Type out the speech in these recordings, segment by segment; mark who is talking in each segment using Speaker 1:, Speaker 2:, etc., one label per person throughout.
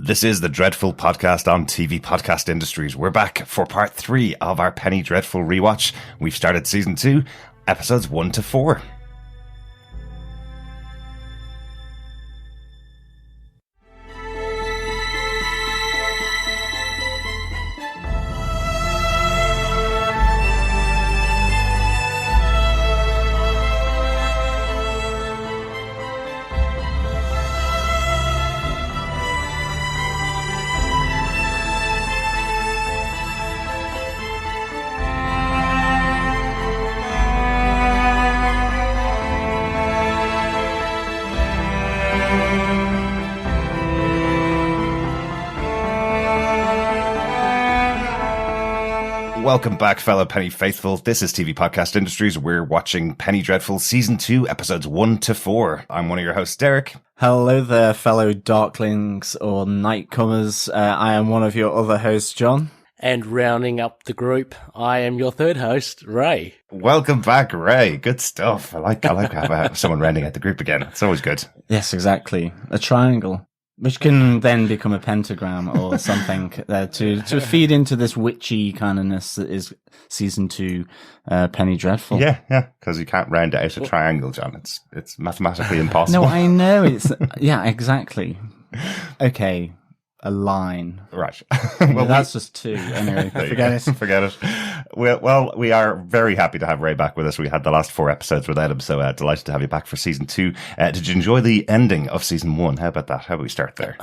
Speaker 1: This is the Dreadful Podcast on TV Podcast Industries. We're back for part 3 of our Penny Dreadful Rewatch. We've started season 2, episodes 1 to 4. Welcome back, fellow Penny Faithful. This is TV Podcast Industries. We're watching Penny Dreadful Season 2, Episodes 1 to 4. I'm one of your hosts, Derek.
Speaker 2: Hello there, fellow Darklings or Nightcomers. I am one of your other hosts, John.
Speaker 3: And rounding up the group, I am your third host, Ray.
Speaker 1: Welcome back, Ray. Good stuff. I like having someone rounding out the group again. It's always good.
Speaker 2: Yes, exactly. A triangle. Which can then become a pentagram or something to feed into this witchy kindness that is season 2 Penny Dreadful.
Speaker 1: Yeah, because you can't round it out a triangle, John. It's mathematically impossible.
Speaker 2: No, I know. Yeah, exactly. Okay, a line.
Speaker 1: Right.
Speaker 2: Well, that's just 2. Anyway, forget it.
Speaker 1: Well, we are very happy to have Ray back with us. We had the last 4 episodes without him, so delighted to have you back for season 2. Did you enjoy the ending of season 1? How about that? How about we start there?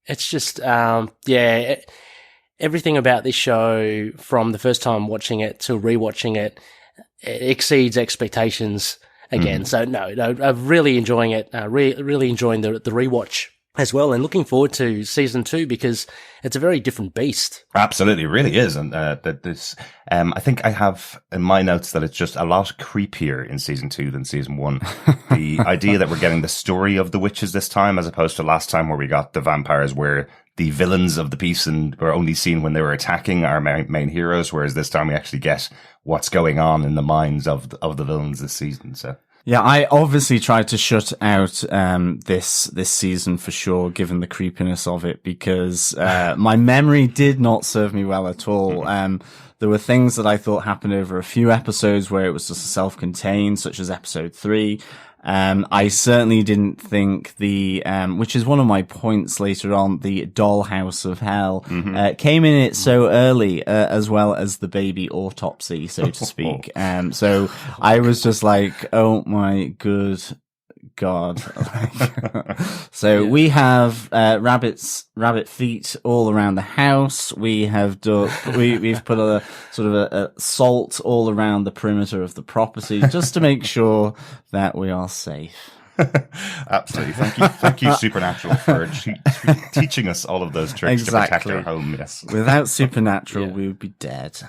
Speaker 3: It's just, everything about this show from the first time watching it to rewatching it exceeds expectations again. So no, I'm really enjoying it. Really enjoying the rewatch as well, and looking forward to season 2 because it's a very different beast.
Speaker 1: Absolutely, it really is. And I think I have in my notes that it's just a lot creepier in season 2 than season 1. The idea that we're getting the story of the witches this time, as opposed to last time where we got the vampires, where the villains of the piece and were only seen when they were attacking our main heroes, whereas this time we actually get what's going on in the minds of the villains this season. So.
Speaker 2: Yeah, I obviously tried to shut out this season for sure, given the creepiness of it, because my memory did not serve me well at all. There were things that I thought happened over a few episodes where it was just self-contained, such as episode 3. I certainly didn't think which is one of my points later on, the dollhouse of hell, came in it so early, as well as the baby autopsy, so to speak. So I was just like, oh my good God. So we have, rabbit feet all around the house. We have we've put a sort of a salt all around the perimeter of the property just to make sure that we are safe.
Speaker 1: Absolutely. Thank you, Supernatural, for teaching us all of those tricks to protect our home. Yes.
Speaker 2: Without Supernatural, we would be dead.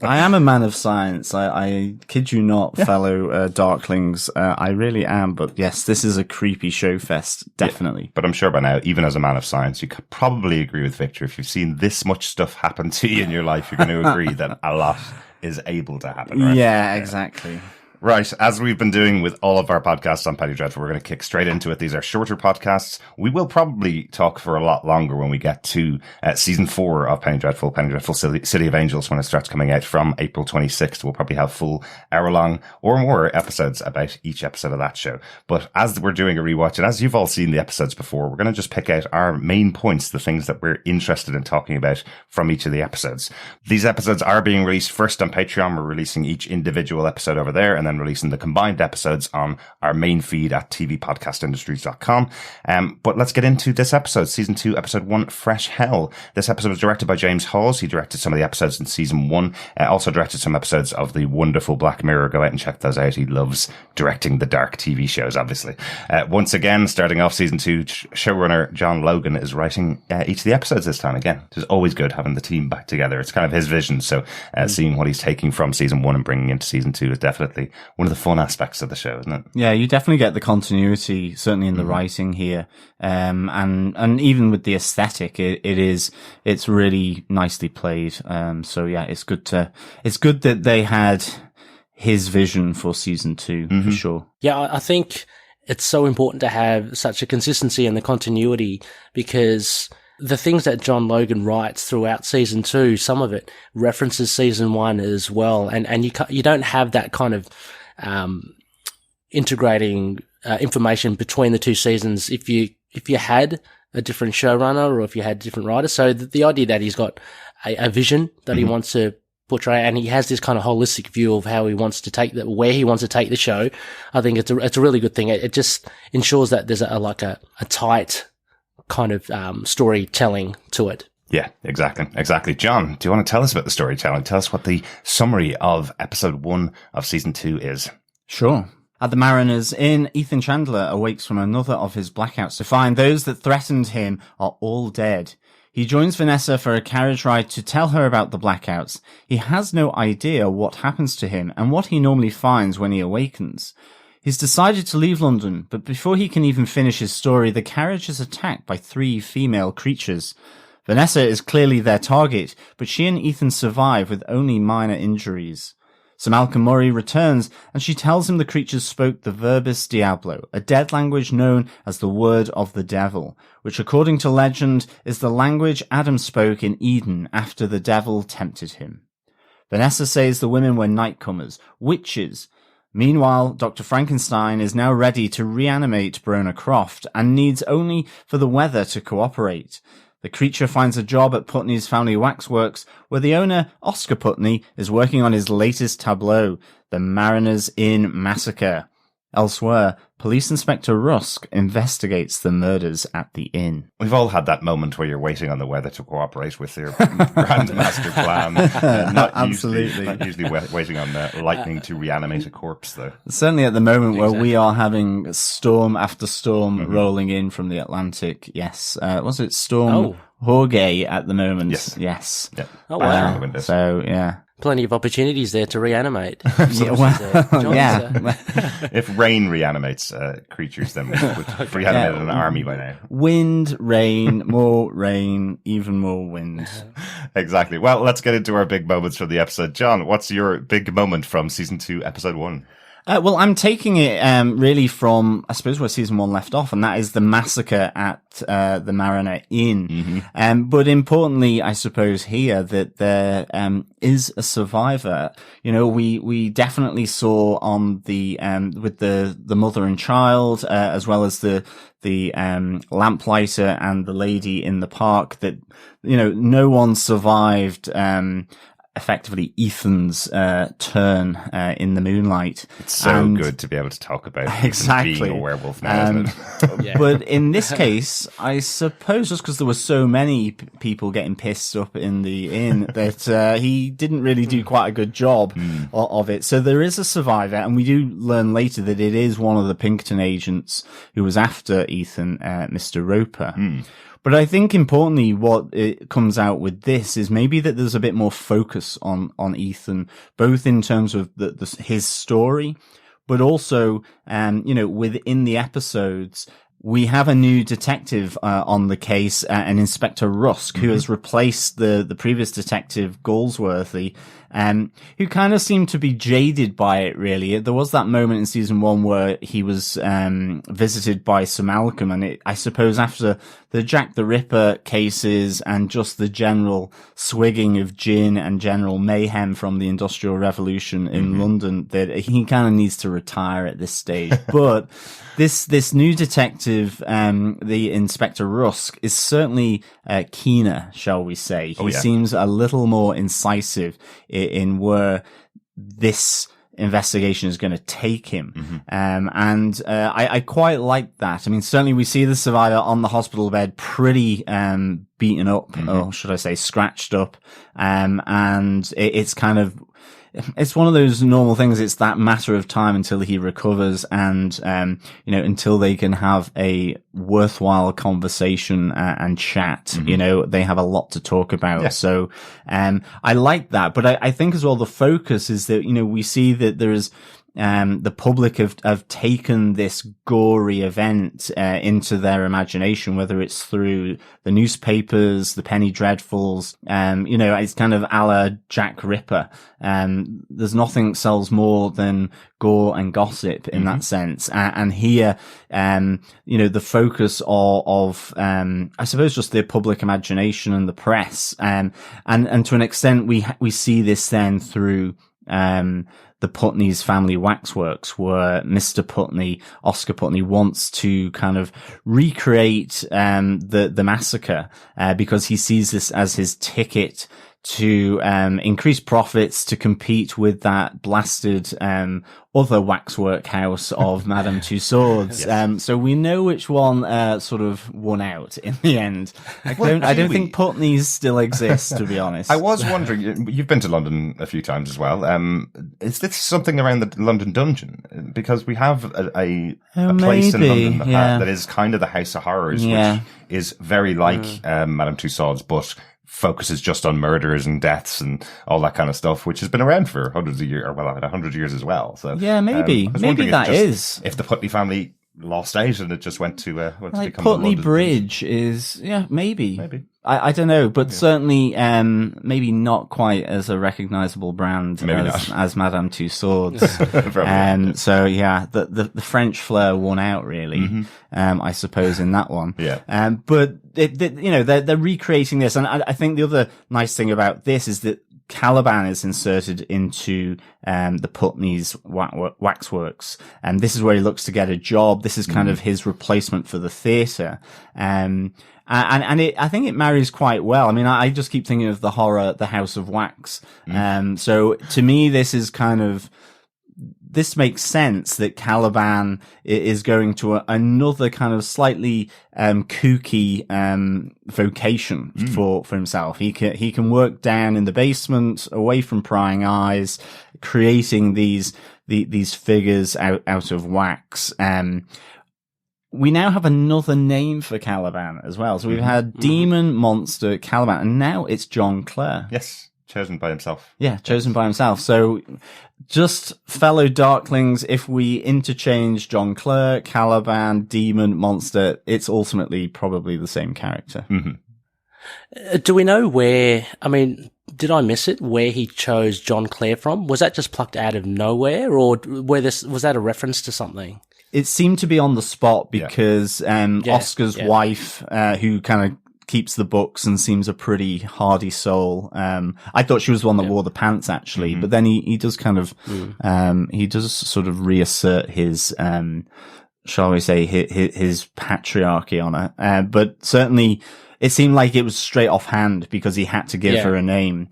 Speaker 2: I am a man of science. I kid you not, fellow Darklings. I really am. But yes, this is a creepy show fest, definitely.
Speaker 1: Yeah, but I'm sure by now, even as a man of science, you could probably agree with Victor. If you've seen this much stuff happen to you in your life, you're going to agree that a lot is able to happen, right?
Speaker 2: Yeah, exactly.
Speaker 1: Right, as we've been doing with all of our podcasts on Penny Dreadful, we're going to kick straight into it. These are shorter podcasts. We will probably talk for a lot longer when we get to season 4 of Penny Dreadful City of Angels, when it starts coming out from April 26th. We'll probably have full hour-long or more episodes about each episode of that show. But as we're doing a rewatch, and as you've all seen the episodes before, we're going to just pick out our main points, the things that we're interested in talking about from each of the episodes. These episodes are being released first on Patreon. We're releasing each individual episode over there, and then releasing the combined episodes on our main feed at tvpodcastindustries.com. But let's get into this episode, season 2, episode 1, Fresh Hell. This episode was directed by James Hawes. He directed some of the episodes in season 1, also directed some episodes of the wonderful Black Mirror. Go out and check those out. He loves directing the dark TV shows, obviously. Once again, starting off season 2, showrunner John Logan is writing each of the episodes this time again. It's always good having the team back together. It's kind of his vision. So seeing what he's taking from season 1 and bringing into season 2 is definitely one of the fun aspects of the show, isn't it? Yeah,
Speaker 2: you definitely get the continuity, certainly in the writing here. And even with the aesthetic, it's really nicely played. So yeah, it's good that they had his vision for season 2, for sure.
Speaker 3: Yeah, I think it's so important to have such a consistency and the continuity, because the things that John Logan writes throughout season 2, some of it references season 1 as well. And you don't have that kind of, integrating, information between the 2 seasons if you had a different showrunner or if you had different writers. So the idea that he's got a vision that he wants to portray, and he has this kind of holistic view of how he wants to take where he wants to take the show. I think it's a really good thing. It just ensures that there's a tight kind of, storytelling to it.
Speaker 1: Yeah, exactly. John, do you want to tell us about the storytelling? Tell us what the summary of episode 1 of season 2 is.
Speaker 2: Sure. At the Mariners Inn, Ethan Chandler awakes from another of his blackouts to find those that threatened him are all dead. He joins Vanessa for a carriage ride to tell her about the blackouts. He has no idea what happens to him and what he normally finds when he awakens. He's decided to leave London, but before he can even finish his story, the carriage is attacked by 3 female creatures. Vanessa is clearly their target, but she and Ethan survive with only minor injuries. Sir Malcolm Murray returns, and she tells him the creatures spoke the Verbis Diablo, a dead language known as the Word of the Devil, which according to legend is the language Adam spoke in Eden after the devil tempted him. Vanessa says the women were nightcomers, witches. Meanwhile, Dr. Frankenstein is now ready to reanimate Brona Croft and needs only for the weather to cooperate. The creature finds a job at Putney's family waxworks, where the owner, Oscar Putney, is working on his latest tableau, the Mariners Inn Massacre. Elsewhere, Police Inspector Rusk investigates the murders at the inn.
Speaker 1: We've all had that moment where you're waiting on the weather to cooperate with your grand master plan.
Speaker 2: Absolutely.
Speaker 1: Not usually waiting on lightning to reanimate a corpse, though.
Speaker 2: Certainly at the moment where we are having storm after storm rolling in from the Atlantic. Yes. Was it Storm Hawes at the moment?
Speaker 1: Yes. Yeah.
Speaker 3: Oh, wow.
Speaker 2: So, yeah.
Speaker 3: Plenty of opportunities there to reanimate.
Speaker 1: If rain reanimates creatures, then we would reanimate an army by now.
Speaker 2: Wind, rain, even more wind.
Speaker 1: Exactly. Well, let's get into our big moments from the episode. John, what's your big moment from season 2, episode 1?
Speaker 2: Well, I'm taking it really from, I suppose, where season 1 left off, and that is the massacre at the Mariner Inn. But importantly, I suppose here that there is a survivor. You know, we definitely saw on the with the mother and child, as well as the lamplighter and the lady in the park, that, you know, no one survived effectively Ethan's turn in the moonlight.
Speaker 1: It's so good to be able to talk about being a werewolf now, isn't it?
Speaker 2: But in this case, I suppose just because there were so many people getting pissed up in the inn that he didn't really do quite a good job of it. So there is a survivor, and we do learn later that it is one of the Pinkerton agents who was after Ethan, Mr. Roper. But I think importantly, what it comes out with this is maybe that there's a bit more focus on Ethan, both in terms of his story, but also, you know, within the episodes, we have a new detective on the case, an Inspector Rusk, who has replaced the previous detective Galsworthy, who kind of seemed to be jaded by it, really. There was that moment in season 1 where he was visited by Sir Malcolm, and I suppose after the Jack the Ripper cases and just the general swigging of gin and general mayhem from the Industrial Revolution in London, that he kind of needs to retire at this stage. But this new detective, the Inspector Rusk, is certainly keener, shall we say. He seems a little more incisive in where this investigation is going to take him. And I quite like that. I mean, certainly we see the survivor on the hospital bed pretty beaten up, or should I say scratched up. And it's kind of, it's one of those normal things. It's that matter of time until he recovers and, you know, until they can have a worthwhile conversation and chat. You know, they have a lot to talk about. Yeah. So, I like that. But I think as well, the focus is that, you know, we see that there is the public have taken this gory event into their imagination, whether it's through the newspapers, the Penny Dreadfuls. It's kind of a la Jack Ripper. There's nothing sells more than gore and gossip in that sense. And here, the focus of I suppose just the public imagination and the press. And to an extent, we see this then through, the Putney's family waxworks, where Mr. Putney, Oscar Putney, wants to kind of recreate, the massacre, because he sees this as his ticket to increase profits to compete with that blasted other waxwork house of Madame Tussauds. Yes. So we know which one sort of won out in the end. I don't think Putney's still exists, to be honest.
Speaker 1: I was wondering, you've been to London a few times as well. Is this something around the London Dungeon? Because we have a place in London that is kind of the House of Horrors, which is very like Madame Tussauds, but focuses just on murders and deaths and all that kind of stuff, which has been around for hundreds of years, or 100 years as well. So
Speaker 2: yeah, maybe that is
Speaker 1: if the Putney family lost out and it just went to
Speaker 2: like Putney Bridge is maybe. I don't know, but certainly maybe not quite as a recognizable brand as Madame Tussauds. So yeah, the French flair won out really, I suppose in that one.
Speaker 1: Yeah.
Speaker 2: But they're recreating this, and I think the other nice thing about this is that Caliban is inserted into the Putney's waxworks, and this is where he looks to get a job. This is kind of his replacement for the theatre. I think it marries quite well. I mean, I just keep thinking of the horror, The House of Wax. So to me, this makes sense that Caliban is going to another kind of slightly kooky vocation for himself. He can work down in the basement, away from prying eyes, creating these figures out of wax. We now have another name for Caliban as well. So we've had Demon, Monster, Caliban, and now it's John Clare.
Speaker 1: Yes, chosen by himself.
Speaker 2: Yeah, chosen by himself. So just fellow Darklings, if we interchange John Clare, Caliban, Demon, Monster, it's ultimately probably the same character.
Speaker 3: Do we know where, did I miss it, where he chose John Clare from? Was that just plucked out of nowhere, or was that a reference to something?
Speaker 2: It seemed to be on the spot because Oscar's wife, who kind of keeps the books and seems a pretty hardy soul. I thought she was the one that wore the pants actually, but then he does kind of, he does sort of reassert his, shall we say, his patriarchy on her. But certainly it seemed like it was straight off hand because he had to give her a name.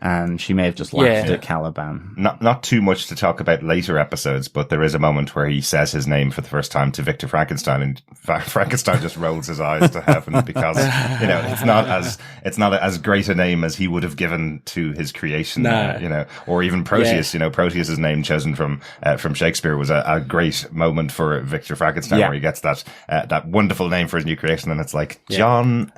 Speaker 2: And she may have just laughed at Caliban.
Speaker 1: Not too much to talk about later episodes, but there is a moment where he says his name for the first time to Victor Frankenstein, and Frankenstein just rolls his eyes to heaven because it's not as great a name as he would have given to his creation, or even Proteus. Proteus's name chosen from Shakespeare was a great moment for Victor Frankenstein, where he gets that wonderful name for his new creation, and it's like John.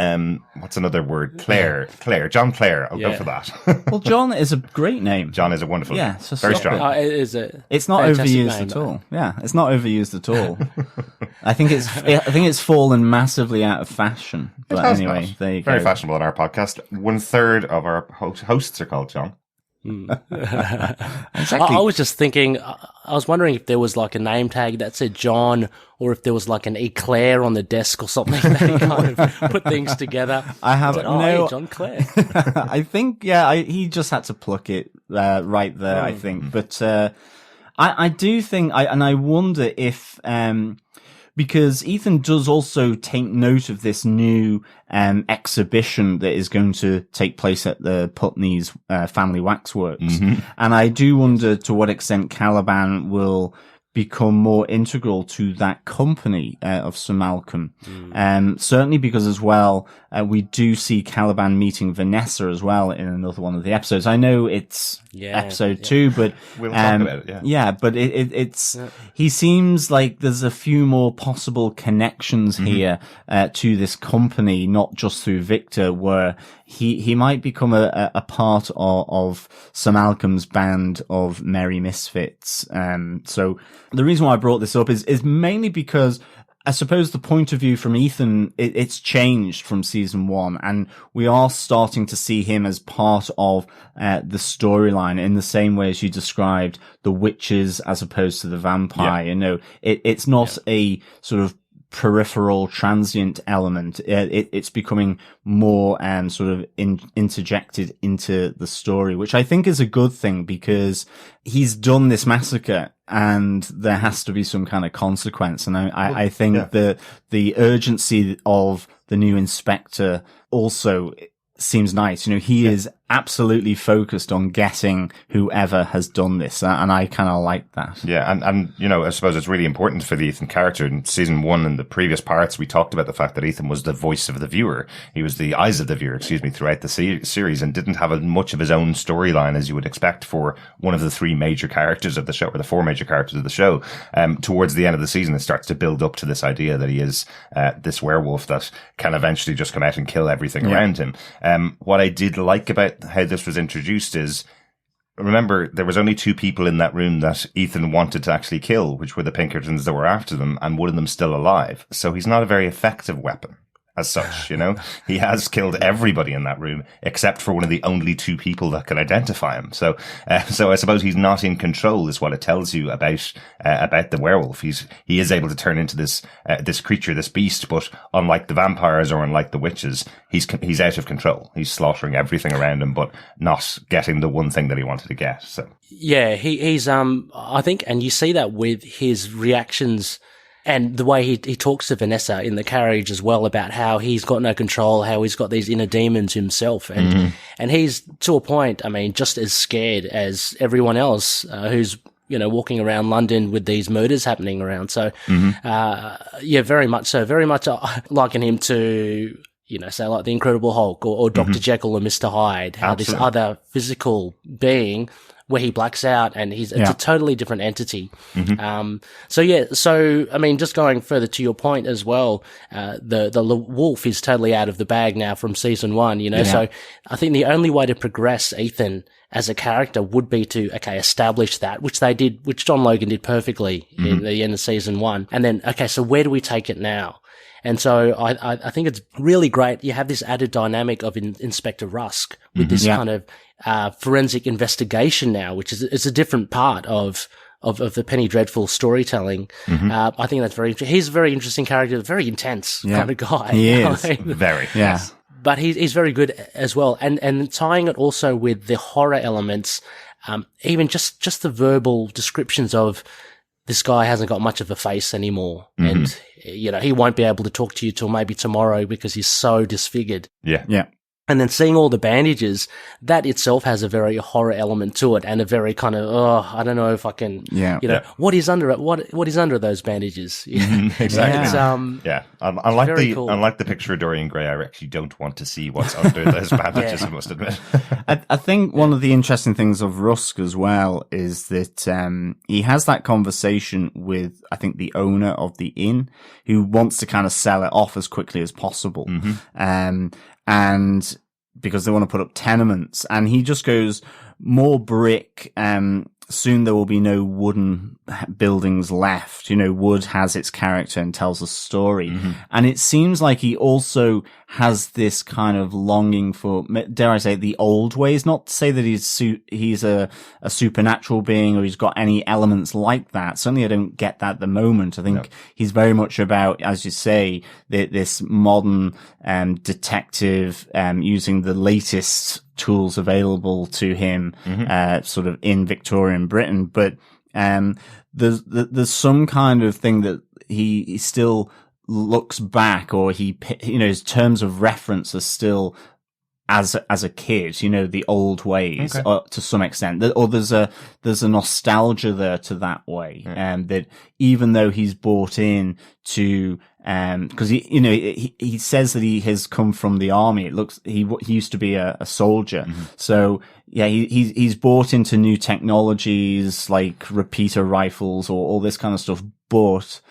Speaker 1: What's another word? Clare, John Clare. I'll go for that.
Speaker 2: Well, John is a great name.
Speaker 1: John is a wonderful name.
Speaker 2: So
Speaker 1: very strong.
Speaker 2: It's not overused at all. Yeah, it's not overused at all. I think it's fallen massively out of fashion. But anyway, there you go.
Speaker 1: Very fashionable on our podcast. 1/3 of our hosts are called John.
Speaker 2: Exactly.
Speaker 3: I was just thinking, I was wondering if there was like a name tag that said John, or if there was like an eclair on the desk or something that kind of put things together.
Speaker 2: I have no
Speaker 3: John Clare.
Speaker 2: I think he just had to pluck it right there. I think, but I do think I wonder if because Ethan does also take note of this new exhibition that is going to take place at the Putney's family waxworks. And I do wonder to what extent Caliban will become more integral to that company of Sir Malcolm. Certainly because as well, we do see Caliban meeting Vanessa as well in another one of the episodes. I know it's episode 2, but
Speaker 1: we'll talk about it.
Speaker 2: Yeah, but it's he seems like there's a few more possible connections here to this company, not just through Victor, where he might become a part of Sir Malcolm's band of merry misfits. So the reason why I brought this up is mainly because I suppose the point of view from Ethan, it's changed from season 1, and we are starting to see him as part of the storyline in the same way as you described the witches as opposed to the vampire. You know, it's not a sort of peripheral transient element. It's becoming more sort of interjected into the story, which I think is a good thing because he's done this massacre and there has to be some kind of consequence. And I think the urgency of the new inspector also seems nice. You know, he is absolutely focused on getting whoever has done this, and I kind of like that.
Speaker 1: Yeah, and you know, I suppose it's really important for the Ethan character. In season 1 and the previous parts, we talked about the fact that Ethan was the voice of the viewer. He was the eyes of the viewer, throughout the series, and didn't have as much of his own storyline as you would expect for one of the 3 major characters of the show, or the 4 major characters of the show. Towards the end of the season, it starts to build up to this idea that he is this werewolf that can eventually just come out and kill everything around him. What I did like about how this was introduced is, remember, there was only 2 people in that room that Ethan wanted to actually kill, which were the Pinkertons that were after them, and one of them still alive. So he's not a very effective weapon as such, you know. He has killed everybody in that room except for one of the only 2 people that can identify him. So I suppose he's not in control is what it tells you about the werewolf. He is able to turn into this creature, this beast, but unlike the vampires or unlike the witches, he's out of control. He's slaughtering everything around him, but not getting the one thing that he wanted to get. So
Speaker 3: yeah, he's I think, and you see that with his reactions and the way he talks to Vanessa in the carriage as well about how he's got no control, how he's got these inner demons himself. And he's, to a point, I mean, just as scared as everyone else, who's, you know, walking around London with these murders happening around. So, very much so. Very much liken him to, you know, say like the Incredible Hulk or Dr. Jekyll or Mr. Hyde, how this other physical being where he blacks out and it's a totally different entity. So I mean, just going further to your point as well, the wolf is totally out of the bag now from season 1, you know, so I think the only way to progress Ethan as a character would be to, establish that, which they did, which John Logan did perfectly in the end of season 1. And then, so where do we take it now? And so I think it's really great. You have this added dynamic of Inspector Rusk with this kind of forensic investigation now, which is a different part of the Penny Dreadful storytelling. I think that's he's a very interesting character, very intense kind of guy.
Speaker 2: He is.
Speaker 1: Very.
Speaker 2: Yeah.
Speaker 3: But he's very good as well. And tying it also with the horror elements, even just the verbal descriptions of this guy hasn't got much of a face anymore. And, you know, he won't be able to talk to you till maybe tomorrow because he's so disfigured.
Speaker 1: Yeah.
Speaker 2: Yeah.
Speaker 3: And then seeing all the bandages, that itself has a very horror element to it and a very kind of, I don't know if I can, what is under it? What is under those bandages?
Speaker 1: Exactly.
Speaker 3: It's,
Speaker 1: unlike the picture of Dorian Gray, I actually don't want to see what's under those bandages, I must admit.
Speaker 2: I think one of the interesting things of Rusk as well is that, he has that conversation with, I think, the owner of the inn who wants to kind of sell it off as quickly as possible. And because they want to put up tenements, and he just goes, more brick, soon there will be no wooden buildings left. You know, wood has its character and tells a story. And it seems like he also has this kind of longing for, dare I say, the old ways. Not to say that he's a supernatural being or he's got any elements like that. Certainly I don't get that at the moment. I think he's very much about, as you say, this modern detective using the latest tools available to him, sort of in Victorian Britain. But there's some kind of thing that he still looks back, or his terms of reference are still as a kid, the old ways, to some extent, or there's a nostalgia there to that way, that even though he's bought in to, cause he says that he has come from the army. It looks, he used to be a soldier. So yeah, he's bought into new technologies like repeater rifles or all this kind of stuff, but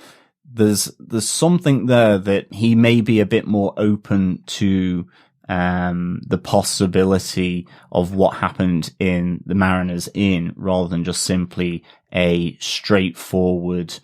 Speaker 2: there's something there that he may be a bit more open to, the possibility of what happened in the Mariners Inn rather than just simply a straightforward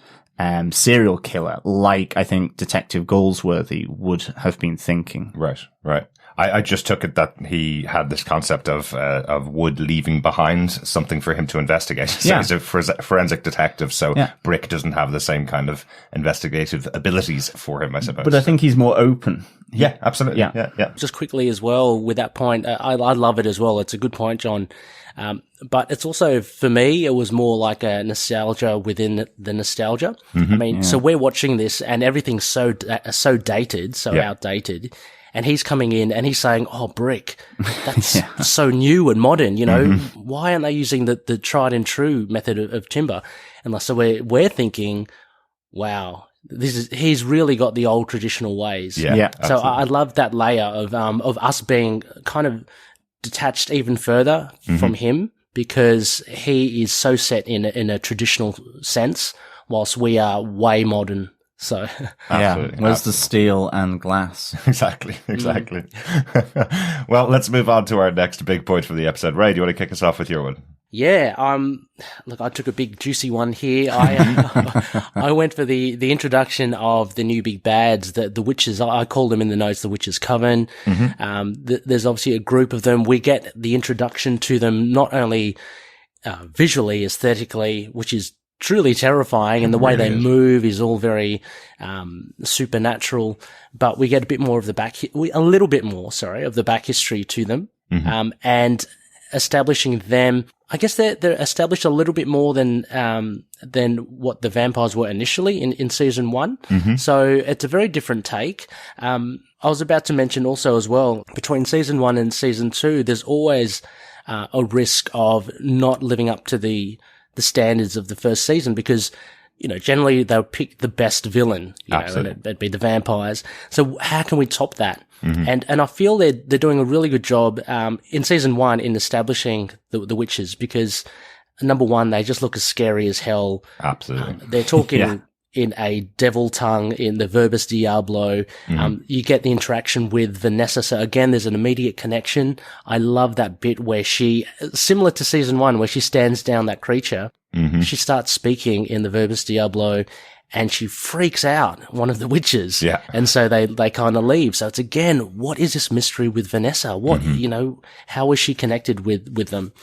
Speaker 2: serial killer, like I think Detective Goldsworthy would have been thinking.
Speaker 1: Right. I just took it that he had this concept of Wood leaving behind something for him to investigate. So he's a forensic detective, so Brick doesn't have the same kind of investigative abilities for him, I suppose.
Speaker 2: But I think he's more open.
Speaker 1: Yeah, absolutely. Yeah.
Speaker 3: Just quickly as well, with that point, I love it as well. It's a good point, John. But it's also, for me, it was more like a nostalgia within the nostalgia. I mean, so we're watching this and everything's so dated, outdated. And he's coming in and he's saying, "Oh, Brick, that's so new and modern. Why aren't they using the tried and true method of timber?" And so we're thinking, "Wow, he's really got the old traditional ways."
Speaker 2: Yeah.
Speaker 3: So I love that layer of us being kind of detached even further from him, because he is so set in a traditional sense, whilst we are way modern. So
Speaker 2: where's the steel and glass?
Speaker 1: Exactly. Well, let's move on to our next big point for the episode. Ray, do you want to kick us off with your one?
Speaker 3: Yeah, look, I took a big juicy one here. I went for the introduction of the new big bads, the witches. I call them in the notes the Witches' Coven. There's obviously a group of them. We get the introduction to them not only visually, aesthetically, which is truly terrifying, and the way they move is all very supernatural. But we get a little bit more of the back history to them, and establishing them. I guess they're established a little bit more than what the vampires were initially in season 1. So it's a very different take. I was about to mention also as well, between season 1 and season 2, there's always a risk of not living up to the standards of the first season, because generally they'll pick the best villain, and it'd be the vampires. So how can we top that? And I feel they're doing a really good job in season 1 in establishing the witches, because number one, they just look as scary as hell.
Speaker 1: Absolutely.
Speaker 3: They're talking in a devil tongue in the Verbis Diablo. You get the interaction with Vanessa. So again, there's an immediate connection. I love that bit where she, similar to season 1, where she stands down that creature. She starts speaking in the Verbis Diablo and she freaks out one of the witches. Yeah. And so they kind of leave. So it's again, what is this mystery with Vanessa? What, how is she connected with them?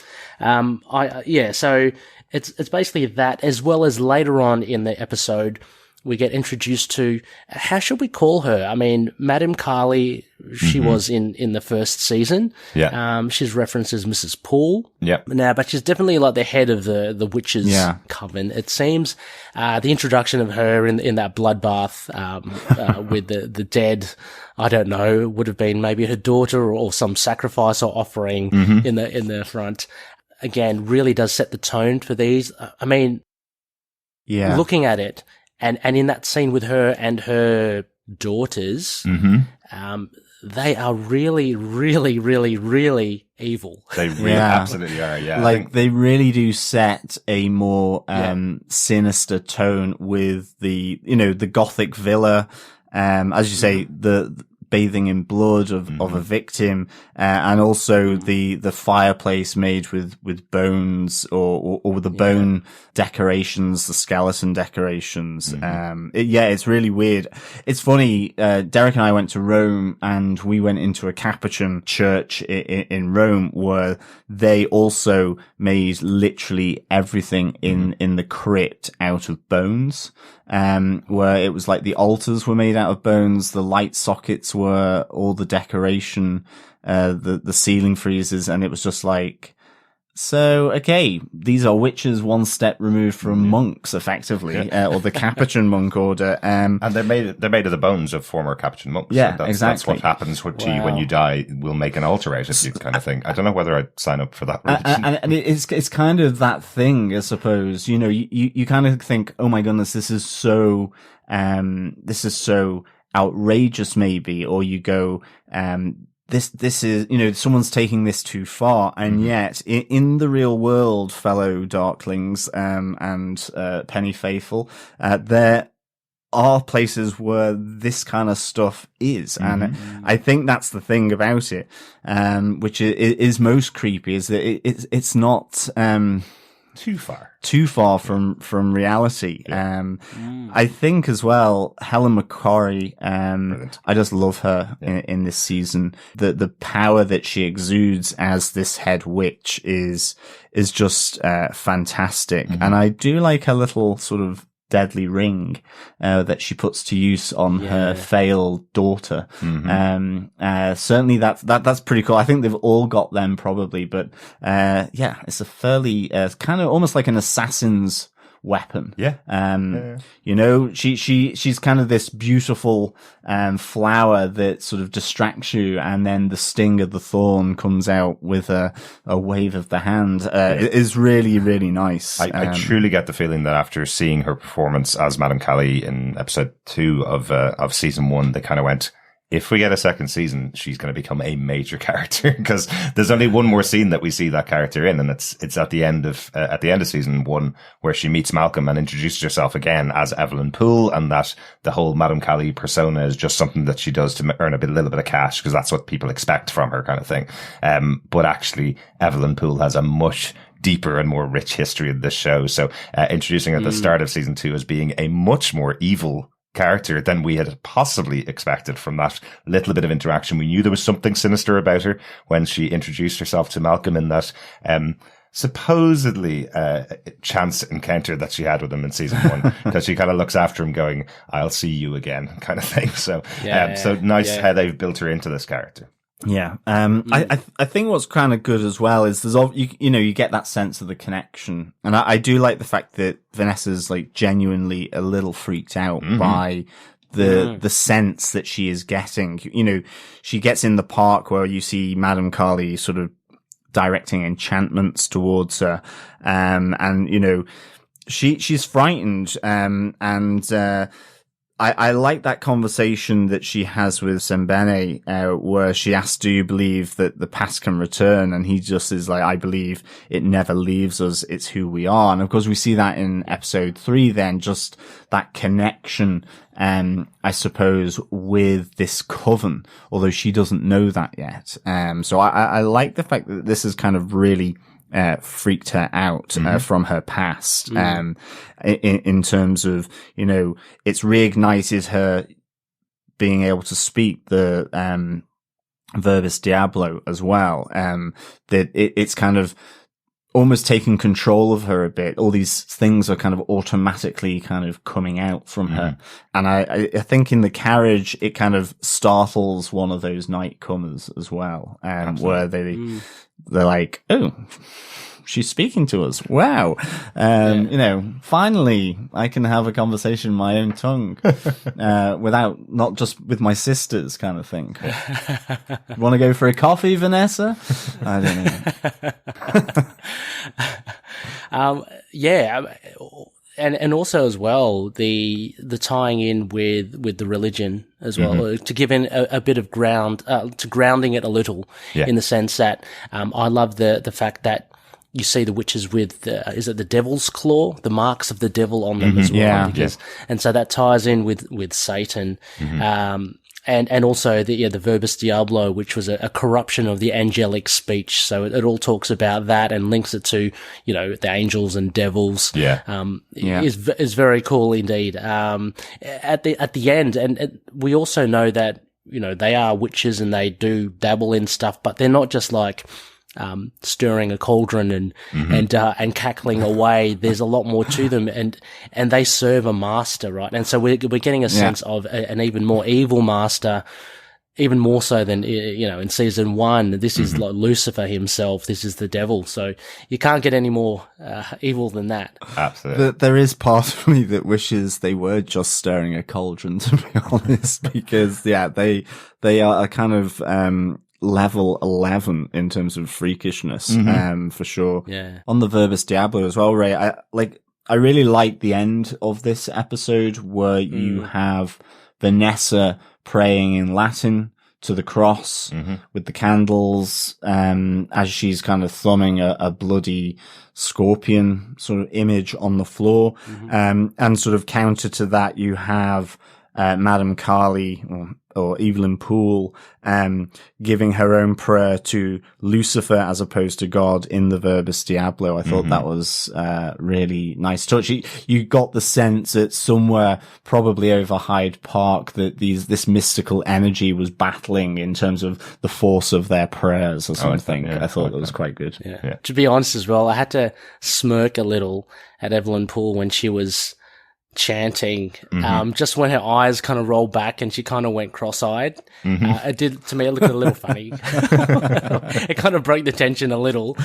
Speaker 3: So it's basically that, as well as later on in the episode, we get introduced to, how should we call her? I mean, Madame Carly, she was in the first season. Yeah. She's referenced as Mrs. Poole. Yeah. Now, but she's definitely like the head of the witches' coven. It seems, the introduction of her in that bloodbath, with the dead, I don't know, would have been maybe her daughter or some sacrifice or offering in the front. Again, really does set the tone for these. I mean, looking at it, and in that scene with her and her daughters, they are really, really, really, really evil.
Speaker 1: They really absolutely are,
Speaker 2: Like, they really do set a more sinister tone with the Gothic villa, as you say, the bathing in blood of a victim, and also the fireplace made with bones or the bone decorations, the skeleton decorations. It's really weird. It's funny. Derek and I went to Rome and we went into a Capuchin church in Rome where they also made literally everything in the crypt out of bones. Where it was like the altars were made out of bones, the light sockets were all the decoration, the ceiling friezes, and it was just like So, okay, these are witches one step removed from monks, effectively, or the Capuchin monk order.
Speaker 1: And they're made of the bones of former Capuchin monks.
Speaker 2: Yeah,
Speaker 1: so
Speaker 2: exactly.
Speaker 1: That's what happens to you when you die. We'll make an altar out of you, kind of thing. I don't know whether I'd sign up for that religion.
Speaker 2: And it's kind of that thing, I suppose. You know, you kind of think, oh my goodness, this is so outrageous, maybe, or you go, this is, you know, someone's taking this too far. And yet in the real world, fellow Darklings, and Penny Faithful, there are places where this kind of stuff is. And I think that's the thing about it, which is most creepy, is that it's not, too far from reality. I think as well, Helen McCrory, I just love her in this season. The power that she exudes as this head witch is just fantastic. And I do like her little sort of deadly ring that she puts to use on her failed daughter. Certainly that's pretty cool. I think they've all got them probably, but it's a fairly kind of almost like an assassin's weapon. You know, she's kind of this beautiful flower that sort of distracts you, and then the sting of the thorn comes out with a wave of the hand. It is really, really nice.
Speaker 1: I truly get the feeling that after seeing her performance as Madame Callie in episode 2 of season 1, they kind of went, if we get a second season, she's going to become a major character, because there's only one more scene that we see that character in, and it's at the end of season 1, where she meets Malcolm and introduces herself again as Evelyn Poole, and that the whole Madame Callie persona is just something that she does to earn a little bit of cash, because that's what people expect from her, kind of thing. But actually, Evelyn Poole has a much deeper and more rich history of this show. So introducing her at the start of season 2 as being a much more evil character than we had possibly expected from that little bit of interaction. We knew there was something sinister about her when she introduced herself to Malcolm in that supposedly chance encounter that she had with him in season 1, because she kind of looks after him going, I'll see you again, kind of thing. So so nice how they've built her into this character.
Speaker 2: I think what's kind of good as well is you get that sense of the connection, and I do like the fact that Vanessa's like genuinely a little freaked out by the sense that she is getting. You know, she gets in the park where you see Madame Callie sort of directing enchantments towards her, and you know, she's frightened, I like that conversation that she has with Sembene, where she asks, do you believe that the past can return? And he just is like, I believe it never leaves us. It's who we are. And of course, we see that in episode 3, then just that connection, I suppose, with this coven, although she doesn't know that yet. So I like the fact that this is kind of really freaked her out from her past, in terms of, you know, it's reignited her being able to speak the Verbis Diablo as well, that it's kind of almost taken control of her a bit. All these things are kind of automatically kind of coming out from her. And I think in the carriage, it kind of startles one of those nightcomers as well, where they're like, oh, she's speaking to us. Wow. You know, finally I can have a conversation in my own tongue, without, not just with my sisters kind of thing. Want to go for a coffee, Vanessa? I don't know.
Speaker 3: And also as well, the tying in with the religion as well, to give in a bit of to grounding it a little, in the sense that, I love the fact that you see the witches with, is it the devil's claw? The marks of the devil on them as well. And so that ties in with Satan. And also the Verbis Diablo, which was a corruption of the angelic speech. So it all talks about that and links it to, you know, the angels and devils. Is very cool indeed. At the end, and we also know that, you know, they are witches and they do dabble in stuff, but they're not just like, stirring a cauldron and cackling away. There's a lot more to them, and they serve a master, right? And so we're getting a sense of an even more evil master even more so than, in season 1. This is like Lucifer himself. This is the devil. So you can't get any more evil than that.
Speaker 1: Absolutely.
Speaker 2: There is part of me that wishes they were just stirring a cauldron, to be honest, because they are a kind of, level 11 in terms of freakishness, for sure.
Speaker 3: Yeah.
Speaker 2: On the Verbis Diablo as well, Ray, I really like the end of this episode where you have Vanessa praying in Latin to the cross with the candles, as she's kind of thumbing a bloody scorpion sort of image on the floor. And sort of counter to that, you have, Madame Kali or Evelyn Poole, giving her own prayer to Lucifer as opposed to God in the Verbis Diablo. I thought that was really nice touch. You got the sense that somewhere, probably over Hyde Park, that this mystical energy was battling in terms of the force of their prayers or something. I thought it was quite good.
Speaker 3: Yeah. To be honest as well, I had to smirk a little at Evelyn Poole when she was chanting, just when her eyes kind of rolled back and she kind of went cross-eyed. It did, to me, it looked a little funny. It kind of broke the tension a little.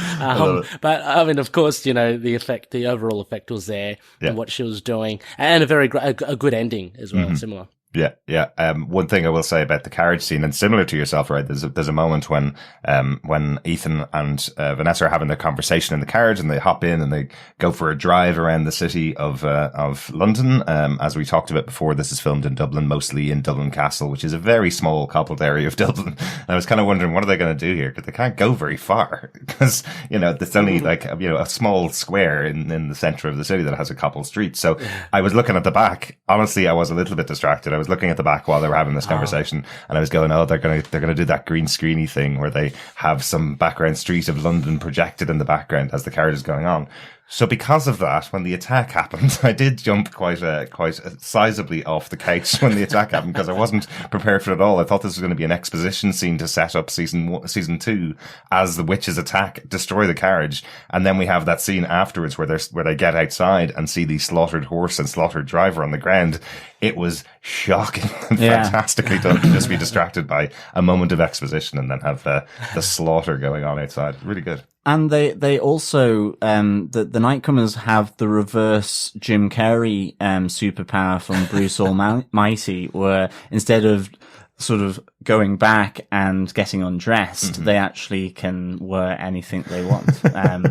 Speaker 3: But I mean, of course, the overall effect was there and what she was doing, and a good ending as well, similar.
Speaker 1: Yeah. One thing I will say about the carriage scene, and similar to yourself, right? There's a moment when Ethan and Vanessa are having their conversation in the carriage, and they hop in and they go for a drive around the city of London. As we talked about before, this is filmed in Dublin, mostly in Dublin Castle, which is a very small cobbled area of Dublin. And I was kind of wondering, what are they going to do here? Because they can't go very far, because there's only like a small square in the center of the city that has a cobbled street. So I was looking at the back. Honestly, I was a little bit distracted. I was looking at the back while they were having this conversation, and I was going, they're gonna do that green screeny thing where they have some background street of London projected in the background as the carriage is going on. So because of that, when the attack happened, I did jump quite sizably off the couch when the attack happened, because I wasn't prepared for it at all. I thought this was going to be an exposition scene to set up season 2 as the witches destroy the carriage. And then we have that scene afterwards where they get outside and see the slaughtered horse and slaughtered driver on the ground. It was shocking and fantastically done to just be distracted by a moment of exposition and then have the slaughter going on outside. Really good.
Speaker 2: And they also, the Nightcomers have the reverse Jim Carrey, superpower from Bruce Almighty, where instead of sort of going back and getting undressed, they actually can wear anything they want.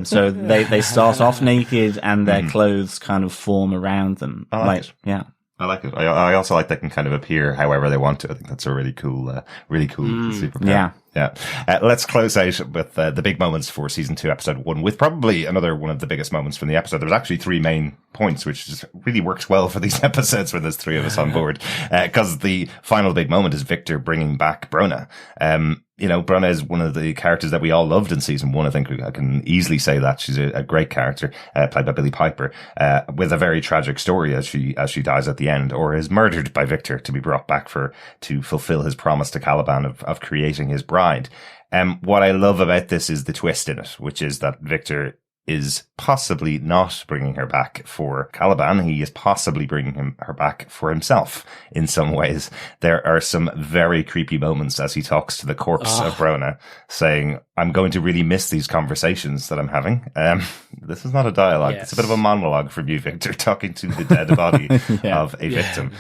Speaker 2: So they start off naked and their clothes kind of form around them.
Speaker 1: I like it.
Speaker 2: Yeah.
Speaker 1: I like it. I also like they can kind of appear however they want to. I think that's a really cool superpower. Yeah. Let's close out with the big moments for season 2, episode 1, with probably another one of the biggest moments from the episode. There's actually 3 main points, which just really works well for these episodes when there's 3 of us on board. Because the final big moment is Victor bringing back Brona. Brona is one of the characters that we all loved in season 1. I think I can easily say that. She's a great character, played by Billie Piper, with a very tragic story as she dies at the end, or is murdered by Victor to be brought back to fulfill his promise to Caliban of creating his bride. What I love about this is the twist in it, which is that Victor is possibly not bringing her back for Caliban. He is possibly bringing her back for himself in some ways. There are some very creepy moments as he talks to the corpse of Brona, saying, I'm going to really miss these conversations that I'm having. This is not a dialogue. Yes. It's a bit of a monologue from you, Victor, talking to the dead body of a victim.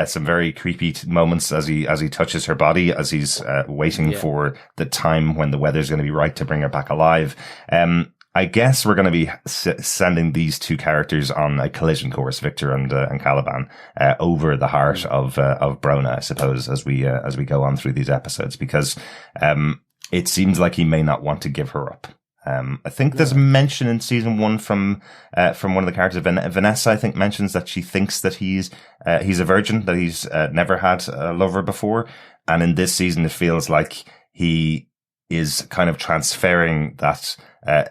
Speaker 1: Some very creepy moments as he touches her body, as he's waiting for the time when the weather's going to be right to bring her back alive. I guess we're going to be sending these 2 characters on a collision course, Victor and Caliban, over the heart of Brona, I suppose, as we go on through these episodes, because it seems like he may not want to give her up. I think there's a mention in season 1 from one of the characters, Vanessa, I think, mentions that she thinks that he's a virgin, that he's never had a lover before, and in this season it feels like he is kind of transferring that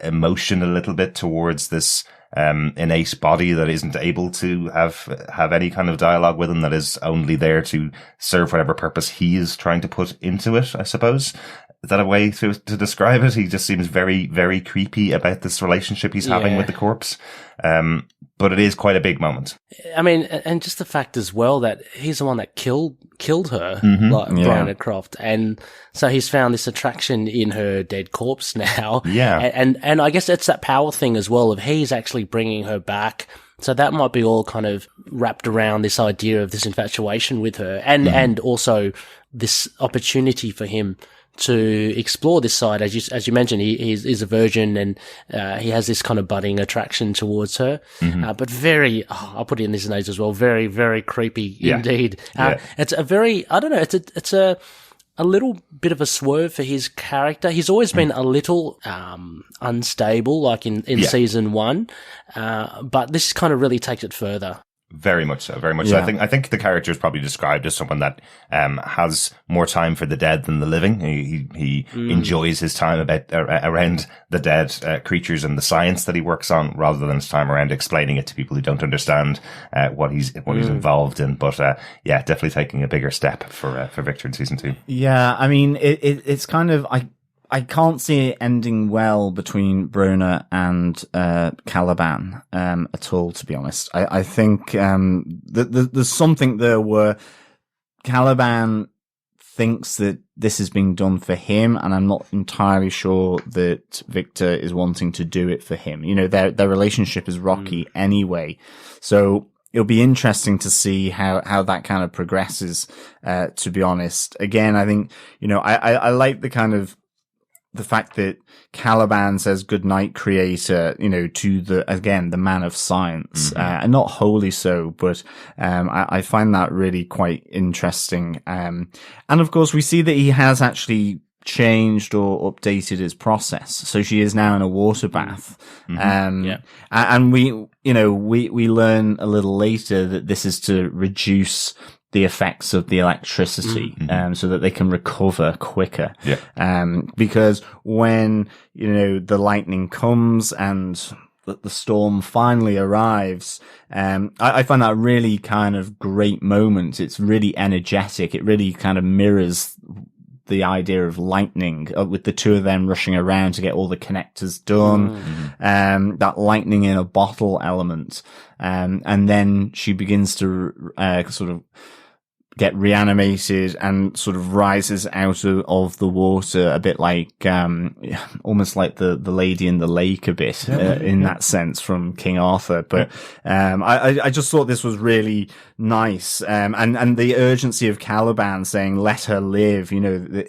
Speaker 1: emotion a little bit towards this innate body that isn't able to have any kind of dialogue with him, that is only there to serve whatever purpose he is trying to put into it, I suppose. a way to describe it? He just seems very, very creepy about this relationship he's having with the corpse. But it is quite a big moment.
Speaker 3: I mean, and just the fact as well that he's the one that killed her, like Bryna Croft, and so he's found this attraction in her dead corpse now.
Speaker 1: Yeah,
Speaker 3: and I guess it's that power thing as well of he's actually bringing her back. So that might be all kind of wrapped around this idea of this infatuation with her, and also this opportunity for him to explore this side. As you mentioned, he's a virgin, and he has this kind of budding attraction towards her. But very, I'll put it in these notes as well, very, very creepy indeed. It's a very, I don't know, it's a little bit of a swerve for his character. He's always been a little unstable, like in season 1, but this kind of really takes it further.
Speaker 1: Very much so, very much so. I think the character is probably described as someone that has more time for the dead than the living. He enjoys his time around the dead creatures and the science that he works on, rather than his time around explaining it to people who don't understand what he's involved in. But definitely taking a bigger step for Victor in season 2.
Speaker 2: Yeah, I mean, it's kind of I can't see it ending well between Bryna and Caliban at all, to be honest. I think there's something there where Caliban thinks that this is being done for him, and I'm not entirely sure that Victor is wanting to do it for him. You know, their relationship is rocky anyway, so it'll be interesting to see how that kind of progresses, to be honest. Again, I think, you know, I like the kind of the fact that Caliban says good night, creator, you know, to the man of science, and not wholly so, but, I find that really quite interesting. And of course we see that he has actually changed or updated his process. So she is now in a water bath. And we learn a little later that this is to reduce the effects of the electricity, so that they can recover quicker. Because when, you know, the lightning comes and the storm finally arrives, I find that a really kind of great moment. It's really energetic. It really kind of mirrors the idea of lightning, with the two of them rushing around to get all the connectors done, that lightning in a bottle element. And then she begins to, sort of get reanimated and sort of rises out of the water, a bit like, almost like the Lady in the Lake a bit, in that sense from King Arthur. But, I just thought this was really nice. And the urgency of Caliban saying, let her live, you know,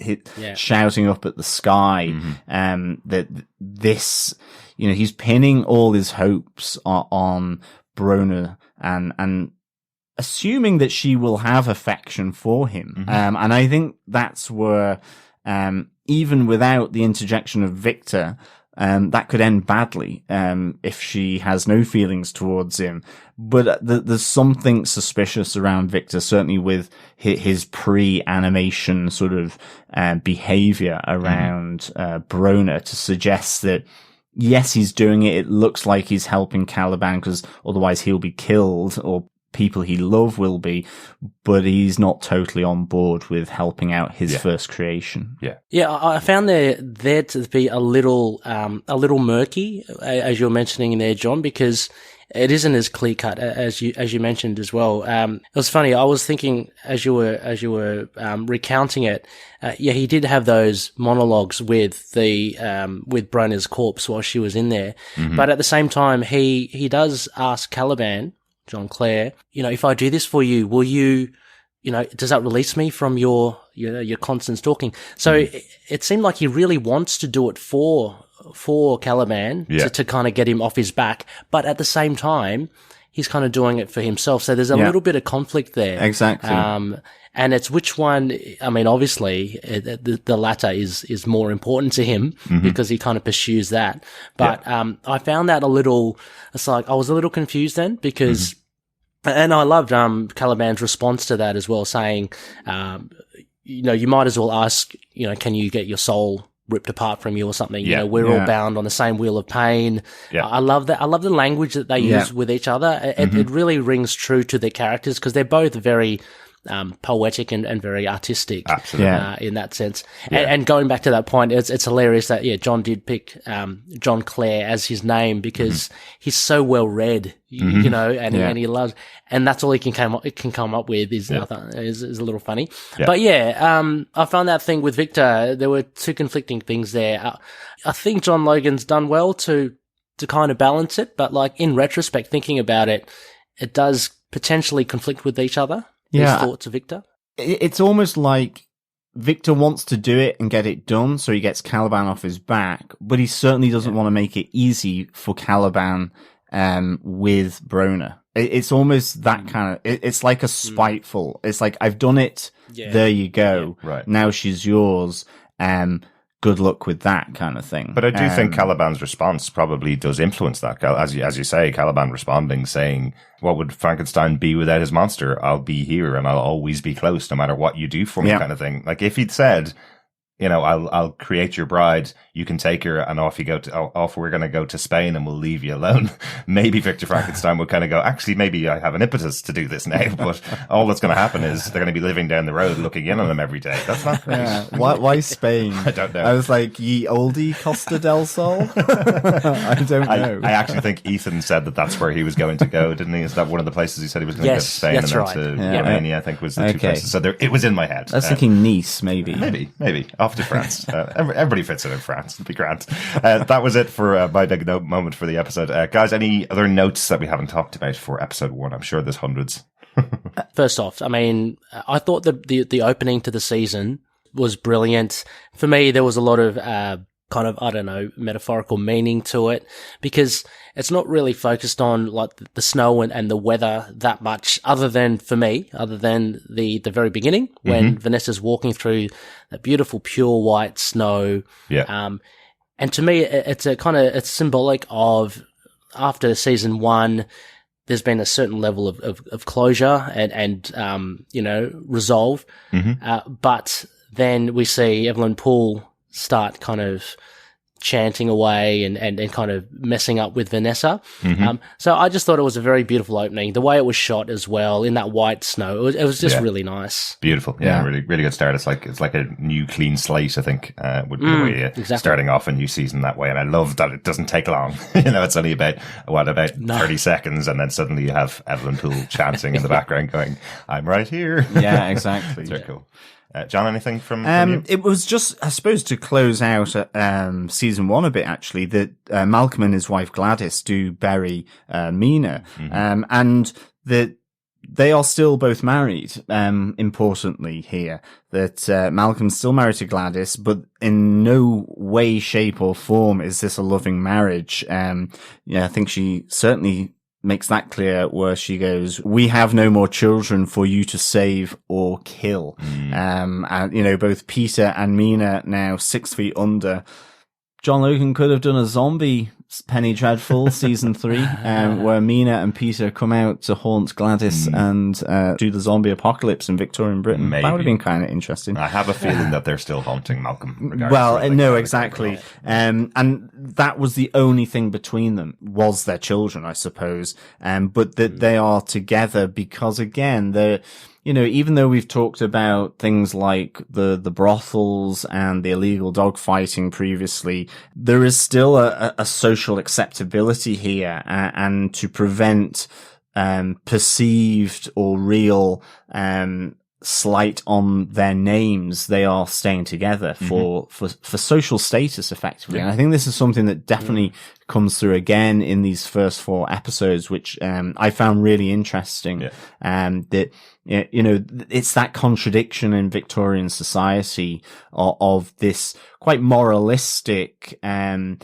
Speaker 2: shouting up at the sky, that this, you know, he's pinning all his hopes on Bryna and assuming that she will have affection for him. And I think that's where, even without the interjection of Victor, that could end badly, if she has no feelings towards him. But there's something suspicious around Victor, certainly with his pre-animation sort of, behavior around, Bryna, to suggest that, yes, he's doing it. It looks like he's helping Caliban, because otherwise he'll be killed, or people he loved will be, but he's not totally on board with helping out his first creation. I found there to be a little murky, as you're mentioning there, John, because it isn't as clear cut as you mentioned as well. It was funny. I was thinking as you were recounting it, he did have those monologues with with Bryna's corpse while she was in there, but at the same time, he does ask Caliban, John Clare, you know, if I do this for you, will you, you know, does that release me from your constant stalking? So it seemed like he really wants to do it for Caliban to kind of get him off his back. But at the same time, he's kind of doing it for himself. So there's a little bit of conflict there. Exactly.
Speaker 3: And it's which one, I mean, obviously the latter is more important to him because he kind of pursues that. But, I found that it's like, I was a little confused then because, and I loved, Caliban's response to that as well, saying, you know, you might as well ask, you know, can you get your soul ripped apart from you or something? You know, we're all bound on the same wheel of pain. I love that. I love the language that they use with each other. It really rings true to their characters because they're both very poetic and very artistic.
Speaker 1: Absolutely.
Speaker 3: In that sense. And going back to that point, it's hilarious that, John did pick, John Clare as his name because he's so well read, and he loves, and that's all he can come up with is a little funny.
Speaker 1: Yeah.
Speaker 3: But I found that thing with Victor, there were two conflicting things there. I think John Logan's done well to kind of balance it, but like in retrospect, thinking about it, it does potentially conflict with each other. These thoughts of Victor.
Speaker 2: It's almost like Victor wants to do it and get it done, so he gets Caliban off his back, but he certainly doesn't want to make it easy for Caliban with Brona. It's almost that kind of, it's like a spiteful, it's like, I've done it, there you go,
Speaker 1: right.
Speaker 2: Now she's yours, good luck with that kind of thing.
Speaker 1: But I do think Caliban's response probably does influence that. As you say, Caliban responding, saying, what would Frankenstein be without his monster? I'll be here and I'll always be close no matter what you do for me, kind of thing. Like if he'd said, I'll create your bride, you can take her, and off we're going to go to Spain and we'll leave you alone. Maybe Victor Frankenstein would kind of go, actually, maybe I have an impetus to do this now, but all that's going to happen is they're going to be living down the road looking in on him every day. That's not great.
Speaker 2: Yeah. Why Spain?
Speaker 1: I don't know.
Speaker 2: I was like, ye oldie Costa del Sol? I don't know.
Speaker 1: I actually think Ethan said that's where he was going to go, didn't he? Is that one of the places he said he was going to go to Spain and then to Romania, I think was the two places. So it was in my head.
Speaker 2: I was thinking Nice, maybe.
Speaker 1: Maybe. Off to France. Everybody fits in France. It'd be grand. That was it for my big moment for the episode. Guys, any other notes that we haven't talked about for episode 1? I'm sure there's hundreds.
Speaker 3: First off, I mean, I thought the opening to the season was brilliant. For me, there was a lot of kind of, I don't know, metaphorical meaning to it because it's not really focused on like the snow and the weather that much other than the very beginning when Vanessa's walking through that beautiful pure white snow.
Speaker 1: Yeah.
Speaker 3: And to me, it's symbolic of after season 1, there's been a certain level of closure and resolve. But then we see Evelyn Poole start kind of chanting away and kind of messing up with Vanessa. So I just thought it was a very beautiful opening. The way it was shot as well in that white snow, it was just really nice.
Speaker 1: Beautiful. Yeah, really, really good start. It's like a new clean slate, I think, would be the way starting off a new season that way. And I love that it doesn't take long. It's only about 30 seconds. And then suddenly you have Evelyn Poole chanting in the background going, I'm right here.
Speaker 2: Yeah, exactly.
Speaker 1: Very cool. John, anything from you?
Speaker 2: It was just, I suppose, to close out season 1 a bit, actually, that Malcolm and his wife Gladys do bury Mina, and that they are still both married, importantly here, that Malcolm's still married to Gladys, but in no way, shape or form is this a loving marriage. I think she certainly makes that clear where she goes, we have no more children for you to save or kill. And, both Peter and Mina now 6 feet under. John Logan could have done a zombie Penny Dreadful season 3, where Mina and Peter come out to haunt Gladys and do the zombie apocalypse in Victorian Britain.
Speaker 1: Maybe.
Speaker 2: That would have been kind of interesting.
Speaker 1: I have a feeling that they're still haunting Malcolm.
Speaker 2: Well, no, exactly. And that was the only thing between them, was their children, I suppose. But that they are together because, again, they're, even though we've talked about things like the brothels and the illegal dogfighting previously, there is still a social acceptability here, and to prevent perceived or real slight on their names, they are staying together for social status, effectively. And I think this is something that definitely comes through again in these first 4 episodes, which I found really interesting. That it's that contradiction in Victorian society of this quite moralistic, very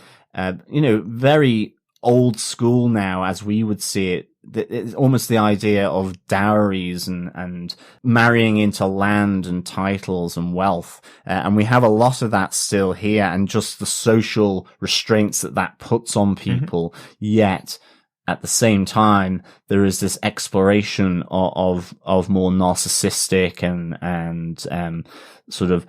Speaker 2: old school now, as we would see it. It's almost the idea of dowries and marrying into land and titles and wealth. And we have a lot of that still here, and just the social restraints that puts on people. Yet at the same time, there is this exploration of more narcissistic and sort of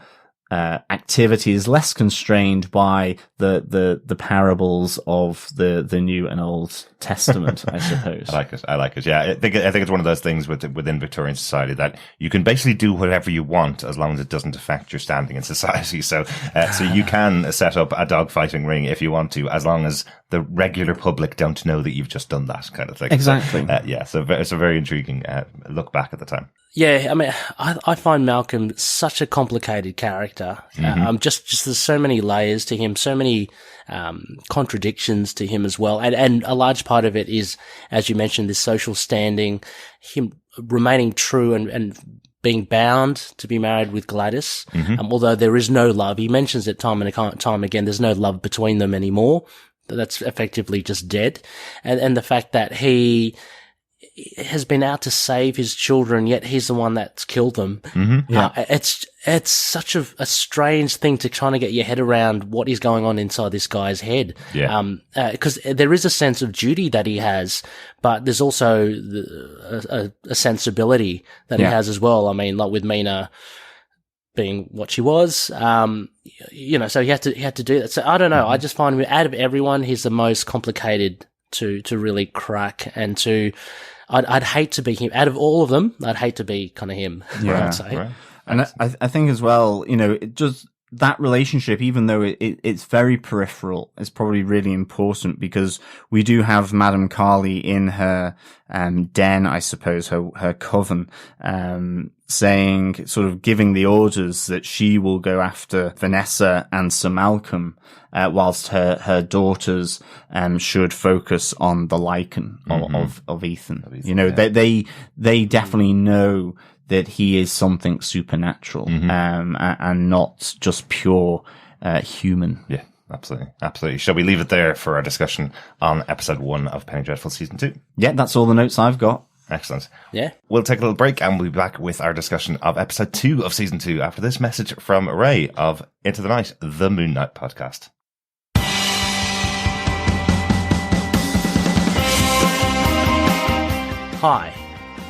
Speaker 2: activity is less constrained by the parables of the New and Old Testament, I suppose.
Speaker 1: I like it. Yeah, I think it's one of those things within Victorian society that you can basically do whatever you want as long as it doesn't affect your standing in society. So you can set up a dogfighting ring if you want to, as long as the regular public don't know that you've just done that kind of thing.
Speaker 2: Exactly.
Speaker 1: So it's a very intriguing look back at the time.
Speaker 3: Yeah, I mean, I find Malcolm such a complicated character. Just there's so many layers to him, so many contradictions to him as well, and a large part of it is, as you mentioned, this social standing, him remaining true and being bound to be married with Gladys, although there is no love. He mentions it time and time again. There's no love between them anymore. That's effectively just dead, and the fact that he has been out to save his children, yet he's the one that's killed them. It's such a strange thing to try to get your head around what is going on inside this guy's head. Because there is a sense of duty that he has, but there's also a sensibility that he has as well. I mean, like with Mina being what she was, so he had to do that. So I don't know. I just find out of everyone, he's the most complicated to really crack and to. I'd hate to be him. Out of all of them, I'd hate to be kind of him.
Speaker 2: Yeah,
Speaker 3: I'd say.
Speaker 1: Right.
Speaker 2: And I think as well, it just that relationship, even though it's very peripheral, is probably really important because we do have Madame Carly in her den, I suppose, her coven, saying, sort of giving the orders that she will go after Vanessa and Sir Malcolm, whilst her daughters should focus on the lichen of Ethan. They definitely know that he is something supernatural, and not just pure human.
Speaker 1: Yeah, absolutely. Shall we leave it there for our discussion on episode 1 of Penny Dreadful season 2?
Speaker 2: Yeah, that's all the notes I've got.
Speaker 1: Excellent.
Speaker 3: Yeah.
Speaker 1: We'll take a little break and we'll be back with our discussion of episode 2 of season 2 after this message from Ray of Into the Night, the Moon Knight podcast.
Speaker 3: Hi,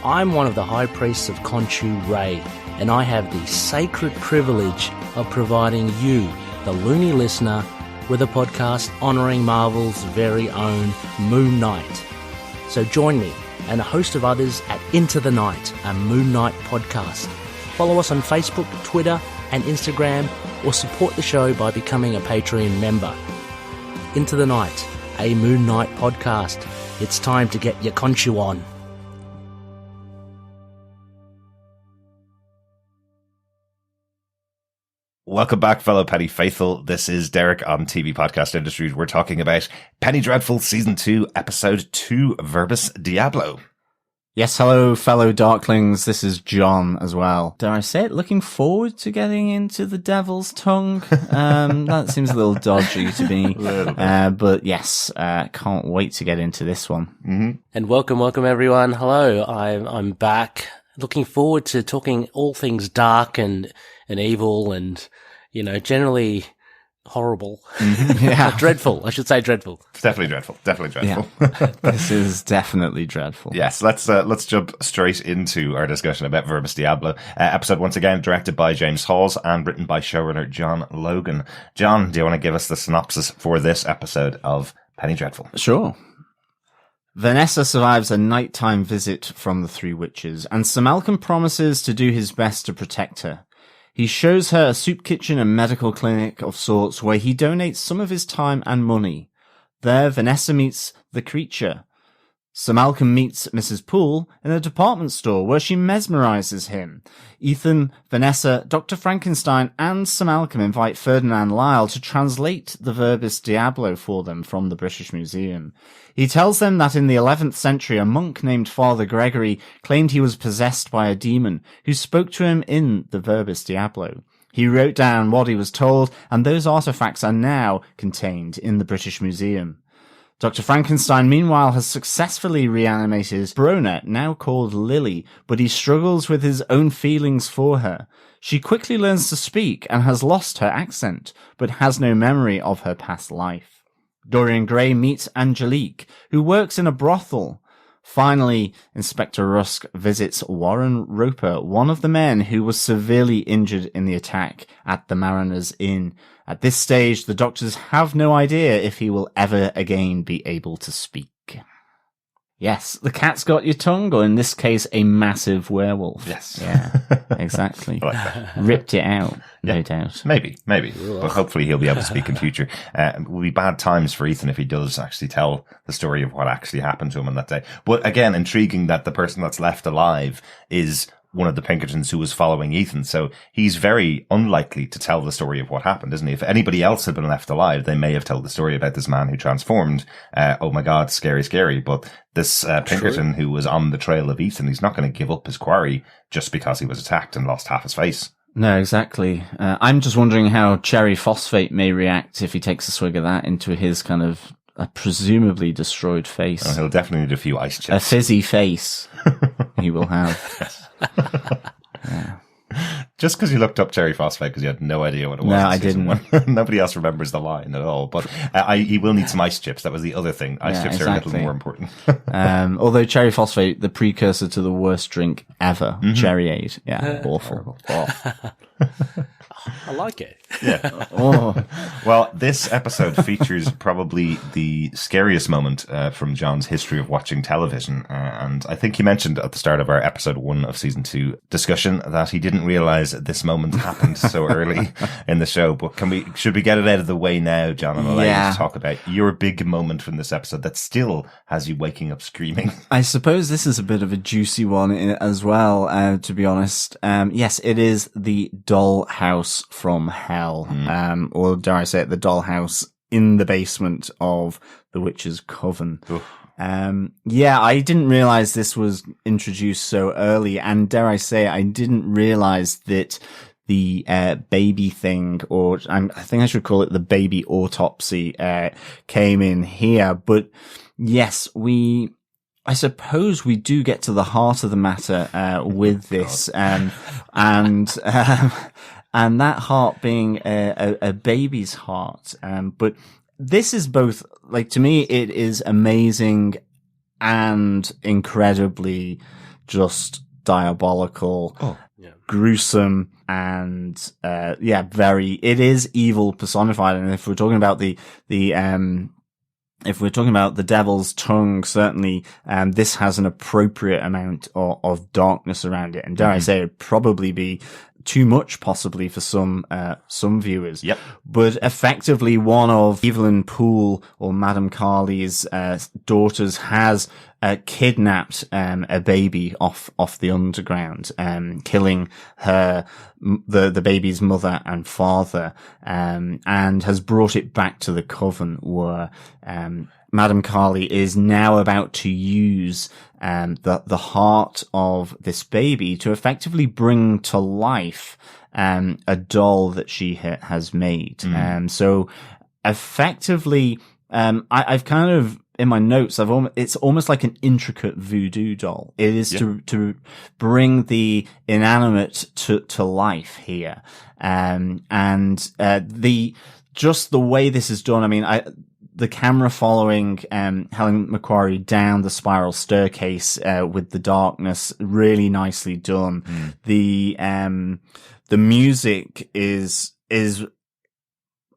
Speaker 3: I'm one of the High Priests of Khonshu, Ray, and I have the sacred privilege of providing you, the loony listener, with a podcast honouring Marvel's very own Moon Knight. So join me and a host of others at Into the Night, a Moon Knight podcast. Follow us on Facebook, Twitter and Instagram, or support the show by becoming a Patreon member. Into the Night, a Moon Knight podcast. It's time to get your Khonshu on.
Speaker 1: Welcome back, fellow Penny Faithful. This is Derek on TV Podcast Industries. We're talking about Penny Dreadful Season 2, Episode 2, Verbis Diablo.
Speaker 2: Yes, hello, fellow Darklings. This is John as well. Dare I say it? Looking forward to getting into the Devil's Tongue. That seems a little dodgy to me. But yes, can't wait to get into this one.
Speaker 1: Mm-hmm.
Speaker 3: And welcome everyone. Hello, I'm back. Looking forward to talking all things dark and evil and, generally horrible.
Speaker 2: Yeah.
Speaker 3: Dreadful. I should say dreadful.
Speaker 1: Definitely dreadful.
Speaker 2: Yeah. This is definitely dreadful.
Speaker 1: Yes, let's jump straight into our discussion about Verbis Diablo. Episode, once again, directed by James Hawes and written by showrunner John Logan. John, do you want to give us the synopsis for this episode of Penny Dreadful?
Speaker 2: Sure. Vanessa survives a nighttime visit from the Three Witches, and Sir Malcolm promises to do his best to protect her. He shows her a soup kitchen and medical clinic of sorts where he donates some of his time and money. There, Vanessa meets the creature. Sir Malcolm meets Mrs. Poole in a department store where she mesmerizes him. Ethan, Vanessa, Dr. Frankenstein, and Sir Malcolm invite Ferdinand Lyle to translate the Verbis Diablo for them from the British Museum. He tells them that in the 11th century, a monk named Father Gregory claimed he was possessed by a demon who spoke to him in the Verbis Diablo. He wrote down what he was told, and those artifacts are now contained in the British Museum. Dr. Frankenstein, meanwhile, has successfully reanimated Brona, now called Lily, but he struggles with his own feelings for her. She quickly learns to speak and has lost her accent, but has no memory of her past life. Dorian Gray meets Angelique, who works in a brothel. Finally, Inspector Rusk visits Warren Roper, one of the men who was severely injured in the attack at the Mariners Inn. At this stage, the doctors have no idea if he will ever again be able to speak. Yes, the cat's got your tongue, or in this case, a massive werewolf.
Speaker 1: Yes.
Speaker 2: Yeah, exactly.
Speaker 1: I like that.
Speaker 2: Ripped it out, no doubt.
Speaker 1: Maybe. But hopefully he'll be able to speak in future. It will be bad times for Ethan if he does actually tell the story of what actually happened to him on that day. But again, intriguing that the person that's left alive is one of the Pinkertons who was following Ethan. So he's very unlikely to tell the story of what happened, isn't he? If anybody else had been left alive, they may have told the story about this man who transformed. Oh my God, scary, scary. But this Pinkerton who was on the trail of Ethan, he's not going to give up his quarry just because he was attacked and lost half his face.
Speaker 2: No, exactly. I'm just wondering how Cherry Phosphate may react if he takes a swig of that into his kind of presumably destroyed face.
Speaker 1: Oh, he'll definitely need a few ice chips.
Speaker 2: A fizzy face he will have.
Speaker 1: Yes.
Speaker 2: Yeah.
Speaker 1: Just because you looked up cherry phosphate because you had no idea what it was.
Speaker 2: No, I didn't.
Speaker 1: Nobody else remembers the line at all. But he will need some ice chips. That was the other thing. Ice chips are a little more important.
Speaker 2: Although cherry phosphate, the precursor to the worst drink ever, Cherryade. Yeah, awful.
Speaker 3: I like it.
Speaker 1: Yeah.
Speaker 2: Oh.
Speaker 1: Well, this episode features probably the scariest moment from John's history of watching television. And I think he mentioned at the start of our episode 1 of season 2 discussion that he didn't realize this moment happened so early in the show. But should we get it out of the way now, John, and allow you to talk about your big moment from this episode that still has you waking up screaming?
Speaker 2: I suppose this is a bit of a juicy one as well, to be honest. Yes, it is the dollhouse from hell. Or dare I say it, the dollhouse in the basement of the Witch's Coven. I didn't realize this was introduced so early, and dare I say, I didn't realize that the baby thing, or I think I should call it the baby autopsy, came in here. But yes, I suppose we do get to the heart of the matter with this, and that heart being a baby's heart. But this is both, like, to me, it is amazing and incredibly just diabolical, gruesome, and it is evil personified. And if we're talking about if we're talking about the devil's tongue, certainly, this has an appropriate amount of darkness around it. And dare I say, it'd probably be too much possibly for some viewers.
Speaker 1: Yep.
Speaker 2: But effectively one of Evelyn Poole or Madame Carley's, daughters has, kidnapped, a baby off the underground, killing the baby's mother and father, and has brought it back to the coven where, Madame Carley is now about to use the heart of this baby to effectively bring to life a doll that she has made. So effectively, I've kind of, in my notes, it's almost like an intricate voodoo doll. It is to bring the inanimate to life here. Just the way this is done, I mean, the camera following Helen Macquarie down the spiral staircase with the darkness, really nicely done. The music is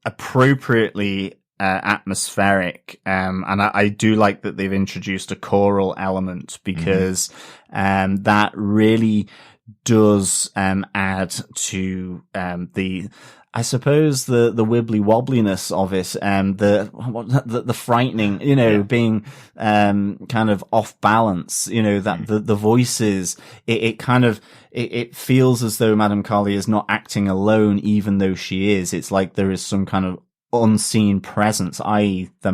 Speaker 2: appropriately atmospheric, and I do like that they've introduced a choral element, because that really does add to I suppose the wibbly wobbliness of it, the frightening, being kind of off balance, that the voices, it feels as though Madame Carley is not acting alone, even though she is. It's like there is some kind of unseen presence, i.e. her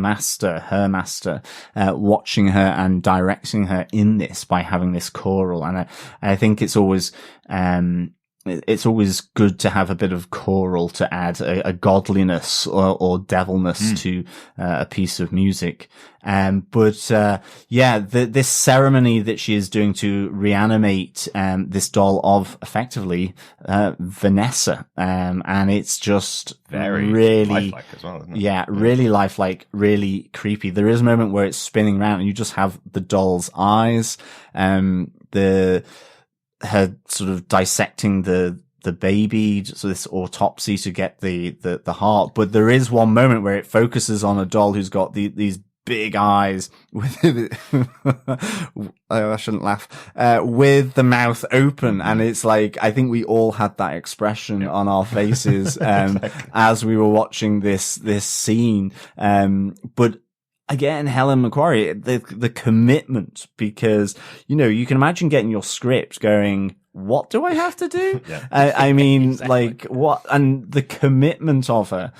Speaker 2: master, watching her and directing her in this by having this choral. And I think it's always, it's always good to have a bit of choral to add a godliness or devilness to a piece of music. This ceremony that she is doing to reanimate this doll of effectively Vanessa, and it's just
Speaker 1: very
Speaker 2: really
Speaker 1: lifelike as well, isn't it?
Speaker 2: Yeah, really lifelike, really creepy. There is a moment where it's spinning around and you just have the doll's eyes, her sort of dissecting the baby, so this autopsy to get the heart. But there is one moment where it focuses on a doll who's got these big eyes with I shouldn't laugh, with the mouth open, and it's like, I think we all had that expression on our faces exactly. As we were watching this scene. But again, Helen Macquarie, the commitment, because, you can imagine getting your script going, what do I have to do?
Speaker 1: Yeah.
Speaker 2: I mean,
Speaker 3: exactly.
Speaker 2: like what, and the commitment of her,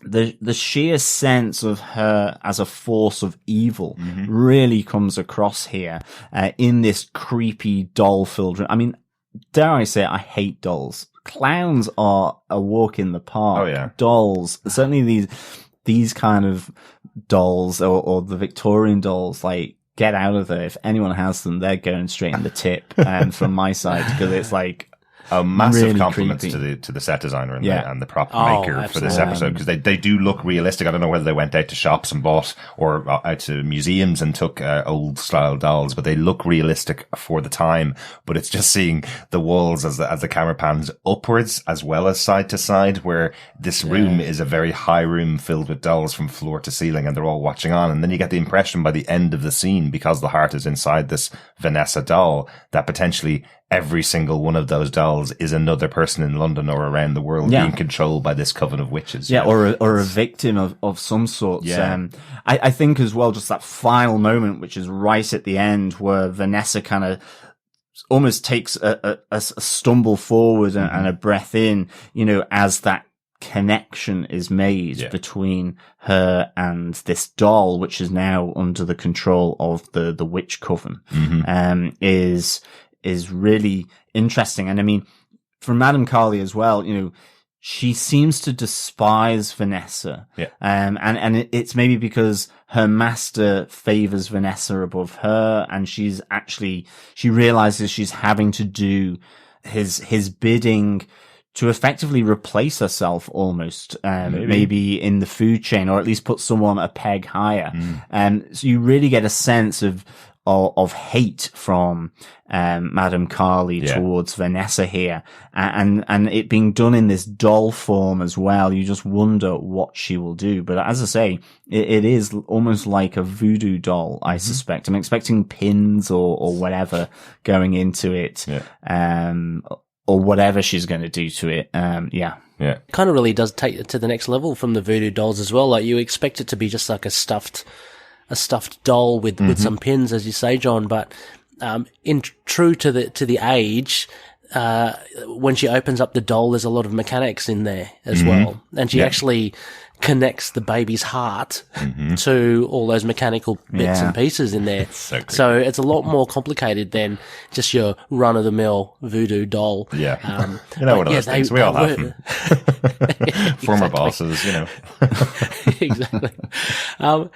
Speaker 2: the sheer sense of her as a force of evil really comes across here, in this creepy doll-filled room. I mean, dare I say it, I hate dolls. Clowns are a walk in the park.
Speaker 1: Oh, yeah.
Speaker 2: Dolls, certainly these kind of dolls or the Victorian dolls, like, get out of there. If anyone has them, they're going straight in the tip. And from my side, because it's like,
Speaker 1: massive
Speaker 2: really
Speaker 1: compliments
Speaker 2: creepy.
Speaker 1: to the set designer and,
Speaker 2: Yeah.
Speaker 1: the prop maker for this episode, because they do look realistic. I don't know whether they went out to shops and bought, or out to museums and took old style dolls, but they look realistic for the time. But it's just seeing the walls as the camera pans upwards as well as side to side, where this room is a very high room filled with dolls from floor to ceiling, and they're all watching on. And then you get the impression by the end of the scene, because the heart is inside this Vanessa doll, that potentially every single one of those dolls is another person in London or around the world being controlled by this coven of witches.
Speaker 2: Yeah, or a victim of some sort.
Speaker 1: Yeah.
Speaker 2: I think as well, just that final moment, which is right at the end, where Vanessa kind of almost takes a stumble forward and a breath in, as that connection is made between her and this doll, which is now under the control of the witch coven, is really interesting. And I mean, for Madame Carly as well, she seems to despise Vanessa. Yeah. And it's maybe because her master favors Vanessa above her, and she realizes she's having to do his bidding to effectively replace herself almost, maybe in the food chain, or at least put someone a peg higher. So you really get a sense of hate from Madame Carly towards Vanessa here, and it being done in this doll form as well. You just wonder what she will do. But as I say, it is almost like a voodoo doll, I suspect. I'm expecting pins or whatever going into it, or whatever she's going to do to it. Yeah.
Speaker 3: Kind of really does take it to the next level from the voodoo dolls as well. Like, you expect it to be just like a stuffed doll with some pins, as you say, John. But true to the age, when she opens up the doll, there's a lot of mechanics in there as well, and she actually connects the baby's heart to all those mechanical bits and pieces in there. So it's a lot more complicated than just your run-of-the-mill voodoo doll.
Speaker 1: Yeah. One of those things. We all have them. Former bosses,
Speaker 3: Exactly. But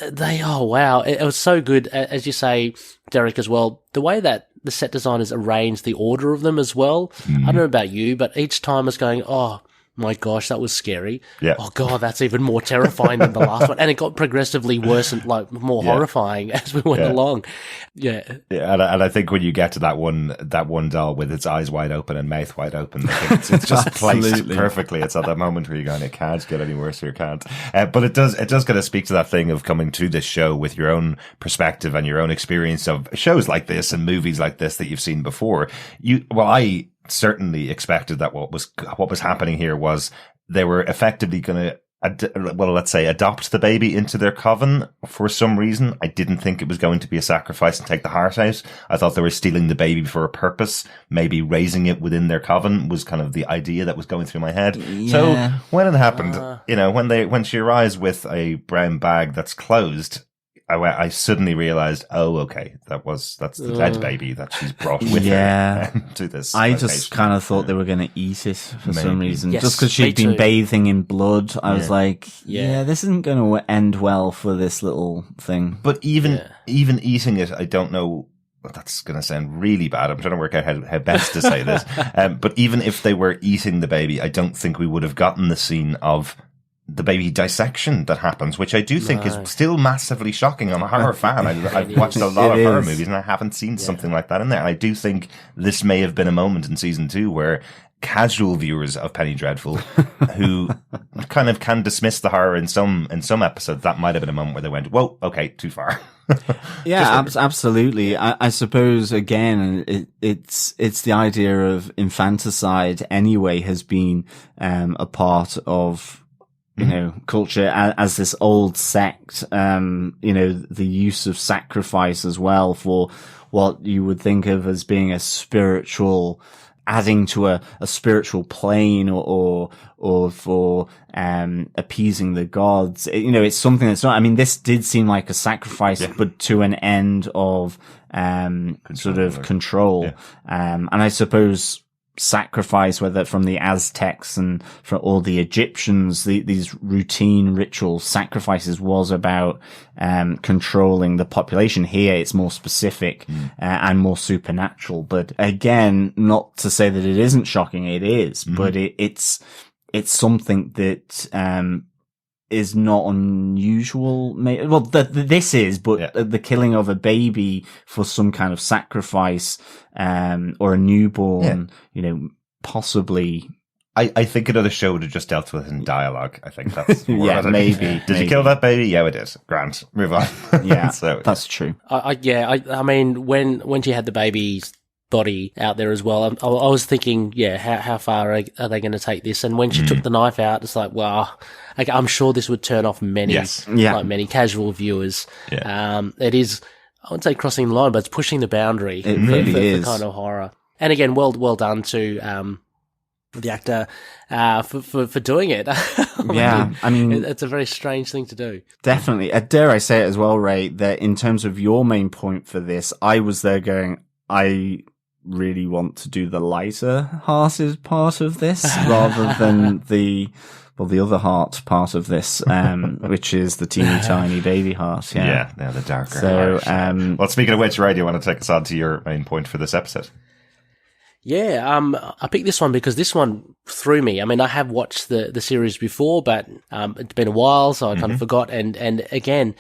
Speaker 3: it was so good, as you say, Derek, as well. The way that the set designers arranged the order of them as well. I don't know about you, but each time I was going, oh my gosh, that was scary. Yeah. Oh god, that's even more terrifying than the last one. And it got progressively worse and more horrifying as we went along. Yeah.
Speaker 1: Yeah. And I think when you get to that one doll with its eyes wide open and mouth wide open, it's just placed perfectly. It's at that moment where you're going, it can't get any worse, or it can't. But it does kind of speak to that thing of coming to this show with your own perspective and your own experience of shows like this and movies like this that you've seen before. I certainly expected that what was happening here was they were effectively going to adopt the baby into their coven for some reason. I didn't think it was going to be a sacrifice and take the heart out. I thought they were stealing the baby for a purpose. Maybe raising it within their coven was kind of the idea that was going through my head. Yeah. So when it happened, when she arrives with a brown bag that's closed, I suddenly realized, oh, okay, that's the dead baby that she's brought with her to this.
Speaker 2: I
Speaker 1: location.
Speaker 2: just kind of thought they were going to eat it for some reason.
Speaker 3: Yes,
Speaker 2: just because she'd been bathing in blood, I was like, this isn't going to end well for this little thing.
Speaker 1: But even eating it, I don't know. Well, that's going to sound really bad. I'm trying to work out how best to say this. But even if they were eating the baby, I don't think we would have gotten the scene of the baby dissection that happens, which I do think is still massively shocking. I'm a horror fan. I've watched a lot of horror movies and I haven't seen something like that in there. And I do think this may have been a moment in season 2 where casual viewers of Penny Dreadful who kind of can dismiss the horror in some episodes, that might have been a moment where they went, whoa, okay, too far.
Speaker 2: Yeah, absolutely. I suppose again, it's the idea of infanticide anyway has been a part of culture as this old sect. The use of sacrifice as well for what you would think of as being a spiritual, adding to a spiritual plane or for appeasing the gods. It's something that's not, I mean, this did seem like a sacrifice, but to an end of sort of control. And I suppose sacrifice, whether from the Aztecs and from all the Egyptians, these routine ritual sacrifices was about controlling the population. Here it's more specific and more supernatural, but again, not to say that it isn't shocking, it is, but it's something that is not unusual. Well, this is, but the killing of a baby for some kind of sacrifice, or a newborn, possibly.
Speaker 1: I think another show would have just dealt with it in dialogue. I think that's
Speaker 2: maybe.
Speaker 1: Did you kill that baby? Yeah, we did. Grant, move on.
Speaker 2: Yeah,
Speaker 1: so
Speaker 2: that's true.
Speaker 3: I mean, when she had the baby's body out there as well, I was thinking, how far are they going to take this? And when she took the knife out, it's like, wow, I'm sure this would turn off many, many casual viewers. It is, I wouldn't say crossing the line, but it's pushing the boundary.
Speaker 2: It really is.
Speaker 3: For kind of horror. And again, well done to the actor for doing it.
Speaker 2: I mean,
Speaker 3: it's a very strange thing to do.
Speaker 2: Definitely. Dare I say it as well, Ray, that in terms of your main point for this, I was there going, I really want to do the lighter-hearted part of this rather than the other heart part of this, which is the teeny tiny baby heart.
Speaker 1: The darker heart. Well, speaking of which, Ray, do you want to take us on to your main point for this episode?
Speaker 3: I picked this one because this one threw me. I mean, I have watched the series before, but it's been a while, so I kind of forgot. And again,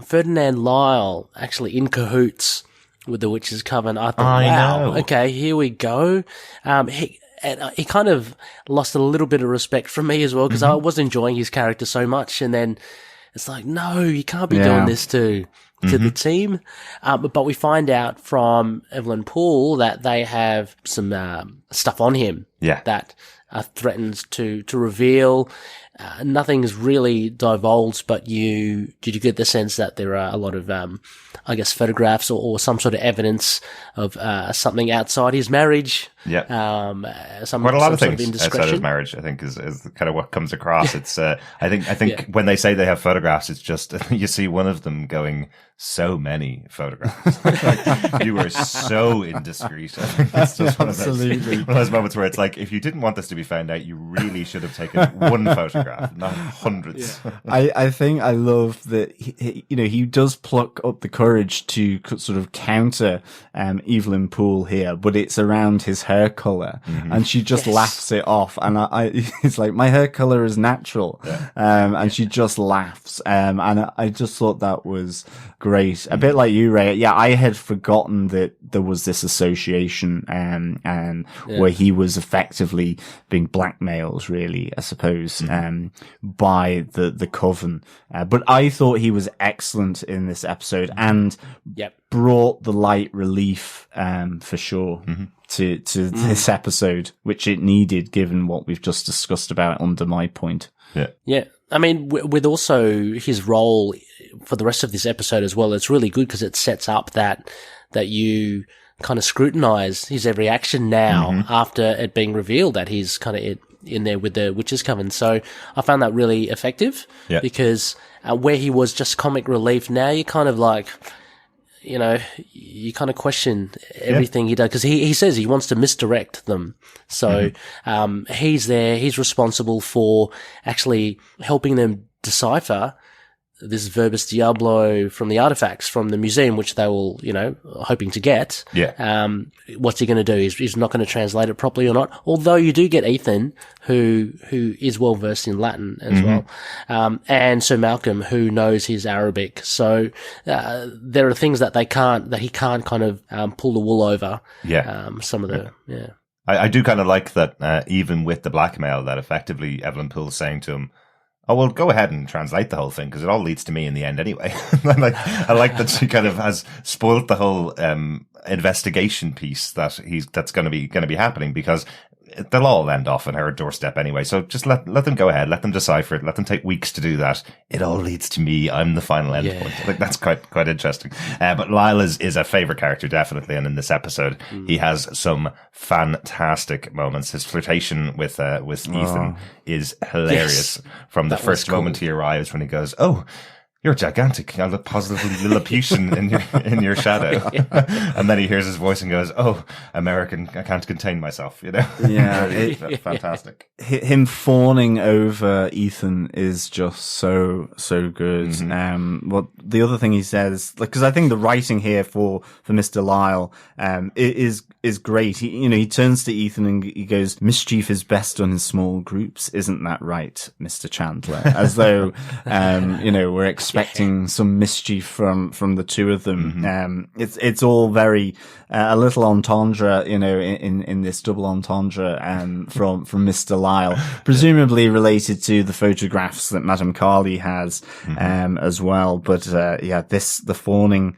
Speaker 3: Ferdinand Lyle actually in cahoots with the Witch's Coven. I thought, wow, okay, here we go. He kind of lost a little bit of respect from me as well, because I was enjoying his character so much, and then it's like, no, you can't be doing this to the team. But we find out from Evelyn Poole that they have some stuff on him that threatens to reveal. Nothing's really divulged, but you get the sense that there are a lot of, photographs or some sort of evidence of something outside his marriage.
Speaker 1: Yeah.
Speaker 3: Quite
Speaker 1: a lot of things outside his marriage, I think, is kind of what comes across. It's, I think when they say they have photographs, it's just, you see one of them going, so many photographs. Like, you were so indiscreet. I think it's just one of those moments where it's like, if you didn't want this to be found out, you really should have taken one photograph, not hundreds.
Speaker 2: I think I love that he does pluck up the courage to sort of counter Evelyn Poole here, but it's around his hair color, and she just laughs it off. And it's like, my hair color is natural, and she just laughs. And I just thought that was great. A bit like you, Ray. Yeah, I had forgotten that there was this association, where he was effectively being blackmailed, really, I suppose, by the coven. But I thought he was excellent in this episode and brought the light relief, for sure, to this episode, which it needed, given what we've just discussed about under my point.
Speaker 3: Yeah. I mean, with also his role for the rest of this episode as well, it's really good because it sets up that you kind of scrutinize his every action now after it being revealed that he's kind of in there with the Witches Coven. So I found that really effective because where he was just comic relief, now you're kind of like, you know, you kind of question everything he does, because he says he wants to misdirect them. So he's there, he's responsible for actually helping them decipher this Verbis Diablo from the artifacts from the museum, which they were, you know, hoping to get. What's he going to do? He's not going to translate it properly or not. Although you do get Ethan, who is well versed in Latin as well, and Sir Malcolm, who knows his Arabic. So there are things that he can't kind of pull the wool over. Some of the
Speaker 1: I do kind of like that. Even with the blackmail, that effectively Evelyn Poole's saying to him, "Oh, well, go ahead and translate the whole thing, because it all leads to me in the end anyway." I like that she kind of has spoilt the whole investigation piece that's going to be happening, because they'll all end off on her doorstep anyway. So just let them go ahead, let them decipher it, let them take weeks to do that. It all leads to me. I'm the final endpoint. I think that's quite interesting. But Lyle is a favorite character, definitely, and in this episode he has some fantastic moments. His flirtation with Ethan is hilarious. From the first moment he arrives, when he goes, "Oh, you're gigantic. I look positively Lilliputian in your shadow." And then he hears his voice and goes, "Oh, American, I can't contain myself," you know?
Speaker 2: Yeah.
Speaker 1: Fantastic.
Speaker 2: Him fawning over Ethan is just so good. The other thing he says, because I think the writing here for Mr. Lyle, is great. He turns to Ethan and he goes, "Mischief is best done in small groups. Isn't that right, Mr. Chandler?" As though, we're expecting some mischief from the two of them. It's all very, a little entendre, in this double entendre, from Mr. Lyle, presumably related to the photographs that Madame Carly has, as well. But, the fawning,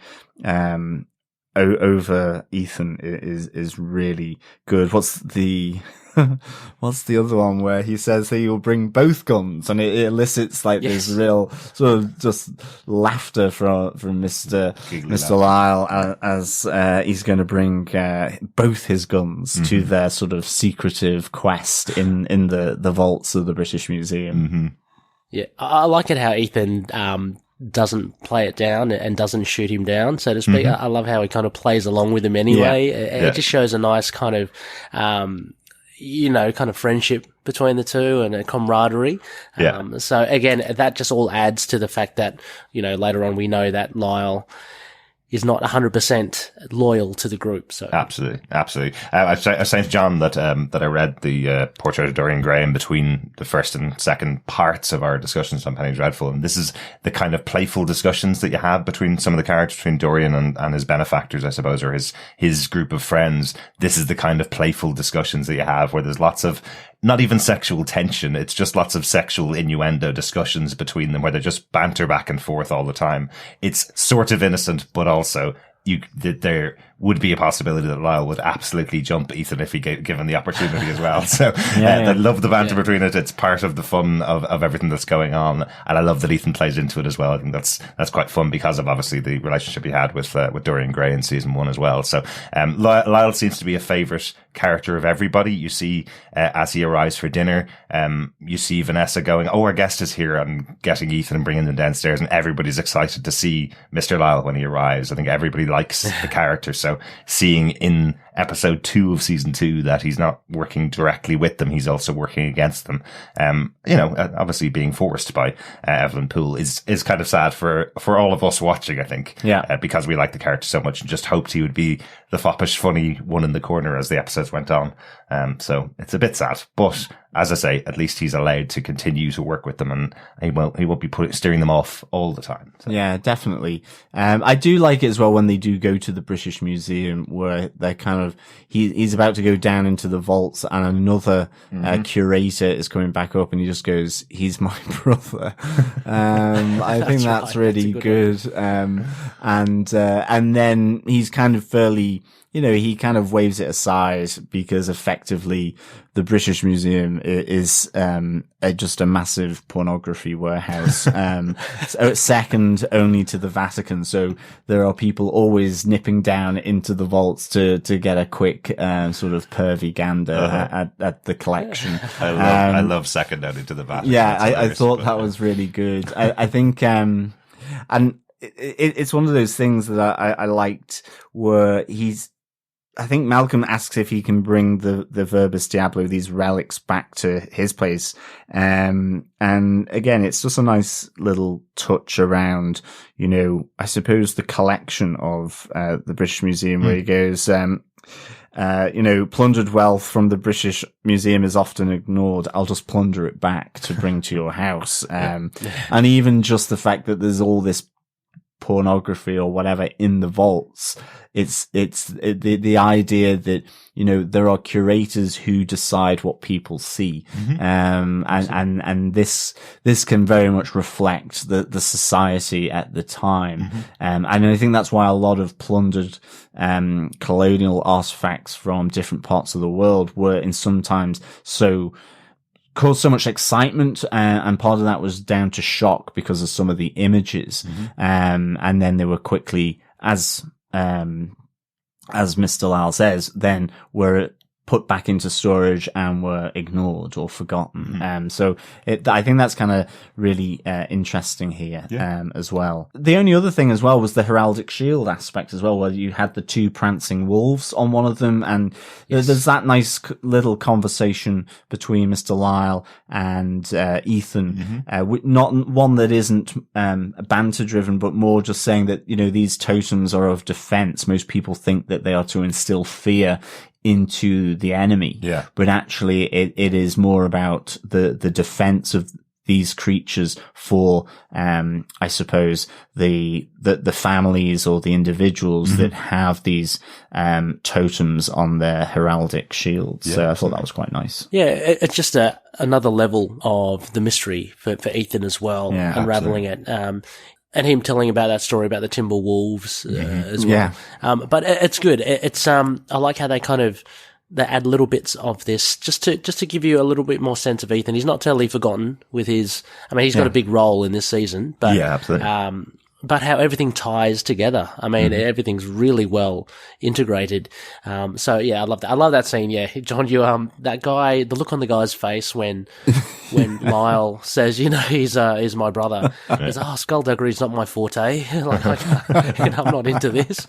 Speaker 2: over Ethan is really good. What's the other one where he says he will bring both guns, and it elicits this real sort of just laughter from Mr. Lyle as he's going to bring both his guns to their sort of secretive quest in the vaults of the British Museum.
Speaker 3: Yeah, I like it how Ethan doesn't play it down and doesn't shoot him down, so to speak. I love how he kind of plays along with him anyway. It just shows a nice kind of, kind of friendship between the two and a camaraderie. So again, that just all adds to the fact that, later on we know that Lyle is not 100% loyal to the group. So
Speaker 1: absolutely. I was saying to John that I read the portrait of Dorian Gray in between the first and second parts of our discussions on Penny Dreadful, and this is the kind of playful discussions that you have between some of the characters, between Dorian and his benefactors, I suppose, or his group of friends. This is the kind of playful discussions that you have, where there's lots of, not even sexual tension, it's just lots of sexual innuendo discussions between them, where they just banter back and forth all the time. It's sort of innocent, but also there would be a possibility that Lyle would absolutely jump Ethan if he given the opportunity as well. So I love the banter between it. It's part of the fun of everything that's going on, and I love that Ethan plays into it as well. I think that's quite fun because of obviously the relationship he had with Dorian Gray in season 1 as well. So Lyle seems to be a favourite character of everybody. You see as he arrives for dinner, you see Vanessa going, "Oh, our guest is here," and getting Ethan and bringing them downstairs, and everybody's excited to see Mr. Lyle when he arrives. I think everybody likes the character. So seeing in episode 2 of season 2 that he's not working directly with them, he's also working against them. Obviously being forced by Evelyn Poole is kind of sad for all of us watching, I think. Because we like the character so much and just hoped he would be the foppish, funny one in the corner as the episodes went on. So it's a bit sad, but as I say, at least he's allowed to continue to work with them, and he won't be steering them off all the time. So.
Speaker 2: Yeah, definitely. I do like it as well when they do go to the British Museum, where they're kind of, he's about to go down into the vaults, and another curator is coming back up, and he just goes, "He's my brother." I think that's really good. And then he's kind of fairly he kind of waves it aside because effectively the British Museum is just a massive pornography warehouse, second only to the Vatican. So there are people always nipping down into the vaults to get a quick sort of pervy gander at the collection.
Speaker 1: I love second only to the Vatican.
Speaker 2: Yeah, I thought that was really good. I think and it's one of those things that I liked where I think Malcolm asks if he can bring the Verbis Diablo, these relics, back to his place. And again, it's just a nice little touch around, I suppose the collection of the British Museum where he goes, plundered wealth from the British Museum is often ignored. I'll just plunder it back to bring to your house. And even just the fact that there's all this pornography or whatever in the vaults, it's the idea that there are curators who decide what people see, and this can very much reflect the society at the time, and I think that's why a lot of plundered colonial artifacts from different parts of the world were in sometimes caused so much excitement, and part of that was down to shock because of some of the images, and then they were quickly, as Mr. Lyle says, then were put back into storage and were ignored or forgotten. So I think that's kind of really interesting here as well. The only other thing as well was the heraldic shield aspect as well, where you had the two prancing wolves on one of them, and there's that nice little conversation between Mr. Lyle and Ethan, not one that isn't banter driven, but more just saying that these totems are of defense. Most people think that they are to instill fear into the enemy, but actually it is more about the defense of these creatures for I suppose the families or the individuals that have these totems on their heraldic shields. So I thought that was quite nice.
Speaker 3: It's just another level of the mystery for Ethan as well, unraveling it. And him telling about that story about the timber wolves as well. But it's good. It's I like how they they add little bits of this just to give you a little bit more sense of Ethan. He's not totally forgotten with his. I mean, he's got a big role in this season, but
Speaker 1: absolutely.
Speaker 3: But how everything ties together. I mean, everything's really well integrated. So yeah, I love that. I love that scene. Yeah, John, that guy, the look on the guy's face when Lyle says, he's my brother. He's skullduggery's not my forte. I'm not into this.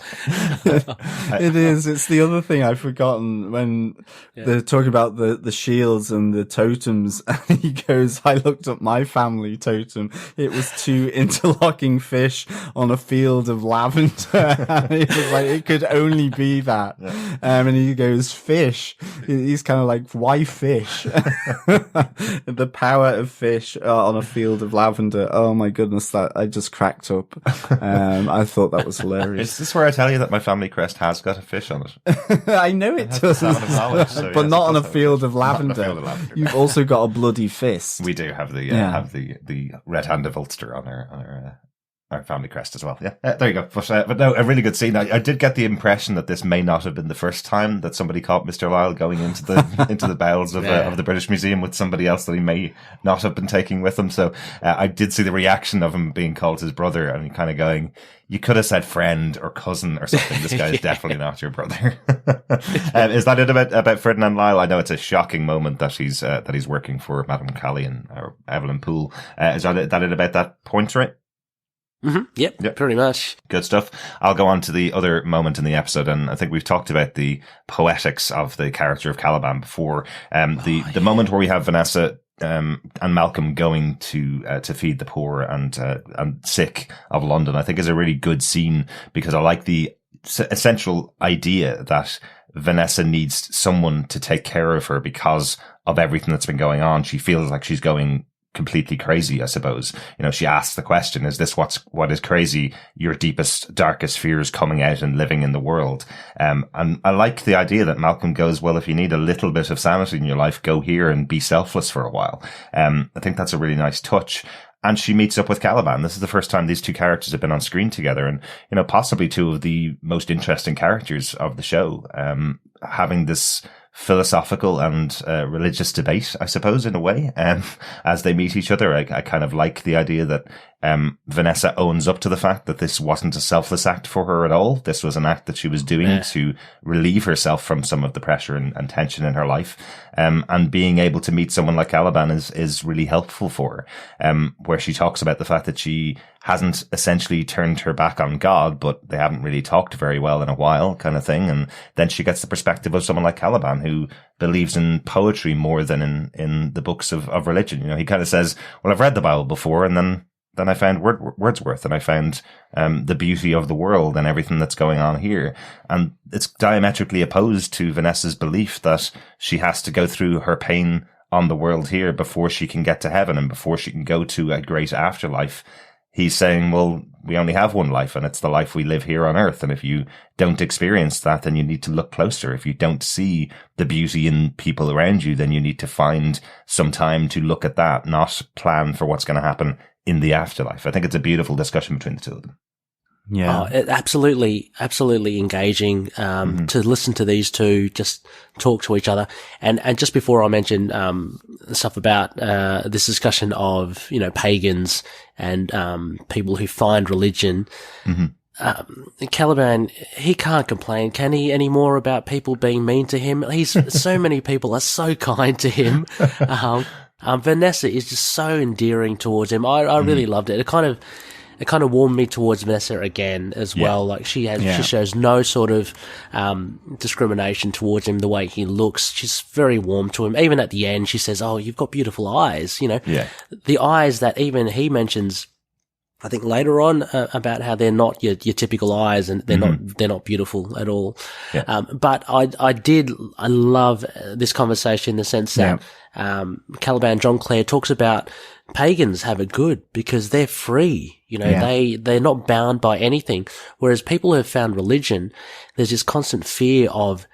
Speaker 2: It is. It's the other thing I've forgotten when they're talking about the shields and the totems. And he goes, I looked up my family totem. It was two interlocking fish on a field of lavender. And it was like, it could only be that. And he goes, fish. He's kind of like, why fish? The power of fish on a field of lavender. Oh my goodness, that I just cracked up. I thought that was hilarious.
Speaker 1: Is this where I tell you that my family crest has got a fish on it?
Speaker 2: I know it does, but not on a field of lavender. You've also got a bloody fist.
Speaker 1: We do have the red hand of Ulster on our family crest as well. There you go. But no, a really good scene. I did get the impression that this may not have been the first time that somebody caught Mr. Lyle going into the bowels of the British Museum with somebody else that he may not have been taking with him. So I did see the reaction of him being called his brother and he kind of going, you could have said friend or cousin or something. This guy is definitely not your brother. Is that it about Ferdinand Lyle? I know it's a shocking moment that he's working for Madame Callion or Evelyn Poole. Is that it about that point, right?
Speaker 3: Yep, pretty much.
Speaker 1: Good stuff. I'll go on to the other moment in the episode, and I think we've talked about the poetics of the character of Caliban before. The moment where we have Vanessa and Malcolm going to feed the poor and sick of London, I think is a really good scene because I like the essential idea that Vanessa needs someone to take care of her because of everything that's been going on. She feels like she's going completely crazy, I suppose. She asks the question, is this what is crazy? Your deepest, darkest fears coming out and living in the world. And I like the idea that Malcolm goes, well, if you need a little bit of sanity in your life, go here and be selfless for a while. I think that's a really nice touch. and she meets up with Caliban. This is the first time these two characters have been on screen together, and possibly two of the most interesting characters of the show, having this philosophical and religious debate, I suppose, in a way, as they meet each other. I kind of like the idea that Vanessa owns up to the fact that this wasn't a selfless act for her at all. This was an act that she was doing to relieve herself from some of the pressure and tension in her life. And being able to meet someone like Caliban is really helpful for her, where she talks about the fact that she hasn't essentially turned her back on God, but they haven't really talked very well in a while, kind of thing. And then she gets the perspective of someone like Caliban, who believes in poetry more than in the books of religion. He kind of says, well, I've read the Bible before, and then I found Wordsworth, and I found the beauty of the world and everything that's going on here. And it's diametrically opposed to Vanessa's belief that she has to go through her pain on the world here before she can get to heaven and before she can go to a great afterlife. He's saying, well, we only have one life, and it's the life we live here on earth. And if you don't experience that, then you need to look closer. If you don't see the beauty in people around you, then you need to find some time to look at that, not plan for what's going to happen in the afterlife. I think it's a beautiful discussion between the two of them.
Speaker 2: Yeah,
Speaker 3: absolutely engaging to listen to these two just talk to each other. And just before I mention stuff about this discussion of pagans and people who find religion, Caliban, he can't complain, can he, anymore about people being mean to him? So many people are so kind to him. Vanessa is just so endearing towards him. I really loved it. It kind of warmed me towards Vanessa again as well. Like she shows no sort of discrimination towards him, the way he looks. She's very warm to him. Even at the end, she says, "Oh, you've got beautiful eyes." The eyes that even he mentions, I think later on, about how they're not your typical eyes, and they're not beautiful at all. Yeah. But I love this conversation in the sense that Caliban John Clare talks about pagans have it good because they're free. They're not bound by anything. Whereas people who have found religion, there's this constant fear of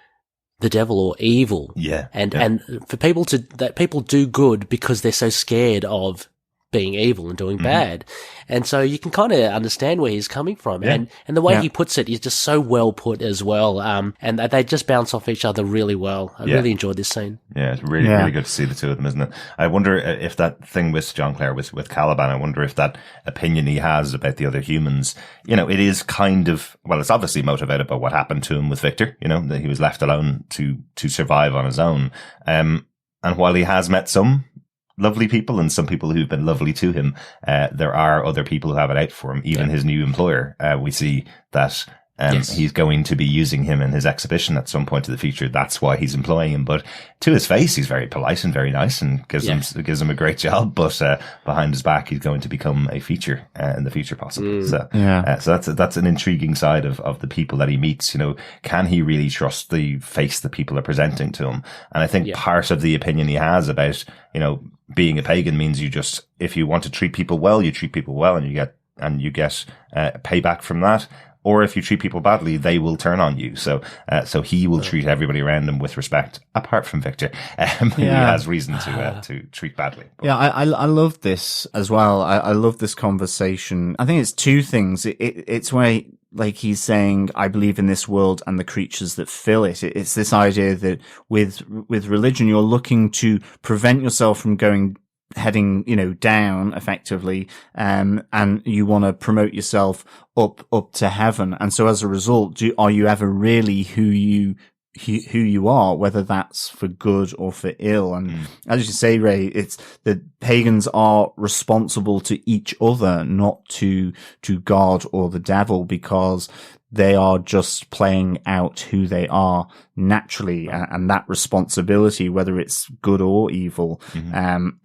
Speaker 3: the devil or evil. Yeah. And for people that people do good because they're so scared of being evil and doing bad. And so you can kind of understand where he's coming from. Yeah. And the way he puts it is just so well put as well. And they just bounce off each other really well. I really enjoyed this scene. Yeah, it's really, really good to see the two of them, isn't it? I wonder if that thing with John Clare, with Caliban, I wonder if that opinion he has about the other humans, it is kind of, well, it's obviously motivated by what happened to him with Victor, that he was left alone to survive on his own. And while he has met some lovely people and some people who've been lovely to him, there are other people who have it out for him. Even his new employer, we see that he's going to be using him in his exhibition at some point in the future. That's why he's employing him. But to his face, he's very polite and very nice and gives him a great job. But behind his back, he's going to become a feature in the future, possibly. So that's an intriguing side of the people that he meets. Can he really trust the face that people are presenting to him? And I think part of the opinion he has about being a pagan means if you want to treat people well, you treat people well, and you get payback from that. Or if you treat people badly, they will turn on you. So he will treat everybody around him with respect, apart from Victor, who has reason to treat badly. But.
Speaker 2: Yeah, I love this as well. I love this conversation. I think it's two things. It's where, like he's saying, I believe in this world and the creatures that fill it. It's this idea that with religion, you're looking to prevent yourself from heading, down effectively, and you want to promote yourself up to heaven. And so as a result, are you ever really who you are, whether that's for good or for ill? And as you say, Ray, it's that pagans are responsible to each other, not to God or the devil, because they are just playing out who they are naturally, and that responsibility, whether it's good or evil.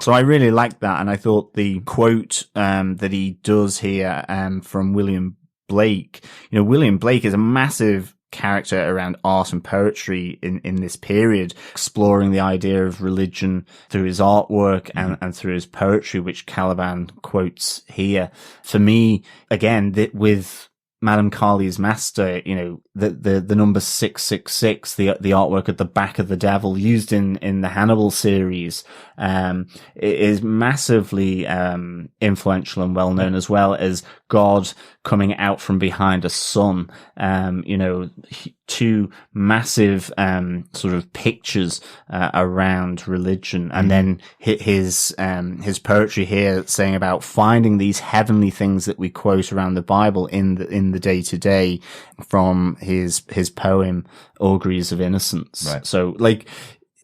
Speaker 2: So I really liked that. And I thought the quote that he does here from William Blake, William Blake is a massive character around art and poetry in this period, exploring the idea of religion through his artwork and through his poetry, which Caliban quotes here. For me, again, with Madame Kali's master, you know, the number 666, the artwork at the back of the devil used in the Hannibal series, is massively, influential and well known, as well as God coming out from behind a sun. You know, two massive, sort of pictures, around religion. And then his poetry here saying about finding these heavenly things that we quote around the Bible in the day to day from his poem, Auguries of Innocence.
Speaker 1: Right.
Speaker 2: So like,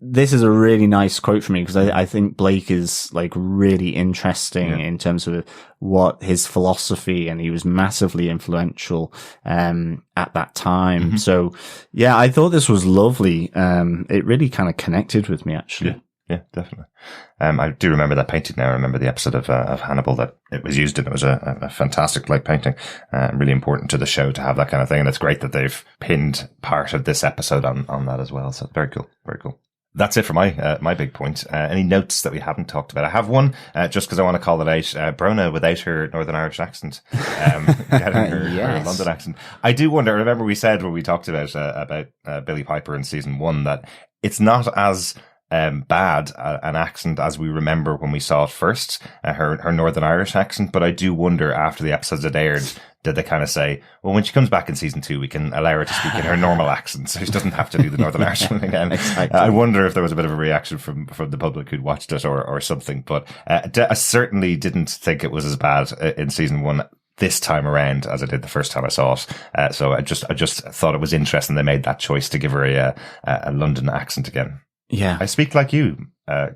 Speaker 2: this is a really nice quote for me, because I think Blake is like really interesting in terms of what his philosophy, and he was massively influential, at that time. So yeah, I thought this was lovely. It really kind of connected with me, actually.
Speaker 1: Yeah, definitely. I do remember that painting now. I remember the episode of Hannibal that it was used in. It was a fantastic like painting, really important to the show to have that kind of thing. And it's great that they've pinned part of this episode on that as well. So very cool. Very cool. That's it for my big point. Any notes that we haven't talked about? I have one, just because I want to call it out. Brona, without her Northern Irish accent, getting her London accent. I do wonder, remember we said when we talked about Billie Piper in season 1 that it's not as bad an accent as we remember when we saw it first, her Northern Irish accent. But I do wonder, after the episodes had aired, did they kind of say, well, when she comes back in season 2, we can allow her to speak in her normal accent, so she doesn't have to do the Northern Irish one again.
Speaker 2: Exactly.
Speaker 1: I wonder if there was a bit of a reaction from the public who'd watched it or something. But I certainly didn't think it was as bad in season 1 this time around as I did the first time I saw it. So I just thought it was interesting they made that choice to give her a London accent again.
Speaker 2: Yeah.
Speaker 1: I speak like you,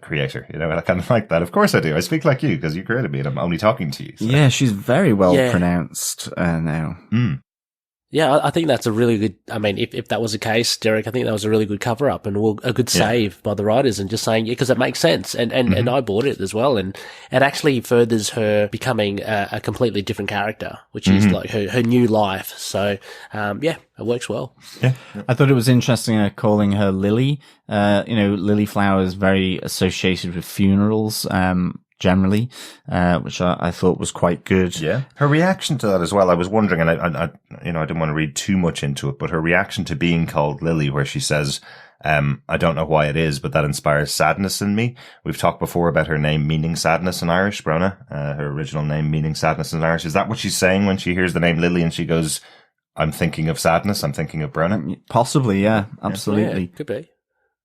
Speaker 1: creator. You know, I kind of like that. Of course I do. I speak like you because you created me and I'm only talking to you. So.
Speaker 2: Yeah, she's very well pronounced now.
Speaker 3: Yeah, I think that's a really good, I mean, if that was the case, Derek, I think that was a really good cover up and a good save by the writers, and just saying, because it makes sense. And I bought it as well. And it actually furthers her becoming a completely different character, which is like her new life. So, it works well.
Speaker 1: Yeah.
Speaker 2: I thought it was interesting calling her Lily. You know, lily flower is very associated with funerals, generally, which I thought was quite good.
Speaker 1: Yeah. Her reaction to that as well, I was wondering, and I didn't want to read too much into it, but her reaction to being called Lily, where she says, I don't know why it is, but that inspires sadness in me. We've talked before about her name meaning sadness in Irish, Brona, her original name meaning sadness in Irish. Is that what she's saying when she hears the name Lily and she goes, I'm thinking of sadness, I'm thinking of Brona?
Speaker 2: Possibly, yeah, absolutely.
Speaker 3: Yeah, could be.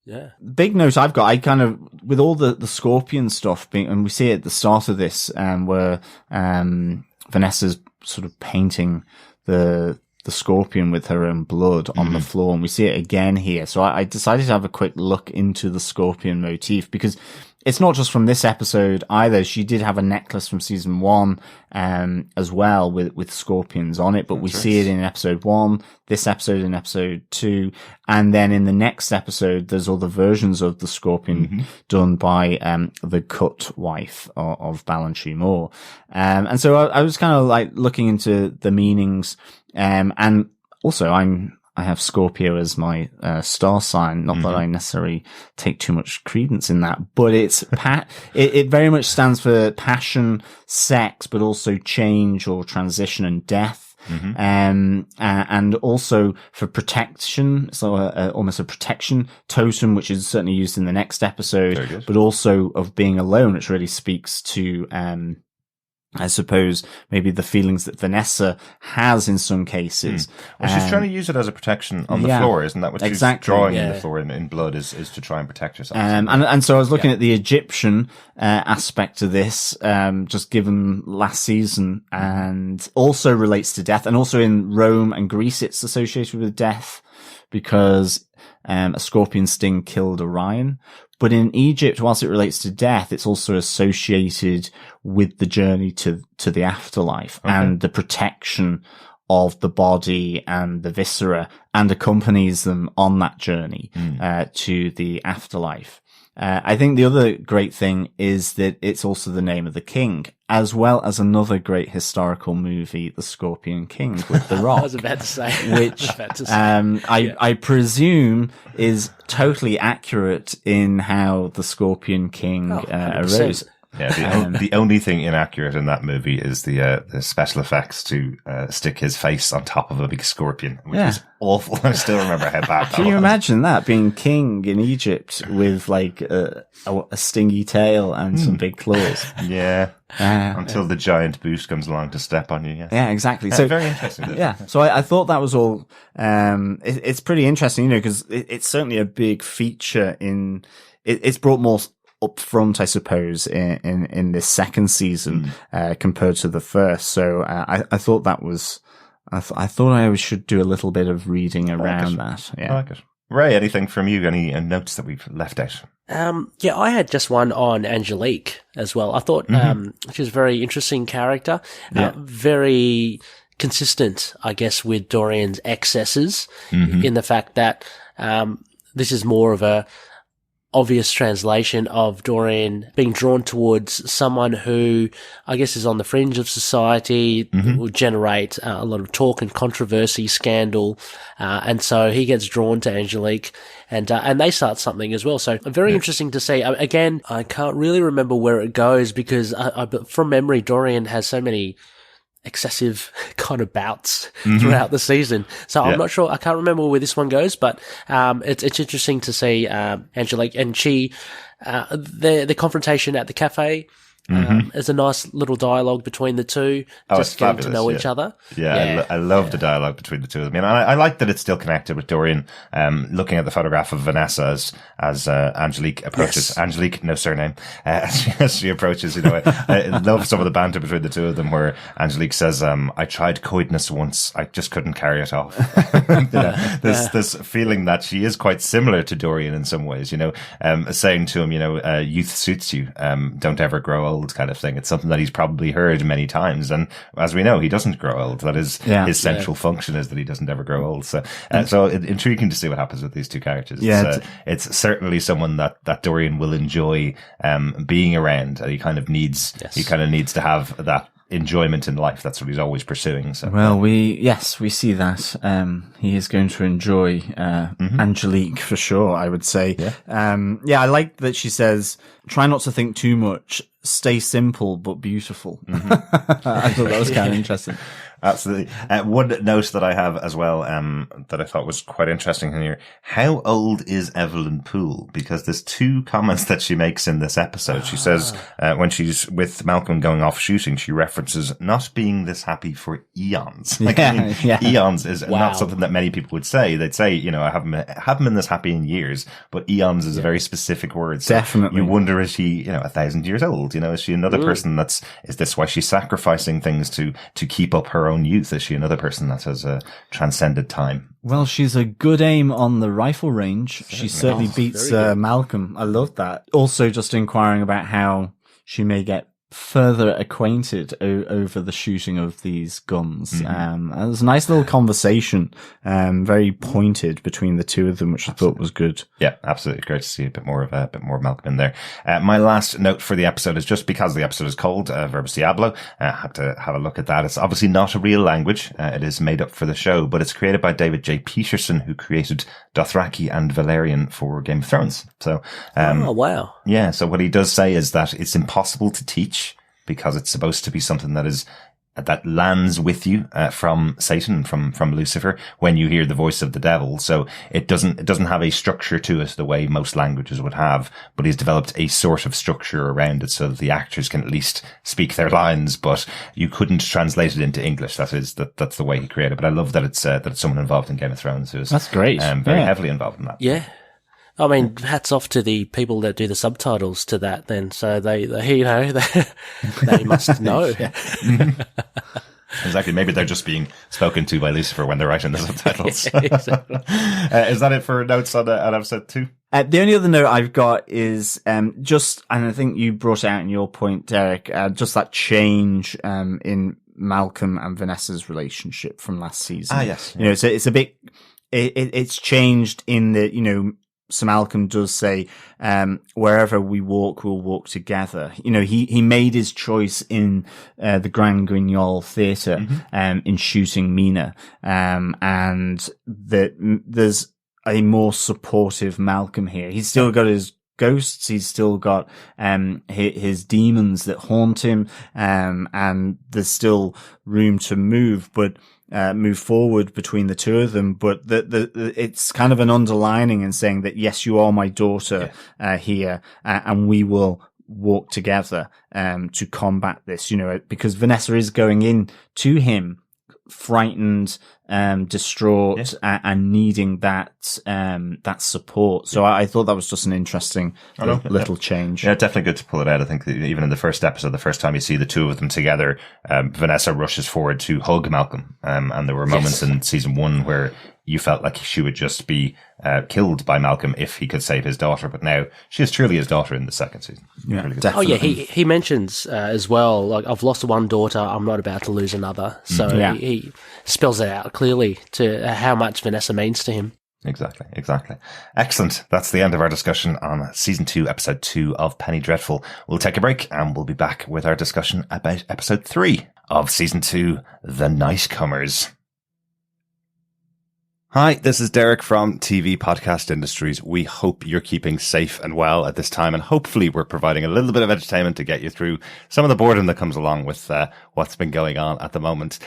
Speaker 3: Yeah.
Speaker 2: Big note I've got, I kind of, with all the scorpion stuff being, and we see it at the start of this, where, Vanessa's sort of painting the scorpion with her own blood on the floor, and we see it again here. So I decided to have a quick look into the scorpion motif, because it's not just from this episode either. She did have a necklace from season 1, as well with scorpions on it, but we see it in episode 1, this episode in episode 2, and then in the next episode, there's other versions of the scorpion done by, the cut wife of Ballantrae Moore. And so I was kind of like looking into the meanings, and also I have Scorpio as my star sign. Not that I necessarily take too much credence in that, but it's it very much stands for passion, sex, but also change or transition and death. And also for protection, so almost a protection totem, which is certainly used in the next episode, but also of being alone, which really speaks to I suppose maybe the feelings that Vanessa has in some cases.
Speaker 1: Well, she's trying to use it as a protection on the floor, isn't that what she's drawing in the floor in blood is to try and protect herself?
Speaker 2: And so I was looking at the Egyptian aspect of this, just given last season, and also relates to death, and also in Rome and Greece it's associated with death because a scorpion sting killed Orion. But in Egypt, whilst it relates to death, it's also associated with the journey to the afterlife and the protection of the body and the viscera, and accompanies them on that journey to the afterlife. I think the other great thing is that it's also the name of the king, as well as another great historical movie, The Scorpion King with The Rock.
Speaker 3: I was about to say.
Speaker 2: Which, I presume is totally accurate in how the Scorpion King arose.
Speaker 1: Yeah, the only thing inaccurate in that movie is the special effects to stick his face on top of a big scorpion, which is awful. I still remember how bad that was.
Speaker 2: Can you imagine that, being king in Egypt with like a stingy tail and some big claws?
Speaker 1: Yeah. Until the giant boost comes along to step on you.
Speaker 2: Yeah, exactly. So
Speaker 1: very interesting.
Speaker 2: Yeah. So I thought that was all, it's pretty interesting, because it's certainly a big feature it's brought more up front, I suppose, in this second season, compared to the first. So, I thought that was, I thought I should do a little bit of reading around that. Yeah.
Speaker 1: I like it. Ray, anything from you? Any notes that we've left out?
Speaker 3: I had just one on Angelique as well. I thought, she was a very interesting character, very consistent, I guess, with Dorian's excesses in the fact that, this is more of a obvious translation of Dorian being drawn towards someone who I guess is on the fringe of society, will generate a lot of talk and controversy, scandal, and so he gets drawn to Angelique, and they start something as well. So very interesting to see. Again, I can't really remember where it goes because from memory, Dorian has so many excessive kind of bouts throughout the season. So I'm not sure. I can't remember where this one goes, but it's interesting to see Angelique and she the confrontation at the cafe. There's a nice little dialogue between the two, just getting to know each other.
Speaker 1: Yeah. I love the dialogue between the two of them. I like that it's still connected with Dorian, looking at the photograph of Vanessa as Angelique approaches. Yes. Angelique, no surname, as she approaches, I love some of the banter between the two of them where Angelique says, I tried coyness once, I just couldn't carry it off. This feeling that she is quite similar to Dorian in some ways, saying to him, youth suits you, don't ever grow old. Kind of thing. It's something that he's probably heard many times, and as we know, he doesn't grow old. That is his central function, is that he doesn't ever grow old. So, so intriguing to see what happens with these two characters. Yeah, it's certainly someone that Dorian will enjoy being around. He kind of needs to have that enjoyment in life. That's what he's always pursuing. So,
Speaker 2: well, we see that he is going to enjoy Angelique for sure, I would say. I like that she says, try not to think too much, stay simple but beautiful. I thought that was kind of interesting.
Speaker 1: Absolutely. One note that I have as well, that I thought was quite interesting in here. How old is Evelyn Poole? Because there's two comments that she makes in this episode. She says, when she's with Malcolm going off shooting, she references not being this happy for eons. Eons is not something that many people would say. They'd say, I haven't been this happy in years, but eons is a very specific word. So
Speaker 2: definitely.
Speaker 1: You wonder, is she, 1,000 years old? Is she another person is this why she's sacrificing things to keep up her own youth? Is she another person that has transcended time?
Speaker 2: Well, she's a good aim on the rifle range. She certainly beats Malcolm. I love that. Also, just inquiring about how she may get further acquainted over the shooting of these guns. It was a nice little conversation, very pointed between the two of them, which I thought was good.
Speaker 1: Yeah, absolutely. Great to see a bit more of Malcolm in there. My last note for the episode is just because the episode is called Verbis Diablo. I had to have a look at that. It's obviously not a real language. It is made up for the show, but it's created by David J. Peterson, who created Dothraki and Valyrian for Game of Thrones. So,
Speaker 3: oh, wow.
Speaker 1: Yeah. So what he does say is that it's impossible to teach, because it's supposed to be something that lands with you from Satan, from Lucifer, when you hear the voice of the devil. So it doesn't have a structure to it the way most languages would have, but he's developed a sort of structure around it so that the actors can at least speak their lines, but you couldn't translate it into English. That's the way he created it. But I love that it's someone involved in Game of Thrones who's
Speaker 2: that's great.
Speaker 1: Very heavily involved in that.
Speaker 3: Yeah. I mean, hats off to the people that do the subtitles to that then. So they must know.
Speaker 1: Exactly. Maybe they're just being spoken to by Lucifer when they're writing the subtitles.
Speaker 3: Exactly.
Speaker 1: Is that it for notes on episode 2?
Speaker 2: The only other note I've got is and I think you brought out in your point, Derek, just that change in Malcolm and Vanessa's relationship from last season.
Speaker 1: Yes.
Speaker 2: It's a bit. It's changed in that so Malcolm does say, wherever we walk, we'll walk together. He made his choice in the Grand Guignol Theatre in shooting Mina, and that there's a more supportive Malcolm here. He's still got his ghosts. He's still got his demons that haunt him, and there's still room to move forward between the two of them. But it's kind of an underlining and saying that, yes, you are my daughter here, and we will walk together to combat this, because Vanessa is going in to him frightened, distraught, and needing that support. So I thought that was just an interesting little change.
Speaker 1: Yeah, definitely good to pull it out. I think that even in the first episode, the first time you see the two of them together, Vanessa rushes forward to hug Malcolm. And there were moments in season 1 where you felt like she would just be killed by Malcolm if he could save his daughter. But now she is truly his daughter in the second season.
Speaker 2: Yeah,
Speaker 1: really
Speaker 2: definitely.
Speaker 3: Oh, yeah, he mentions as well, like, I've lost one daughter, I'm not about to lose another. So he spells it out clearly to how much Vanessa means to him.
Speaker 1: Exactly. Excellent. That's the end of our discussion on season 2, episode 2 of Penny Dreadful. We'll take a break and we'll be back with our discussion about episode 3 of season 2, The Nicecomers. Hi, this is Derek from TV Podcast Industries. We hope you're keeping safe and well at this time, and hopefully we're providing a little bit of entertainment to get you through some of the boredom that comes along with what's been going on at the moment.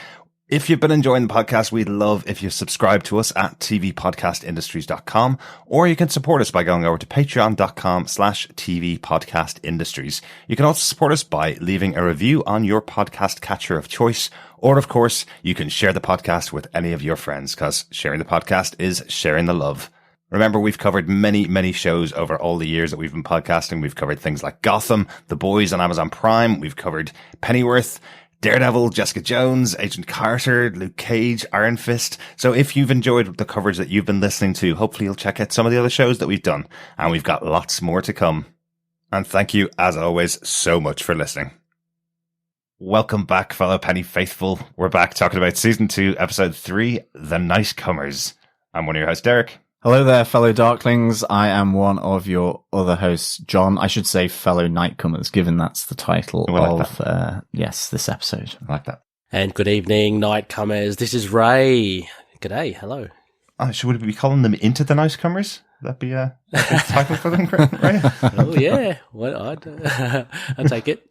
Speaker 1: If you've been enjoying the podcast, we'd love if you subscribe to us at tvpodcastindustries.com, or you can support us by going over to patreon.com/tvpodcastindustries. You can also support us by leaving a review on your podcast catcher of choice, or of course, you can share the podcast with any of your friends, because sharing the podcast is sharing the love. Remember, we've covered many, many shows over all the years that we've been podcasting. We've covered things like Gotham, The Boys on Amazon Prime. We've covered Pennyworth, Daredevil, Jessica Jones, Agent Carter, Luke Cage, Iron Fist. So if you've enjoyed the coverage that you've been listening to, hopefully you'll check out some of the other shows that we've done. And we've got lots more to come. And thank you, as always, so much for listening. Welcome back, fellow Penny faithful. We're back talking about season 2, episode 3, The Nicecomers. I'm one of your hosts, Derek.
Speaker 2: Hello there, fellow Darklings. I am one of your other hosts, John. I should say fellow Nightcomers, given that's the title this episode.
Speaker 1: I like that.
Speaker 3: And good evening, Nightcomers. This is Ray. G'day. Hello.
Speaker 1: Should we be calling them Into the Nicecomers? Would that be a title for them, right?
Speaker 3: Oh, yeah. Well, I'll take it.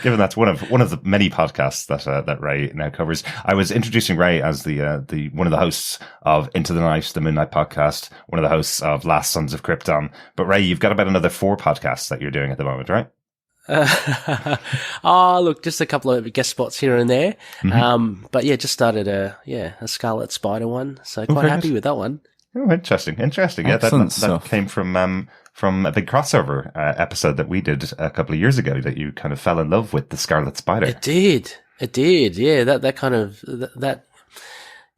Speaker 1: Given that's one of the many podcasts that Ray now covers. I was introducing Ray as the one of the hosts of Into the Night, the Moon Knight podcast, one of the hosts of Last Sons of Krypton. But Ray, you've got about another 4 podcasts that you're doing at the moment, right?
Speaker 3: Look, just a couple of guest spots here and there. Mm-hmm. But yeah, just started a Scarlet Spider one, so quite happy with that one.
Speaker 1: Oh, interesting. Yeah, that came from a big crossover episode that we did a couple of years ago, that you kind of fell in love with the Scarlet Spider.
Speaker 3: It did. Yeah, that kind of that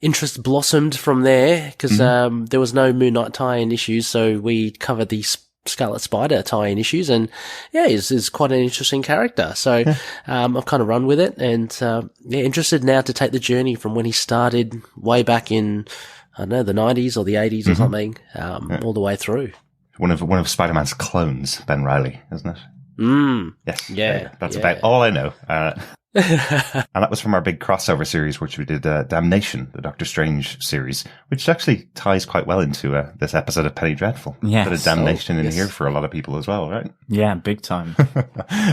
Speaker 3: interest blossomed from there, because there was no Moon Knight tie-in issues, so we covered the Scarlet Spider tie-in issues, and yeah, is quite an interesting character. So I've kind of run with it, and interested now to take the journey from when he started way back in, I don't know, the 90s or the 80s or something, all the way through.
Speaker 1: One of Spider-Man's clones, Ben Reilly, isn't it? Yes.
Speaker 3: Yeah.
Speaker 1: That's about all I know. And that was from our big crossover series, which we did Damnation, the Doctor Strange series, which actually ties quite well into this episode of Penny Dreadful.
Speaker 2: Yes.
Speaker 1: Bit of damnation in here for a lot of people as well, right?
Speaker 2: Yeah, big time.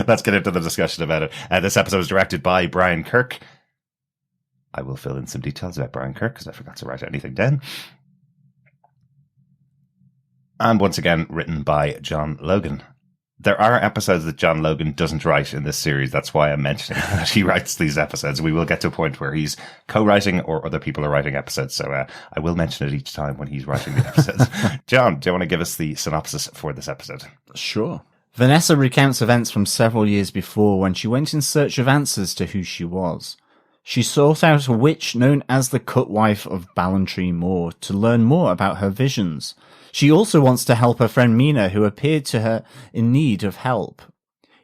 Speaker 1: Let's get into the discussion about it. This episode was directed by Brian Kirk. I will fill in some details about Brian Kirk because I forgot to write anything down. And once again, written by John Logan. There are episodes that John Logan doesn't write in this series. That's why I'm mentioning that he writes these episodes. We will get to a point where he's co-writing or other people are writing episodes. So I will mention it each time when he's writing the episodes. John, do you want to give us the synopsis for this episode?
Speaker 2: Sure. Vanessa recounts events from several years before, when she went in search of answers to who she was. She sought out a witch known as the Cutwife of Ballantree Moor to learn more about her visions. She also wants to help her friend Mina, who appeared to her in need of help.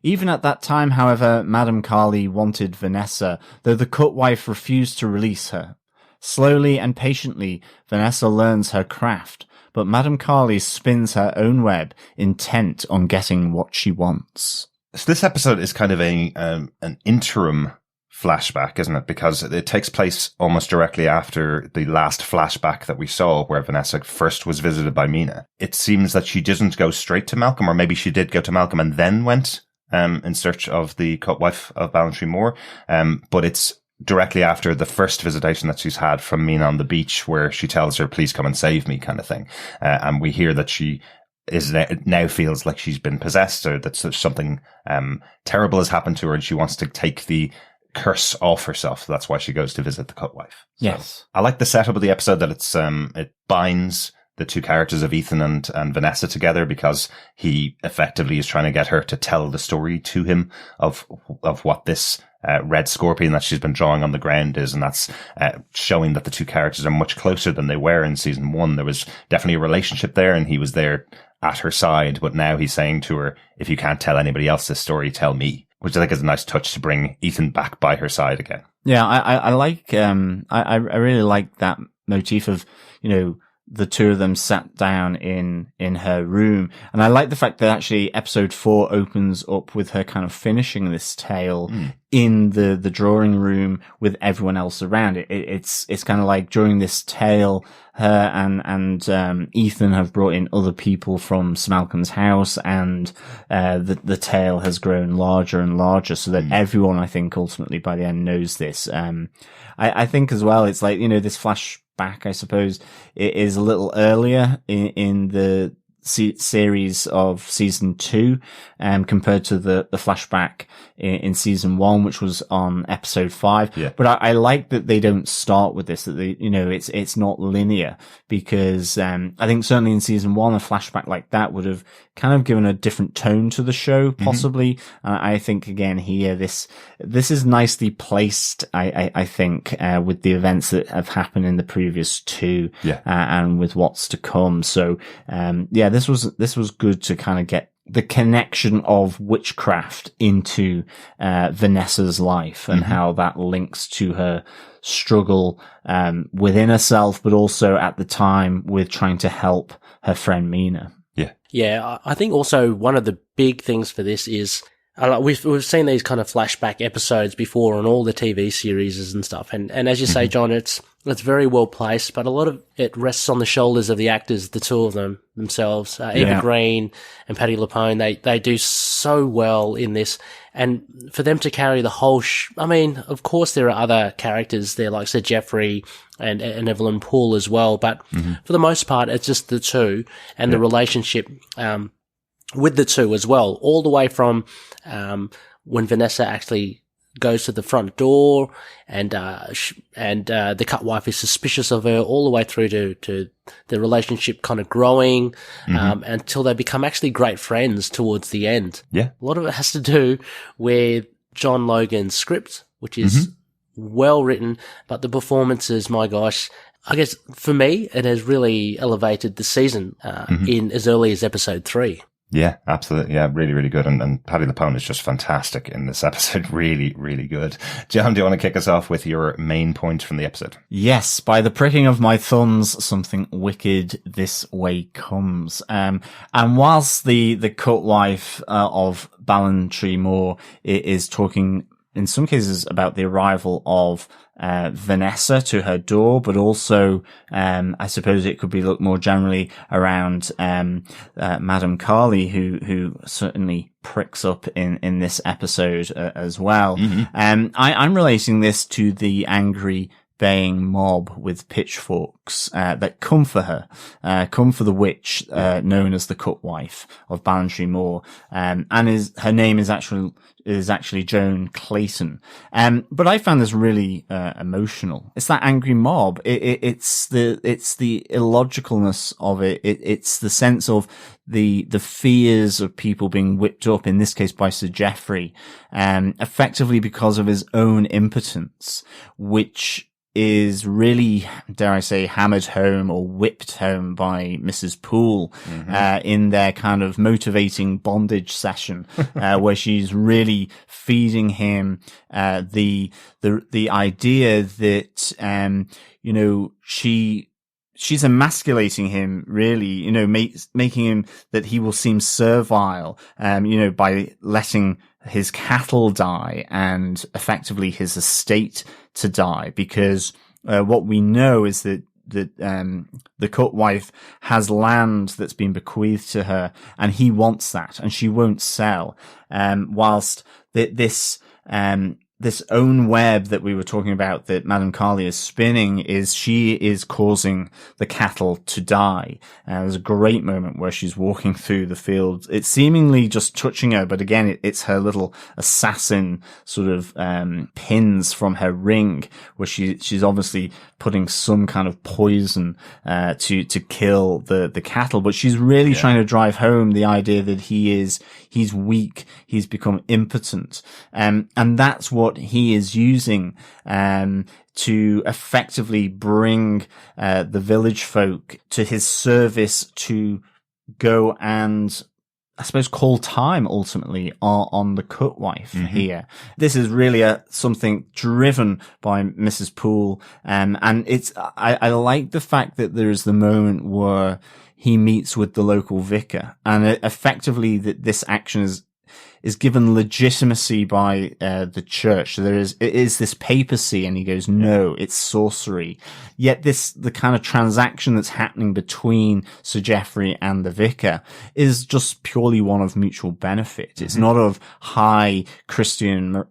Speaker 2: Even at that time, however, Madame Carly wanted Vanessa, though the Cutwife refused to release her. Slowly and patiently, Vanessa learns her craft, but Madame Carly spins her own web, intent on getting what she wants.
Speaker 1: So this episode is kind of an interim flashback, isn't it? Because it takes place almost directly after the last flashback that we saw where Vanessa first was visited by Mina. It seems that she didn't go straight to Malcolm, or maybe she did go to Malcolm and then went in search of the cut wife of Ballantrae Moor. But it's directly after the first visitation that she's had from Mina on the beach, where she tells her, please come and save me, kind of thing. And we hear that she now feels like she's been possessed, or that something terrible has happened to her, and she wants to take the curse off herself. That's why she goes to visit the cut wife. So
Speaker 2: Yes.
Speaker 1: I like the setup of the episode, that it binds the two characters of Ethan and Vanessa together, because he effectively is trying to get her to tell the story to him of what this red scorpion that she's been drawing on the ground is. And that's showing that the two characters are much closer than they were in season 1. There was definitely a relationship there, and he was there at her side, but now he's saying to her, if you can't tell anybody else this story, tell me. Which I think is a nice touch to bring Ethan back by her side again.
Speaker 2: Yeah, I like, I really like that motif of, the two of them sat down in her room. And I like the fact that actually episode 4 opens up with her kind of finishing this tale in the drawing room with everyone else around. It's kind of like during this tale, her and Ethan have brought in other people from Sir Malcolm's house, and the tale has grown larger and larger, so that everyone, I think, ultimately by the end knows this. I think as well, it's like, this flashback, I suppose, it is a little earlier in the series of season 2, compared to the flashback in season 1, which was on episode 5.
Speaker 1: Yeah.
Speaker 2: But I like that they don't start with this, that they, it's not linear, because, I think certainly in season 1, a flashback like that would have kind of given a different tone to the show, possibly. I think again here, this is nicely placed, I think, with the events that have happened in the previous 2, and with what's to come. So, this was good to kind of get the connection of witchcraft into Vanessa's life, and how that links to her struggle within herself, but also at the time with trying to help her friend Mina.
Speaker 3: Yeah, I think also one of the big things for this is we've seen these kind of flashback episodes before on all the TV series and stuff, and as you say, John, it's very well placed, but a lot of it rests on the shoulders of the actors, the two of them themselves, Eva Green and Patti LuPone. They do so well in this, and for them to carry the whole I mean, of course there are other characters there like Sir Geoffrey and Evelyn Poole as well, but for the most part it's just the two, and the relationship with the two as well, all the way from when Vanessa actually goes to the front door and the cut wife is suspicious of her, all the way through to the relationship kind of growing until they become actually great friends towards the end.
Speaker 1: Yeah.
Speaker 3: A lot of it has to do with John Logan's script, which is well written, but the performances, my gosh, I guess for me, it has really elevated the season in as early as episode 3.
Speaker 1: Yeah, absolutely. Yeah, really, really good. And Patti LuPone is just fantastic in this episode. Really, really good. John, do you want to kick us off with your main point from the episode?
Speaker 2: Yes, by the pricking of my thumbs, something wicked this way comes. And whilst the cut wife of Ballantrae Moor is talking in some cases about the arrival of Vanessa to her door, but also, I suppose it could be looked more generally around, Madame Carly, who certainly pricks up in this episode as well. I'm relating this to the angry baying mob with pitchforks, that come for her, come for the witch, known as the cut wife of Ballantrae Moor. And her name is actually Joan Clayton. But I found this really, emotional. It's that angry mob. It's the illogicalness of it. It's the sense of the fears of people being whipped up, in this case by Sir Geoffrey, effectively because of his own impotence, which is really, dare I say, hammered home or whipped home by Mrs. Poole, in their kind of motivating bondage session, where she's really feeding him, the idea that, she's emasculating him, really, making him that he will seem servile, by letting his cattle die and effectively his estate to die, because what we know is that the cut wife has land that's been bequeathed to her, and he wants that, and she won't sell. Whilst this own web that we were talking about that Madame Kali is spinning she is causing the cattle to die. There's a great moment where she's walking through the field. It's seemingly just touching her, but again, it's her little assassin sort of, pins from her ring, where she's obviously putting some kind of poison, to kill the cattle, but she's really trying to drive home the idea that he's weak, he's become impotent. And that's what he is using, to effectively bring, the village folk to his service to go and, I suppose, call time ultimately on the cut wife here. This is really something driven by Mrs. Poole. And I like the fact that there is the moment where he meets with the local vicar, and effectively that this action is given legitimacy by the church. So it is this papacy, and he goes, no, it's sorcery. Yet the kind of transaction that's happening between Sir Geoffrey and the vicar is just purely one of mutual benefit. It's not of high Christian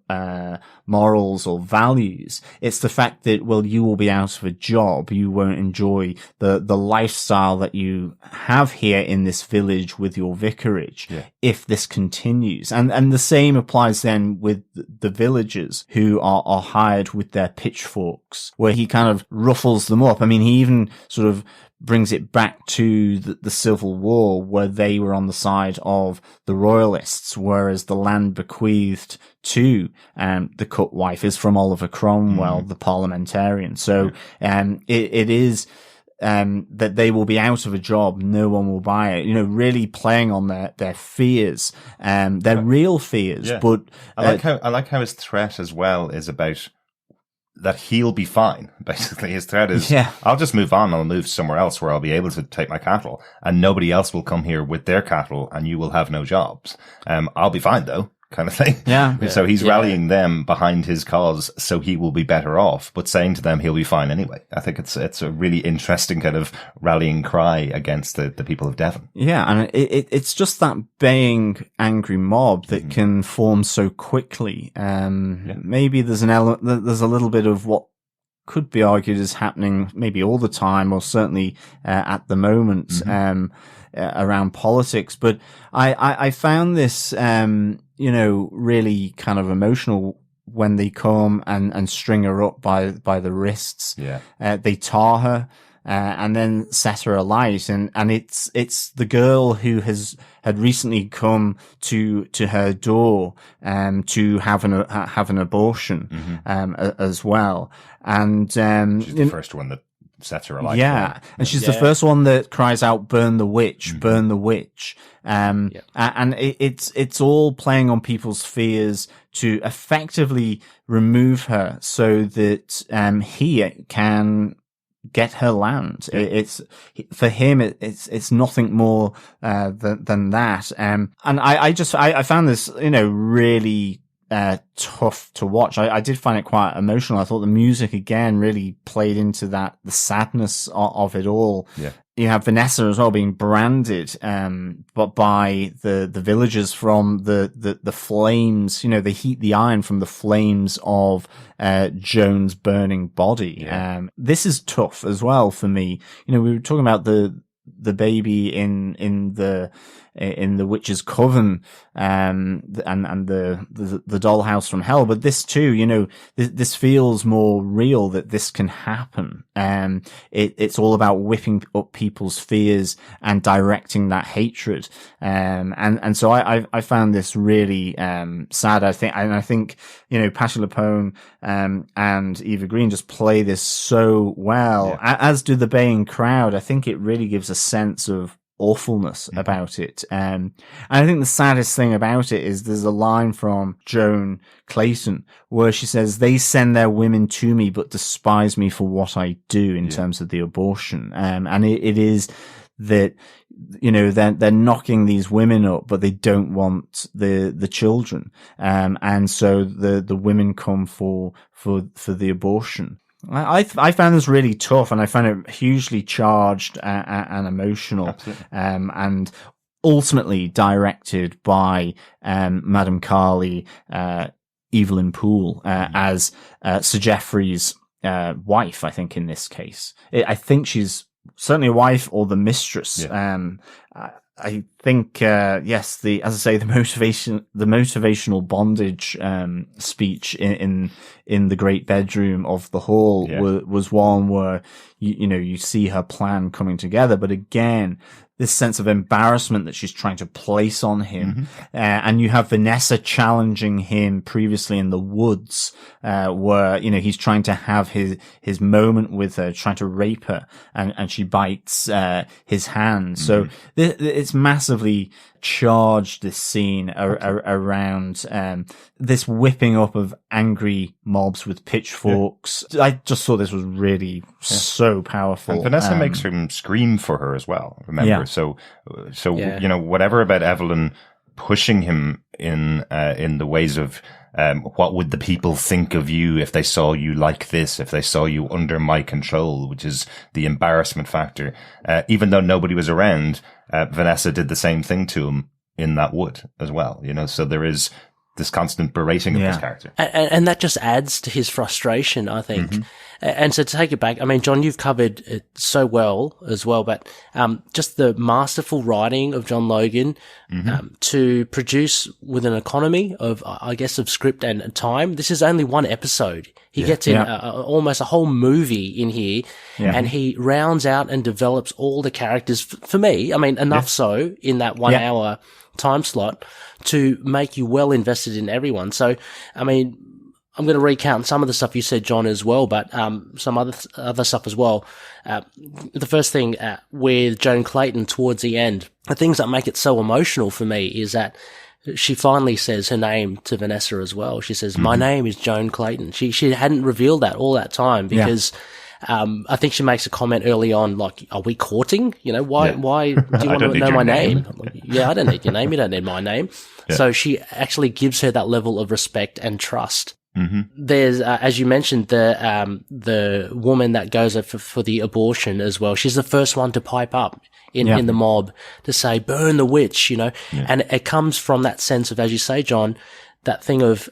Speaker 2: morals or values. It's the fact that, well, you will be out of a job, you won't enjoy the lifestyle that you have here in this village with your vicarage if this continues. And the same applies then with the villagers who are hired with their pitchforks, where he kind of ruffles them up. I mean, he even sort of brings it back to the Civil War, where they were on the side of the royalists, whereas the land bequeathed to the cut wife is from Oliver Cromwell, the parliamentarian. So it is that they will be out of a job, no one will buy it, really playing on their fears, their real fears. But
Speaker 1: I like how his threat as well is about that he'll be fine. Basically, his threat is, I'll just move on. I'll move somewhere else where I'll be able to take my cattle, and nobody else will come here with their cattle, and you will have no jobs. I'll be fine though, kind of thing. So he's rallying them behind his cause, so he will be better off, but saying to them he'll be fine anyway. I think it's a really interesting kind of rallying cry against the people of Devon.
Speaker 2: Yeah, and it's just that baying angry mob that can form so quickly. Maybe there's there's a little bit of what could be argued as happening maybe all the time, or certainly at the moment, around politics. But I found this really kind of emotional when they come and string her up by the wrists. They tar her, and then set her alight. And it's the girl who had recently come to her door, to have an abortion, as well. And,
Speaker 1: she's the first one that sets her alight.
Speaker 2: And she's the first one that cries out, burn the witch, burn the witch. And it's all playing on people's fears to effectively remove her so that, he can get her land. It's for him, it's nothing more, than that. And I found this, really, tough to watch. I did find it quite emotional. I thought the music again really played into the sadness of it all. You have Vanessa as well being branded, but by the villagers from the flames, they heat the iron from the flames of, Joan's burning body. This is tough as well for me. We were talking about the baby in the witch's coven, and the dollhouse from hell. But this too, this feels more real, that this can happen. It's all about whipping up people's fears and directing that hatred. And so I found this really, sad. I think, Patti LuPone, and Eva Green just play this so well, as do the baying crowd. I think it really gives a sense of awfulness about it. And I think the saddest thing about it is there's a line from Joan Clayton where she says, they send their women to me, but despise me for what I do in terms of the abortion. And it is that, you know, they're knocking these women up, but they don't want the children. And so the women come for the abortion. I found this really tough, and I found it hugely charged and emotional.
Speaker 1: Absolutely.
Speaker 2: And ultimately directed by Madame Carly, Evelyn Poole, as Sir Geoffrey's wife, I think, in this case. I think she's certainly a wife or the mistress.
Speaker 1: Yeah.
Speaker 2: I think, yes, as I say, the motivational bondage, speech in the great bedroom of the hall was one where, you know, you see her plan coming together. But again, this sense of embarrassment that she's trying to place on him. And you have Vanessa challenging him previously in the woods, where, you know, he's trying to have his moment with her, trying to rape her, and she bites, his hand. So it's massively charged, this scene around, this whipping up of angry mobs with pitchforks. I just thought this was really so powerful.
Speaker 1: And Vanessa makes him scream for her as well, remember?
Speaker 2: Yeah.
Speaker 1: So, you know, whatever about Evelyn pushing him in the ways of, what would the people think of you if they saw you like this, if they saw you under my control, which is the embarrassment factor. Even though nobody was around, Vanessa did the same thing to him in that wood as well, you know, so there is this constant berating of this character.
Speaker 3: And that just adds to his frustration, I think. And so to take it back, I mean, John, you've covered it so well as well, but just the masterful writing of John Logan to produce with an economy of, I guess, of script and time. This is only one episode. He gets in almost a whole movie in here, and he rounds out and develops all the characters for me. I mean, enough so in that 1 hour time slot to make you well invested in everyone. So, I mean, I'm going to recount some of the stuff you said, John, as well, but some other stuff as well. The first thing with Joan Clayton towards the end, the things that make it so emotional for me is that she finally says her name to Vanessa as well. She says, "My name is Joan Clayton." She hadn't revealed that all that time because I think she makes a comment early on, like, "Are we courting? You know, why do you want to know my name?" I don't need your name. You don't need my name. So she actually gives her that level of respect and trust. There's, as you mentioned, the woman that goes up for the abortion as well. She's the first one to pipe up in the mob to say, "Burn the witch," you know, and it comes from that sense of, as you say, John, that thing of,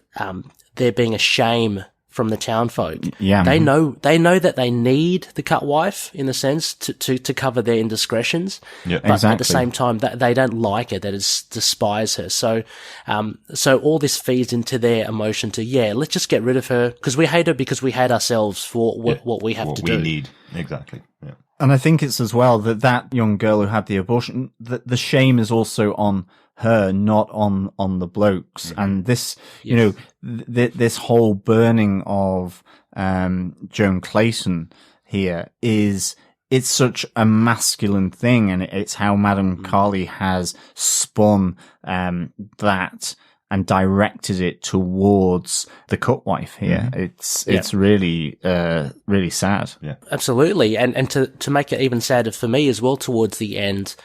Speaker 3: there being a shame from the townfolk. They know that they need the cut wife in the sense to cover their indiscretions. But at the same time that they don't like her, that it despise her. So all this feeds into their emotion to, let's just get rid of her because we hate her because we hate ourselves for what we have to do.
Speaker 1: What we need. Exactly. Yeah.
Speaker 2: And I think it's as well that young girl who had the abortion, the shame is also on her, not on the blokes. And this, you know, this whole burning of, Joan Clayton here it's such a masculine thing. And it's how Madame Carly has spun, that and directed it towards the cutwife here. It's really, really sad. Yeah,
Speaker 3: absolutely. And to make it even sadder for me as well, towards the end,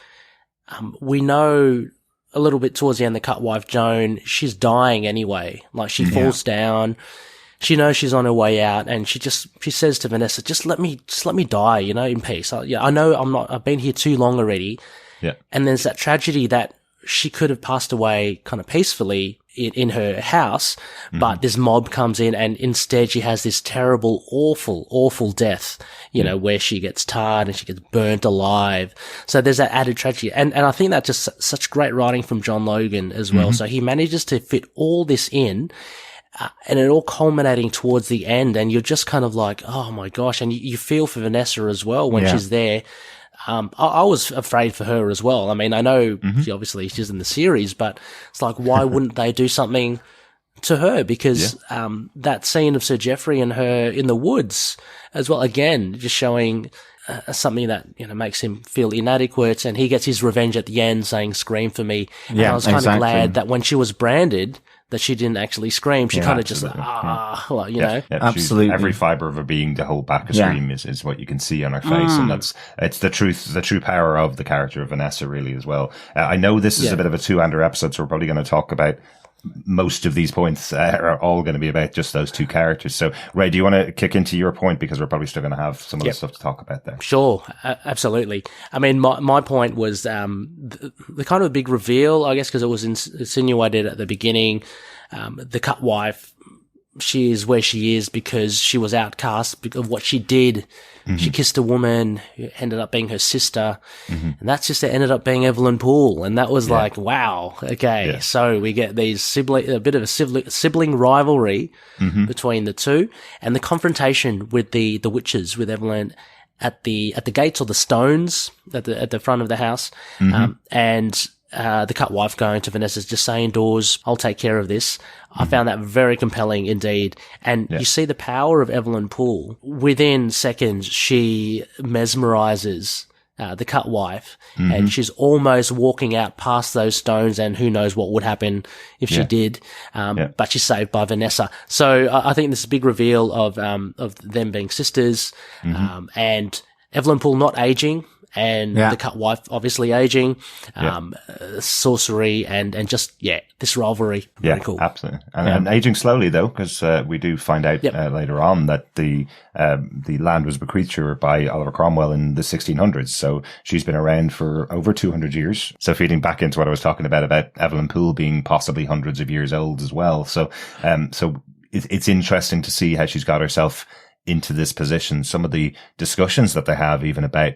Speaker 3: we know a little bit towards the end, the cutwife Joan, she's dying anyway. Like, she falls down. She knows she's on her way out, and she says to Vanessa, just let me die, you know, in peace. I know I've been here too long already. Yeah. And there's that tragedy that she could have passed away kind of peacefully in her house, but this mob comes in, and instead she has this terrible, awful death, you know, where she gets tarred and she gets burnt alive. So there's that added tragedy. And I think that's just such great writing from John Logan as well. So he manages to fit all this in, and it all culminating towards the end, and you're just kind of like, oh my gosh. And you feel for Vanessa as well when she's there. I was afraid for her as well. I mean, I know she's in the series, but it's like, why wouldn't they do something to her? Because, that scene of Sir Geoffrey and her in the woods as well, again, just showing something that, you know, makes him feel inadequate, and he gets his revenge at the end saying, "Scream for me." And I was kind of glad that when she was branded, that she didn't actually scream. She kind of just, well, you know.
Speaker 1: Yeah,
Speaker 2: absolutely.
Speaker 1: Every fiber of her being to hold back a scream is what you can see on her face. And it's the true power of the character of Vanessa, really, as well. I know this is a bit of a two-hander episode, so we're probably going to talk about most of these points are all going to be about just those two characters. So, Ray, do you want to kick into your point? Because we're probably still going to have some other stuff to talk about there.
Speaker 3: Sure. Absolutely. I mean, my point was, the kind of big reveal, I guess, because it was insinuated at the beginning, the cut wife, she is where she is because she was outcast because of what she did. Mm-hmm. She kissed a woman who ended up being her sister. Mm-hmm. And that sister ended up being Evelyn Poole. And that was like, wow. Okay. Yeah. So we get a bit of a sibling rivalry between the two, and the confrontation with the witches, with Evelyn at the gates or the stones at the front of the house. And the cut wife going to Vanessa's, just stay indoors, I'll take care of this. I found that very compelling indeed. And you see the power of Evelyn Poole. Within seconds, she mesmerizes the cut wife, and she's almost walking out past those stones, and who knows what would happen if she did. But she's saved by Vanessa. So I think this is a big reveal of them being sisters, and Evelyn Poole not aging, and the cut wife obviously aging, sorcery and just, this rivalry. Very cool.
Speaker 1: Absolutely. And aging slowly though, because, we do find out later on that the land was bequeathed to her by Oliver Cromwell in the 1600s. So she's been around for over 200 years. So feeding back into what I was talking about Evelyn Poole being possibly hundreds of years old as well. So, it's interesting to see how she's got herself into this position. Some of the discussions that they have even about,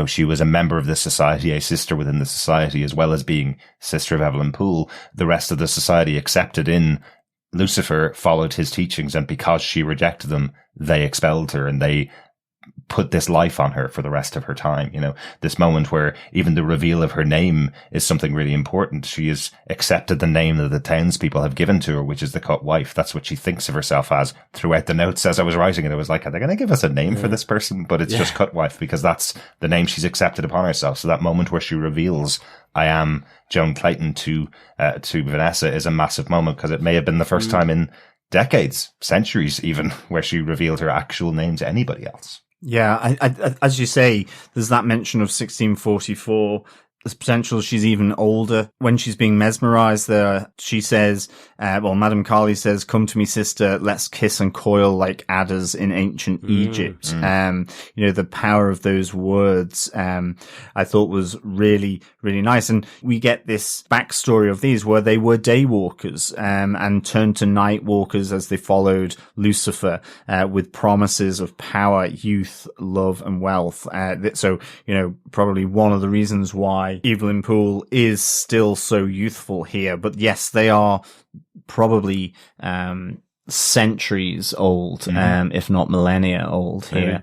Speaker 1: she was a member of the society, a sister within the society, as well as being sister of Evelyn Poole. The rest of the society accepted in Lucifer, followed his teachings, and because she rejected them, they expelled her and they put this life on her for the rest of her time. This moment where even the reveal of her name is something really important. She has accepted the name that the townspeople have given to her, which is the cut wife. That's what she thinks of herself as. Throughout the notes as I was writing it, I was like, are they going to give us a name for this person? But it's just cut wife, because that's the name she's accepted upon herself. So that moment where she reveals, I am Joan Clayton to Vanessa, is a massive moment, because it may have been the first time in decades, centuries even, where she revealed her actual name to anybody else.
Speaker 2: Yeah, I, as you say, there's that mention of 1644. There's potential she's even older. When she's being mesmerized there, she says, Madame Carly says, come to me, sister, let's kiss and coil like adders in ancient Egypt. The power of those words, I thought was really, really nice. And we get this backstory of these where they were day walkers, and turned to night walkers as they followed Lucifer, with promises of power, youth, love, and wealth. So, probably one of the reasons why Evelyn Poole is still so youthful here. But yes, they are probably centuries old, if not millennia old here.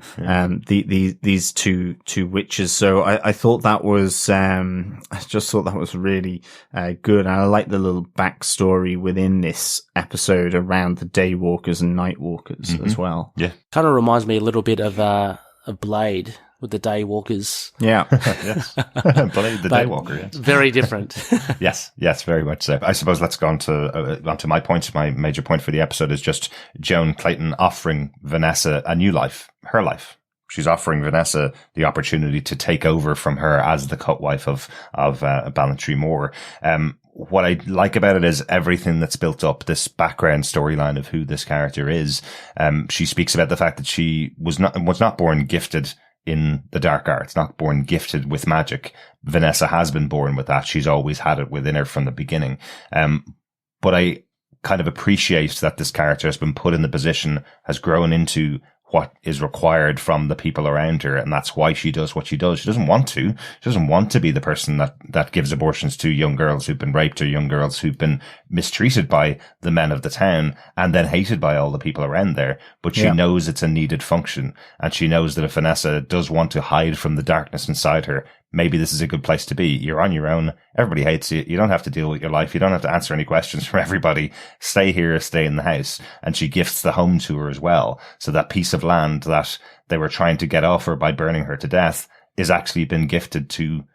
Speaker 2: These two witches. So I thought that was I just thought that was really good, and I like the little backstory within this episode around the day walkers and night walkers as well.
Speaker 1: Yeah,
Speaker 3: kind of reminds me a little bit of Blade, with the day walkers.
Speaker 2: Yeah.
Speaker 1: Yes. Blade the day walker, yes.
Speaker 3: Very different.
Speaker 1: Yes, very much so. I suppose let's go on to my point. My major point for the episode is just Joan Clayton offering Vanessa a new life, her life. She's offering Vanessa the opportunity to take over from her as the cut wife of Ballantry Moor. What I like about it is everything that's built up, this background storyline of who this character is. She speaks about the fact that she was not born gifted in the dark arts, not born gifted with magic. Vanessa has been born with that. She's always had it within her from the beginning. But I kind of appreciate that this character has been put in the position, has grown into what is required from the people around her, and that's why she does what she does. She doesn't want to. She doesn't want to be the person that gives abortions to young girls who've been raped, or young girls who've been mistreated by the men of the town and then hated by all the people around there. But she knows it's a needed function, and she knows that if Vanessa does want to hide from the darkness inside her, maybe this is a good place to be. You're on your own. Everybody hates you. You don't have to deal with your life. You don't have to answer any questions from everybody. Stay here, stay in the house. And she gifts the home to her as well. So that piece of land that they were trying to get off her by burning her to death is actually been gifted to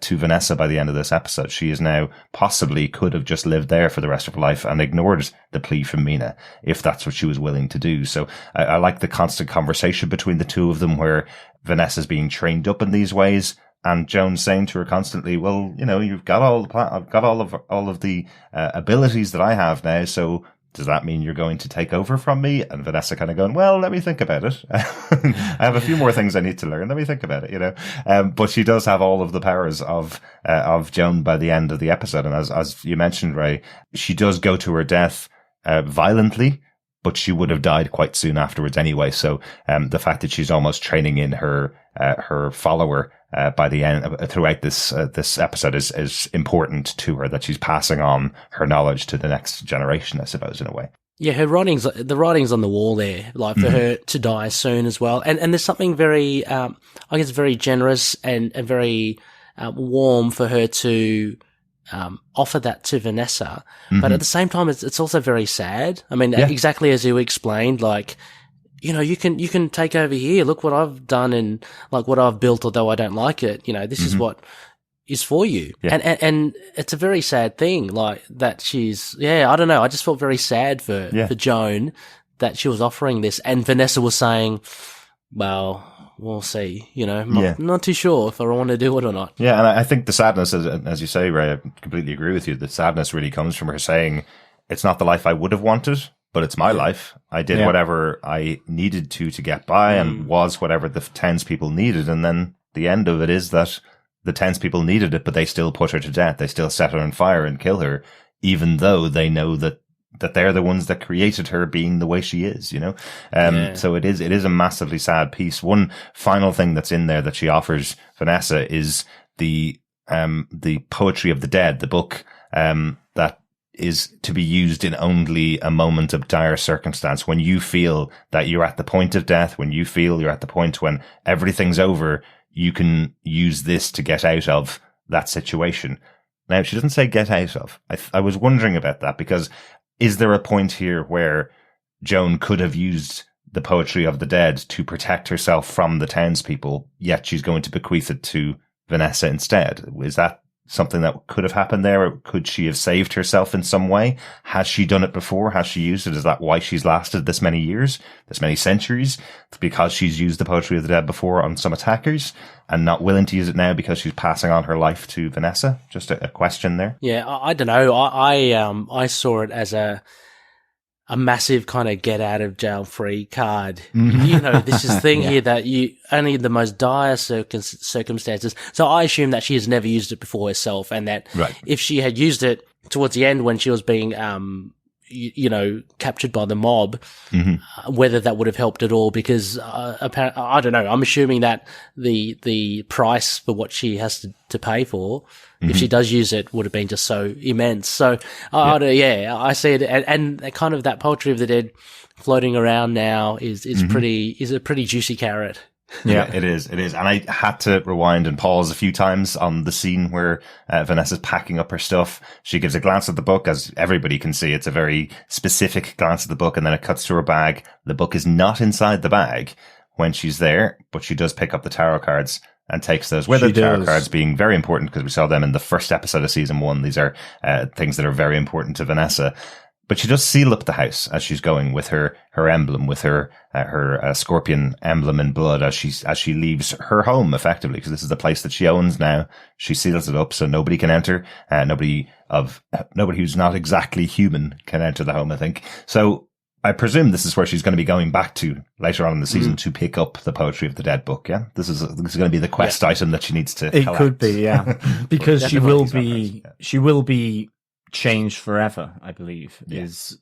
Speaker 1: to Vanessa by the end of this episode. She is now possibly could have just lived there for the rest of her life and ignored the plea from Mina if that's what she was willing to do. So I like the constant conversation between the two of them where Vanessa's being trained up in these ways and Joan's saying to her constantly, well, you know, you've got I've got all of the abilities that I have now. So does that mean you're going to take over from me? And Vanessa kind of going, well, let me think about it. I have a few more things I need to learn. Let me think about it, you know. But she does have all of the powers of Joan by the end of the episode. And as you mentioned, Ray, she does go to her death, violently, but she would have died quite soon afterwards anyway. So, the fact that she's almost training in her follower, by the end, throughout this episode is important to her, that she's passing on her knowledge to the next generation, I suppose, in a way.
Speaker 3: Yeah, the writing's on the wall there, like for her to die soon as well. And there's something very, I guess very generous and very, warm for her to, offer that to Vanessa. But at the same time, it's also very sad. I mean, exactly as you explained, like, you know, you can take over here. Look what I've done and like what I've built, although I don't like it. You know, this is what is for you. Yeah. And it's a very sad thing, like that she's, I don't know. I just felt very sad for Joan that she was offering this. And Vanessa was saying, well, we'll see, you know, not too sure if I want to do it or not. Yeah.
Speaker 1: And I think the sadness, as you say, Ray, I completely agree with you. The sadness really comes from her saying, it's not the life I would have wanted, but it's my life. I did whatever I needed to get by and was whatever the townspeople needed. And then the end of it is that the townspeople needed it, but they still put her to death. They still set her on fire and kill her, even though they know that they're the ones that created her being the way she is, you know? So it is a massively sad piece. One final thing that's in there that she offers Vanessa is the Poetry of the Dead, the book, that is to be used in only a moment of dire circumstance. When you feel that you're at the point of death, when you feel you're at the point when everything's over, you can use this to get out of that situation. Now, she doesn't say get out of. I was wondering about that, because is there a point here where Joan could have used the Poetry of the Dead to protect herself from the townspeople, yet she's going to bequeath it to Vanessa instead? Is that something that could have happened there? Or could she have saved herself in some way? Has she done it before? Has she used it? Is that why she's lasted this many years, this many centuries? It's because she's used the Poetry of the Dead before on some attackers and not willing to use it now because she's passing on her life to Vanessa? Just a question there.
Speaker 3: Yeah, I don't know. I saw it as a massive kind of get out of jail free card. You know, this is the thing here that you only in the most dire circumstances. So I assume that she has never used it before herself, and that if she had used it towards the end when she was being, you know, captured by the mob, whether that would have helped at all, because apparently, I don't know. I'm assuming that the price for what she has to pay for, if she does use it, would have been just so immense. So, I see it, and kind of that Poetry of the Dead floating around now is a pretty juicy carrot.
Speaker 1: Yeah, it is. And I had to rewind and pause a few times on the scene where Vanessa's packing up her stuff. She gives a glance at the book. As everybody can see, it's a very specific glance at the book, and then it cuts to her bag. The book is not inside the bag when she's there, but she does pick up the tarot cards and takes those with her. Tarot cards being very important because we saw them in the first episode of season 1. These are things that are very important to Vanessa. But she does seal up the house as she's going with her emblem, with her scorpion emblem in blood as she leaves her home, effectively, because this is the place that she owns now. She seals it up so nobody can enter. Nobody who's not exactly human can enter the home, I think. So I presume this is where she's going to be going back to later on in the season to pick up the Poetry of the Dead book. Yeah, this is going to be the quest item that she needs to.
Speaker 2: It could be, because she will be changed forever, I believe, is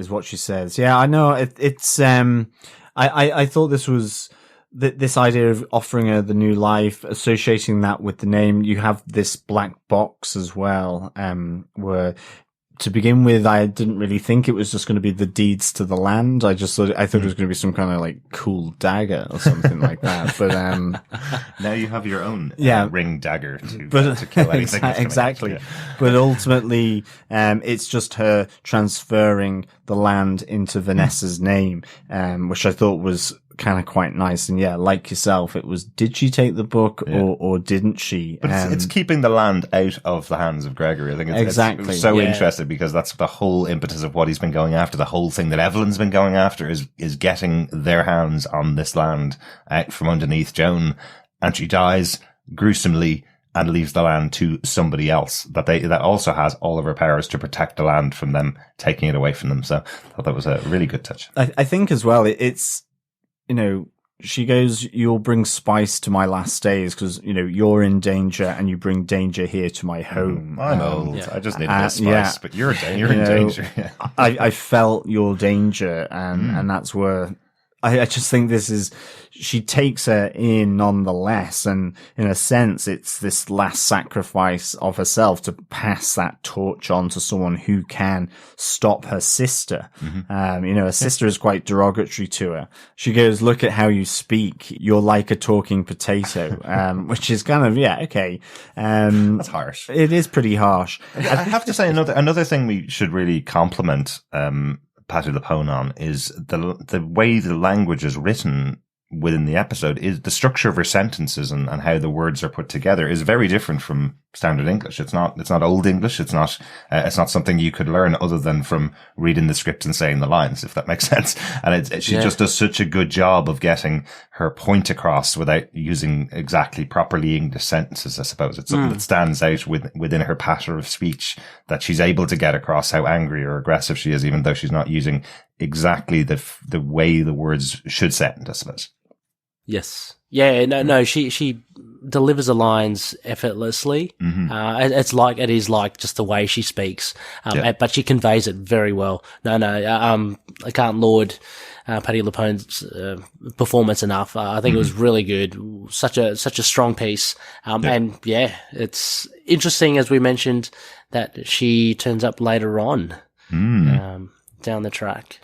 Speaker 2: what she says. Yeah, I know. It's I thought this was this idea of offering her the new life, associating that with the name. You have this black box as well, where to begin with, I didn't really think it was just going to be the deeds to the land. I thought it was going to be some kind of like cool dagger or something like that. But
Speaker 1: now you have your own ring dagger to kill anything.
Speaker 2: Exactly. But ultimately, it's just her transferring the land into Vanessa's name, which I thought was kind of quite nice. And yeah, like yourself, it was, did she take the book or didn't she?
Speaker 1: But it's keeping the land out of the hands of Gregory. I think it's so interesting because that's the whole impetus of what he's been going after. The whole thing that Evelyn's been going after is getting their hands on this land out from underneath Joan. And she dies gruesomely and leaves the land to somebody else that also has all of her powers to protect the land from them taking it away from them. So I thought that was a really good touch.
Speaker 2: I think as well, it's, you know, she goes, you'll bring spice to my last days because, you know, you're in danger and you bring danger here to my home.
Speaker 1: I'm old. I just need a bit of spice, but you're in danger.
Speaker 2: I felt your danger and that's where I just think this is, she takes her in nonetheless. And in a sense, it's this last sacrifice of herself to pass that torch on to someone who can stop her sister. Mm-hmm. You know, her sister is quite derogatory to her. She goes, look at how you speak. You're like a talking potato, which is kind of, okay.
Speaker 1: That's harsh.
Speaker 2: It is pretty harsh.
Speaker 1: I have to say another thing we should really compliment, Patti LuPone on is the way the language is written within the episode. Is the structure of her sentences and how the words are put together is very different from standard English. It's not old English. It's not something you could learn other than from reading the script and saying the lines, if that makes sense. And she just does such a good job of getting her point across without using exactly properly English sentences, I suppose. It's something that stands out within her pattern of speech, that she's able to get across how angry or aggressive she is, even though she's not using exactly the way the words should sound, I suppose.
Speaker 3: Yes. Yeah, no, she delivers the lines effortlessly. Mm-hmm. It is like just the way she speaks. But she conveys it very well. I can't laud Patti LuPone's performance enough. I think it was really good. Such a strong piece. And it's interesting, as we mentioned, that she turns up later on. Down the track.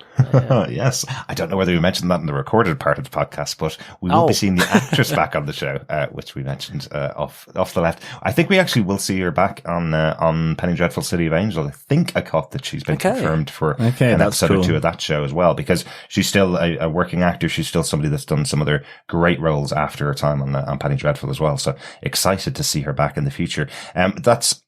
Speaker 1: Yes. I don't know whether we mentioned that in the recorded part of the podcast, but we will be seeing the actress back on the show, which we mentioned off the left. I think we actually will see her back on Penny Dreadful City of Angel. I think I caught that she's been confirmed for an episode or two of that show as well, because she's still a working actor. She's still somebody that's done some other great roles after her time on Penny Dreadful as well. So excited to see her back in the future. That's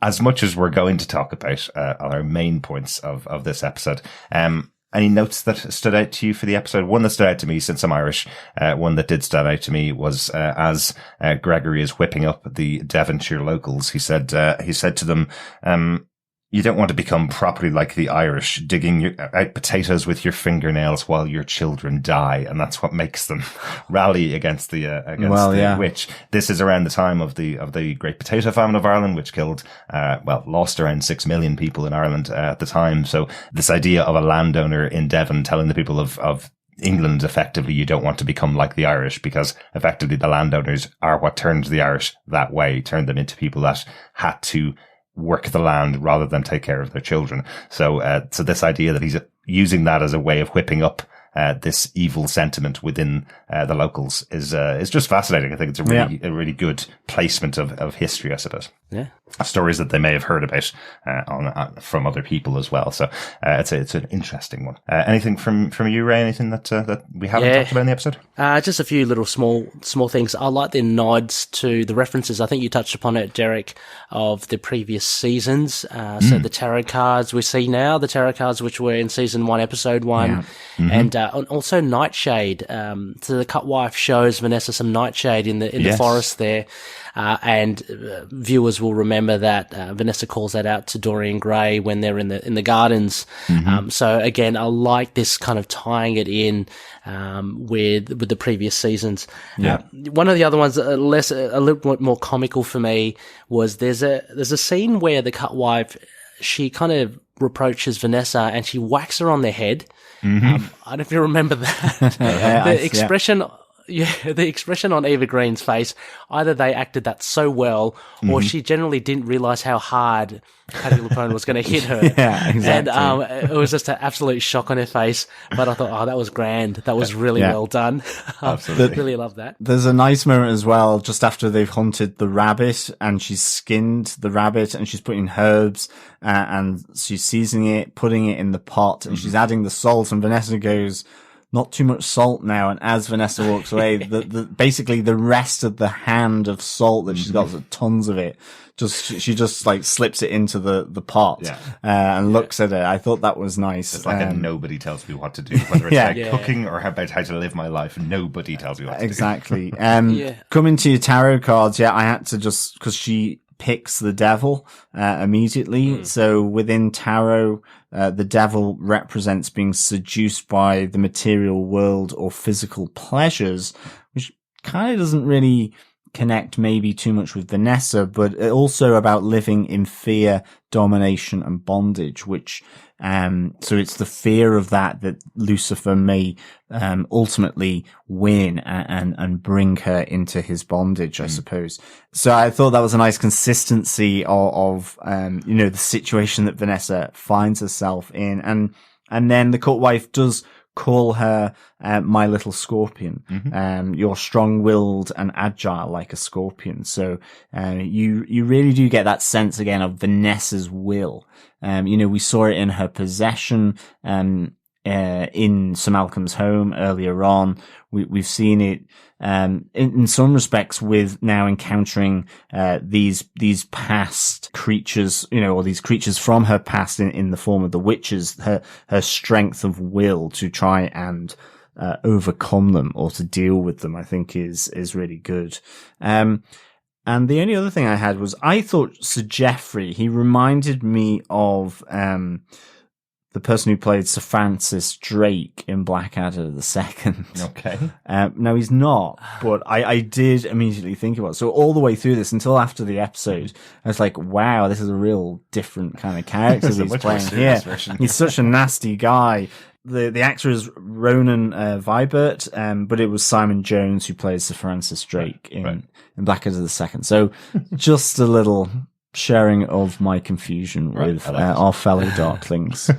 Speaker 1: as much as we're going to talk about on our main points of this episode. Any notes that stood out to you for the episode? One that stood out to me, since I'm Irish, one that did stand out to me was as Gregory is whipping up the Devonshire locals, he said to them, you don't want to become properly like the Irish, digging out potatoes with your fingernails while your children die, and that's what makes them rally against the witch. This is around the time of the Great Potato Famine of Ireland, which killed, lost around 6 million people in Ireland at the time. So this idea of a landowner in Devon telling the people of England, effectively, you don't want to become like the Irish, because effectively the landowners are what turned the Irish that way, turned them into people that had to work the land rather than take care of their children. So this idea that he's using that as a way of whipping up this evil sentiment within the locals is just fascinating. I think it's a really good placement of history, I suppose. Yeah, stories that they may have heard about from other people as well. So it's an interesting one. Anything from you, Ray? Anything that we haven't talked about in the episode? Just
Speaker 3: a few little small things. I like the nods to the references. I think you touched upon it, Derek, of the previous seasons. So the tarot cards we see now, the tarot cards which were in season 1, episode 1, and also Nightshade. So the Cutwife shows Vanessa some Nightshade in the forest there. And viewers will remember that Vanessa calls that out to Dorian Gray when they're in the gardens. So again, I like this kind of tying it in with the previous seasons. One of the other ones, a little bit more comical for me, was there's a scene where the Cutwife, she kind of reproaches Vanessa and she whacks her on the head. I don't know if you remember that. The expression. Yeah, the expression on Eva Green's face, either they acted that so well, or she generally didn't realize how hard Patti LuPone was going to hit her.
Speaker 2: Yeah, exactly.
Speaker 3: And it was just an absolute shock on her face. But I thought, that was grand. That was really well done. Absolutely. Really love that.
Speaker 2: There's a nice moment as well, just after they've hunted the rabbit, and she's skinned the rabbit, and she's putting herbs, and she's seasoning it, putting it in the pot, and she's adding the salt, and Vanessa goes, not too much salt now. And as Vanessa walks away, basically the rest of the hand of salt that she's got, tons of it, she just like slips it into the pot, and looks at it. I thought that was nice.
Speaker 1: It's like nobody tells me what to do, whether it's about cooking or about how to live my life. Nobody tells me what to do.
Speaker 2: Exactly. Coming to your tarot cards, I had to just, because she picks the devil immediately. So within tarot, the devil represents being seduced by the material world or physical pleasures, which kind of doesn't really connect maybe too much with Vanessa, but also about living in fear, domination, and bondage, which so it's the fear of that Lucifer may ultimately win and bring her into his bondage, I suppose. So I thought that was a nice consistency of the situation that Vanessa finds herself in, and then the court wife does call her my little scorpion. You're strong-willed and agile like a scorpion. So you really do get that sense again of Vanessa's will. We saw it in her possession in Sir Malcolm's home earlier on. We've seen it in some respects with now encountering these past creatures, or these creatures from her past in the form of the witches. Her strength of will to try and overcome them or to deal with them, I think is really good. And the only other thing I had was, I thought Sir Geoffrey, he reminded me of the person who played Sir Francis Drake in Blackadder II.
Speaker 1: Okay.
Speaker 2: No, he's not, but I did immediately think about it. So all the way through this, until after the episode, I was like, wow, this is a real different kind of character he's playing here. He's such a nasty guy. The actor is Ronan Vibert, but it was Simon Jones who plays Sir Francis Drake in Blackadder II. So just a little sharing of my confusion with our fellow Darklings.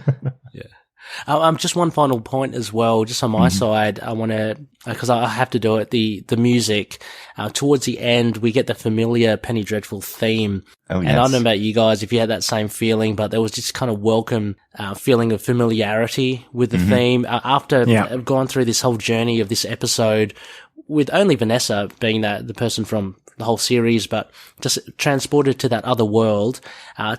Speaker 3: Just one final point as well, just on my side. I want to, because I have to do it, the music, towards the end, we get the familiar Penny Dreadful theme.
Speaker 1: Oh, yes.
Speaker 3: And I don't know about you guys, if you had that same feeling, but there was just kind of welcome, feeling of familiarity with the theme. After I've gone through this whole journey of this episode, with only Vanessa being the person from the whole series, but just transported to that other world,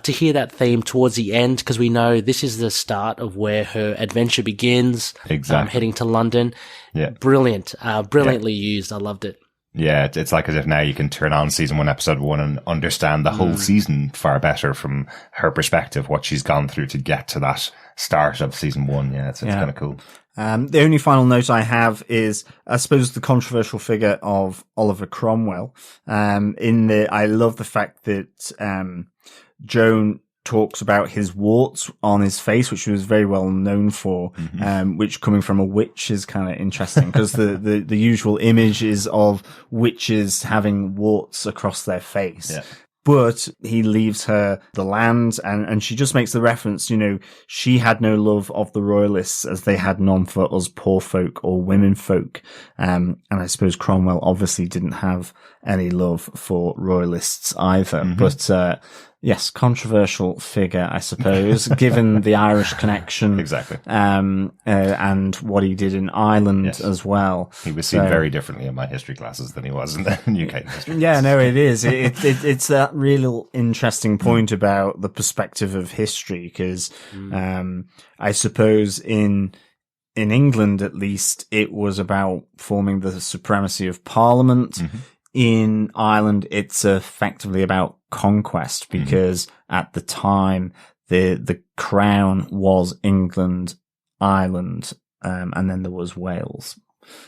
Speaker 3: to hear that theme towards the end, because we know this is the start of where her adventure begins.
Speaker 1: Exactly.
Speaker 3: Heading to London. Yeah. Brilliantly used. I loved it.
Speaker 1: Yeah, it's like as if now you can turn on season 1, episode 1 and understand the whole season far better from her perspective, what she's gone through to get to that start of season 1. Yeah, it's kind of cool.
Speaker 2: The only final note I have is, I suppose, the controversial figure of Oliver Cromwell. I love the fact that, Joan talks about his warts on his face, which he was very well known for, which coming from a witch is kind of interesting, because the usual image is of witches having warts across their face. Yeah. But he leaves her the land, and she just makes the reference, she had no love of the royalists as they had none for us poor folk or women folk. And I suppose Cromwell obviously didn't have any love for royalists either. But, yes, controversial figure, I suppose, given the Irish connection.
Speaker 1: Exactly.
Speaker 2: And what he did in Ireland as well.
Speaker 1: He was seen very differently in my history classes than he was in the UK history.
Speaker 2: Yeah, no, it is. It's that real interesting point about the perspective of history, because I suppose in England, at least, it was about forming the supremacy of Parliament. In Ireland, it's effectively about conquest, because at the time, the crown was England, Ireland, and then there was Wales.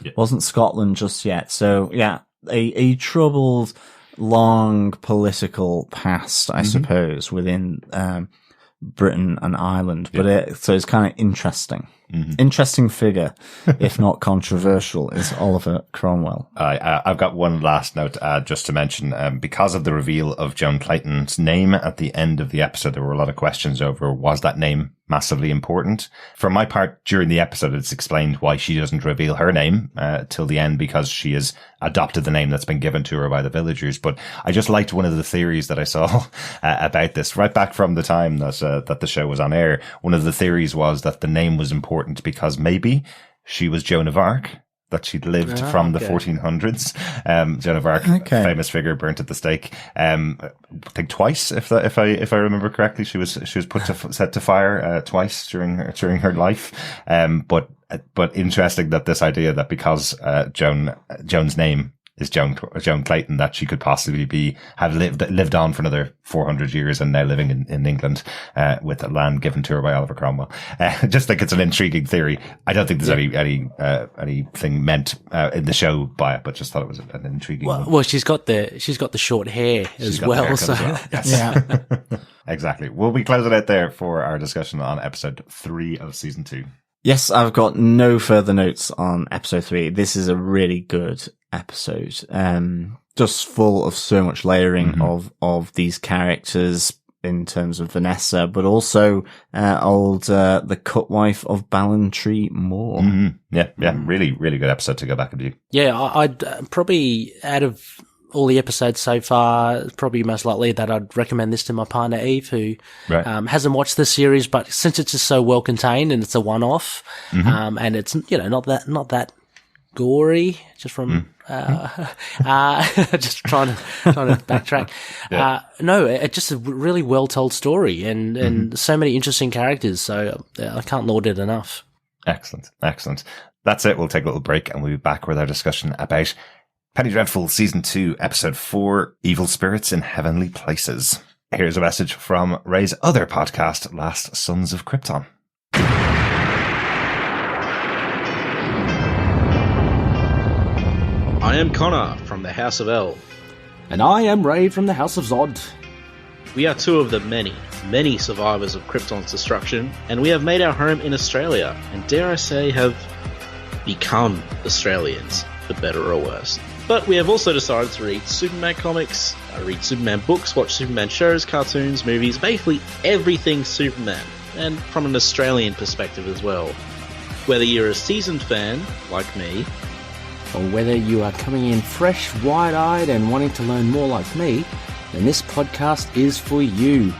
Speaker 2: Yeah. Wasn't Scotland just yet. So yeah, a troubled, long political past, I suppose, within Britain and Ireland. But so it's kind of interesting. Interesting figure, if not controversial, is Oliver Cromwell.
Speaker 1: I've got one last note just to mention. Because of the reveal of Joan Clayton's name at the end of the episode, there were a lot of questions over, was that name massively important? For my part, during the episode, it's explained why she doesn't reveal her name till the end, because she has adopted the name that's been given to her by the villagers. But I just liked one of the theories that I saw about this right back from the time that the show was on air. One of the theories was that the name was important because maybe she was Joan of Arc, that she'd lived from the 1400s. Joan of Arc, famous figure, burnt at the stake. I think twice, if I remember correctly, she was set to fire twice during her life. But interesting that this idea that because Joan's name is Joan Clayton, that she could possibly have lived on for another 400 years and now living in England, with the land given to her by Oliver Cromwell. Just think it's an intriguing theory. I don't think there's anything meant, in the show by it, but just thought it was an intriguing one.
Speaker 3: Well, she's got the short hair as well. So
Speaker 1: yes.
Speaker 2: Yeah.
Speaker 1: Exactly. We'll be closing out there for our discussion on episode 3 of season 2.
Speaker 2: Yes, I've got no further notes on episode 3. This is a really good episode. Just full of so much layering of these characters in terms of Vanessa, but also the cutwife of Ballantrae Moor.
Speaker 1: Yeah, really, really good episode to go back and view.
Speaker 3: Yeah, I'd probably, out of all the episodes so far, it's probably most likely that I'd recommend this to my partner Eve, who hasn't watched the series, but since it's just so well contained and it's a one-off, and it's not that gory, just from just trying to backtrack. No, it's just a really well told story and so many interesting characters. So I can't laud it enough.
Speaker 1: Excellent. That's it. We'll take a little break and we'll be back with our discussion about Penny Dreadful Season 2, Episode 4, Evil Spirits in Heavenly Places. Here's a message from Ray's other podcast, Last Sons of Krypton.
Speaker 4: I am Connor from the House of El.
Speaker 5: And I am Ray from the House of Zod.
Speaker 4: We are two of the many, many survivors of Krypton's destruction, and we have made our home in Australia, and dare I say, have become Australians, for better or worse. But we have also decided to read Superman comics, read Superman books, watch Superman shows, cartoons, movies, basically everything Superman, and from an Australian perspective as well. Whether you're a seasoned fan, like me,
Speaker 5: or whether you are coming in fresh, wide-eyed and wanting to learn more like me, then this podcast is for you.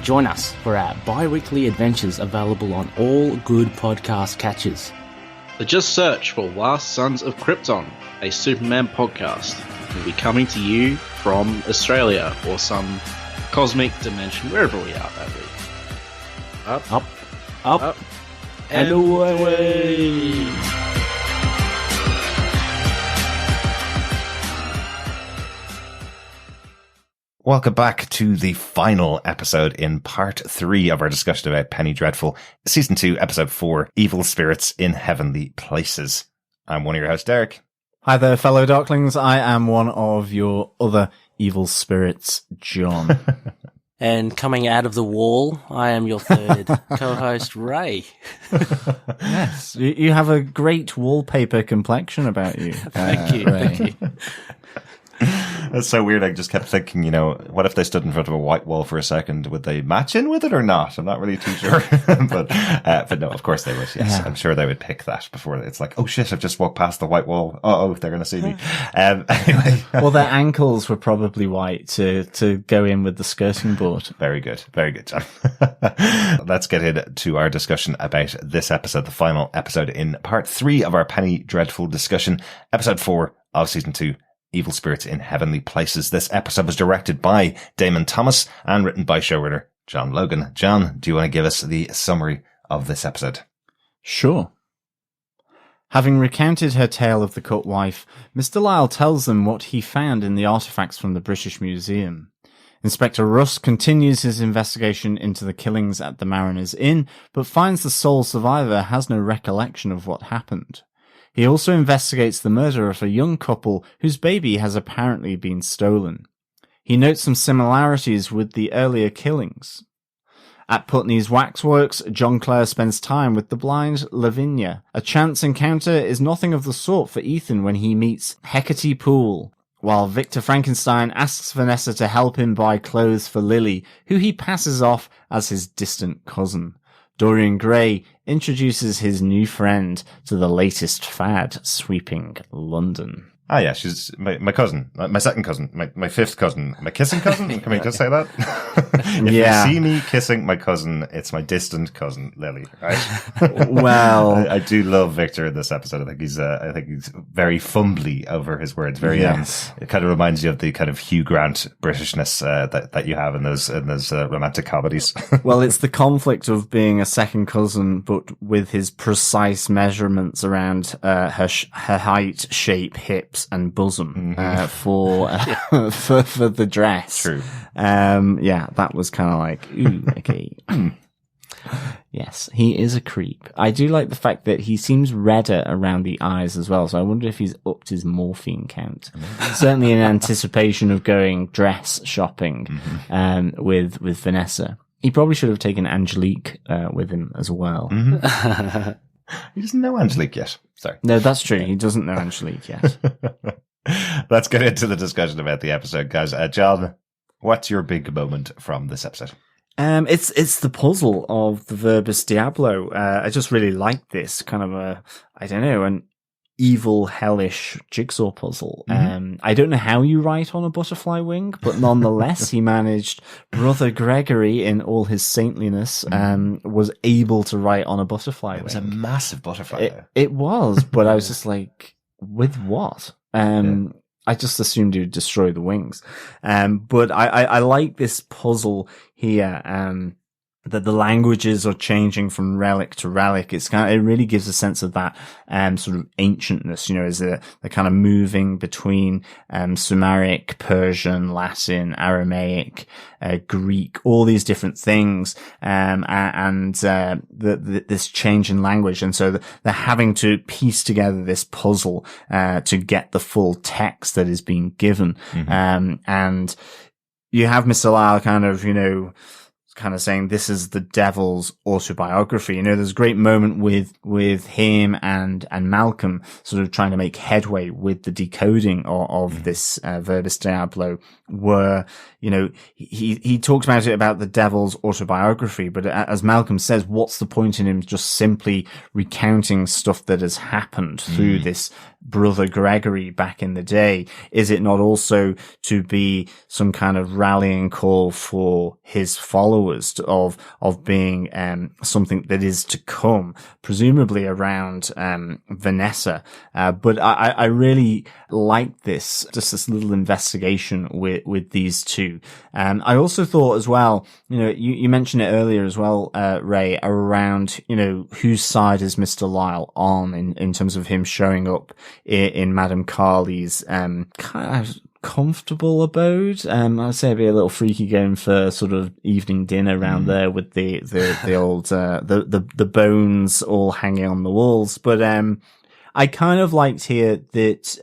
Speaker 5: Join us for our bi-weekly adventures available on all good podcast catchers.
Speaker 4: Just search for Last Sons of Krypton, a Superman podcast. We'll be coming to you from Australia or some cosmic dimension, wherever we are that week.
Speaker 5: Up, and away.
Speaker 1: Welcome back to the final episode in part 3 of our discussion about Penny Dreadful, Season 2, Episode 4, Evil Spirits in Heavenly Places. I'm one of your hosts, Derek.
Speaker 2: Hi there, fellow Darklings. I am one of your other evil spirits, John.
Speaker 3: And coming out of the wall, I am your third co-host, Ray.
Speaker 2: Yes, you have a great wallpaper complexion about you.
Speaker 3: Thank you.
Speaker 2: Ray.
Speaker 1: That's so weird. I just kept thinking, what if they stood in front of a white wall for a second? Would they match in with it or not? I'm not really too sure. but no, of course they would. Yes, yeah. I'm sure they would pick that before. It's like, oh shit, I've just walked past the white wall. Oh, they're going to see me. Anyway.
Speaker 2: Well, their ankles were probably white to go in with the skirting board.
Speaker 1: Very good, John. Let's get into our discussion about this episode, the final episode in part 3 of our Penny Dreadful discussion, Episode 4 of Season 2. Evil Spirits in Heavenly Places. This episode was directed by Damon Thomas and written by showrunner John Logan. John, do you want to give us the summary of this episode?
Speaker 2: Sure. Having recounted her tale of the cut wife, Mr. Lyle tells them what he found in the artifacts from the British Museum. Inspector Russ continues his investigation into the killings at the Mariners Inn, but finds the sole survivor has no recollection of what happened. He also investigates the murder of a young couple whose baby has apparently been stolen. He notes some similarities with the earlier killings. At Putney's Waxworks, John Clare spends time with the blind Lavinia. A chance encounter is nothing of the sort for Ethan when he meets Hecate Poole, while Victor Frankenstein asks Vanessa to help him buy clothes for Lily, who he passes off as his distant cousin. Dorian Gray introduces his new friend to the latest fad sweeping London.
Speaker 1: Ah, yeah, she's my cousin, my second cousin, my fifth cousin, my kissing cousin. Can we just say that? If you see me kissing my cousin, it's my distant cousin, Lily, right?
Speaker 2: Well,
Speaker 1: I do love Victor in this episode. I think he's very fumbly over his words. Very, it kind of reminds you of the kind of Hugh Grant Britishness, that you have in those romantic comedies.
Speaker 2: Well, it's the conflict of being a second cousin, but with his precise measurements around, her height, shape, hips, and bosom for the dress.
Speaker 1: True.
Speaker 2: That was kind of like, ooh, okay. Yes, he is a creep. I do like the fact that he seems redder around the eyes as well, so I wonder if he's upped his morphine count. Certainly in anticipation of going dress shopping with Vanessa. He probably should have taken Angelique with him as well.
Speaker 1: He doesn't know Angelique yet. Sorry.
Speaker 2: No, that's true. He doesn't know Angelique yet.
Speaker 1: Let's get into the discussion about the episode, guys. John, what's your big moment from this episode?
Speaker 2: It's the puzzle of the Verbis Diablo. I just really like this kind of an evil, hellish jigsaw puzzle. I don't know how you write on a butterfly wing, but nonetheless, he managed. Brother Gregory, in all his saintliness, was able to write on a butterfly wing.
Speaker 1: It was a massive butterfly.
Speaker 2: It was, but I was just like, with what? I just assumed he would destroy the wings. But I like this puzzle here, that the languages are changing from relic to relic. It really gives a sense of that, sort of ancientness, as they're kind of moving between, Sumeric, Persian, Latin, Aramaic, Greek, all these different things, this change in language. And so they're having to piece together this puzzle, to get the full text that is being given. And you have Mr. Lyle kind of saying this is the devil's autobiography. There's a great moment with him and Malcolm sort of trying to make headway with the decoding of this Verbis Diablo, where he talks about the devil's autobiography, but as Malcolm says, what's the point in him just simply recounting stuff that has happened through this Brother Gregory back in the day? Is it not also to be some kind of rallying call for his followers of being something that is to come, presumably around Vanessa? But I really like this little investigation with these two. I also thought as well, you mentioned it earlier as well, Ray, around whose side is Mr. Lyle on in terms of him showing up in Madame Carly's kind of comfortable abode. I'd say it'd be a little freaky going for sort of evening dinner around there with the old the bones all hanging on the walls. But I kind of liked here that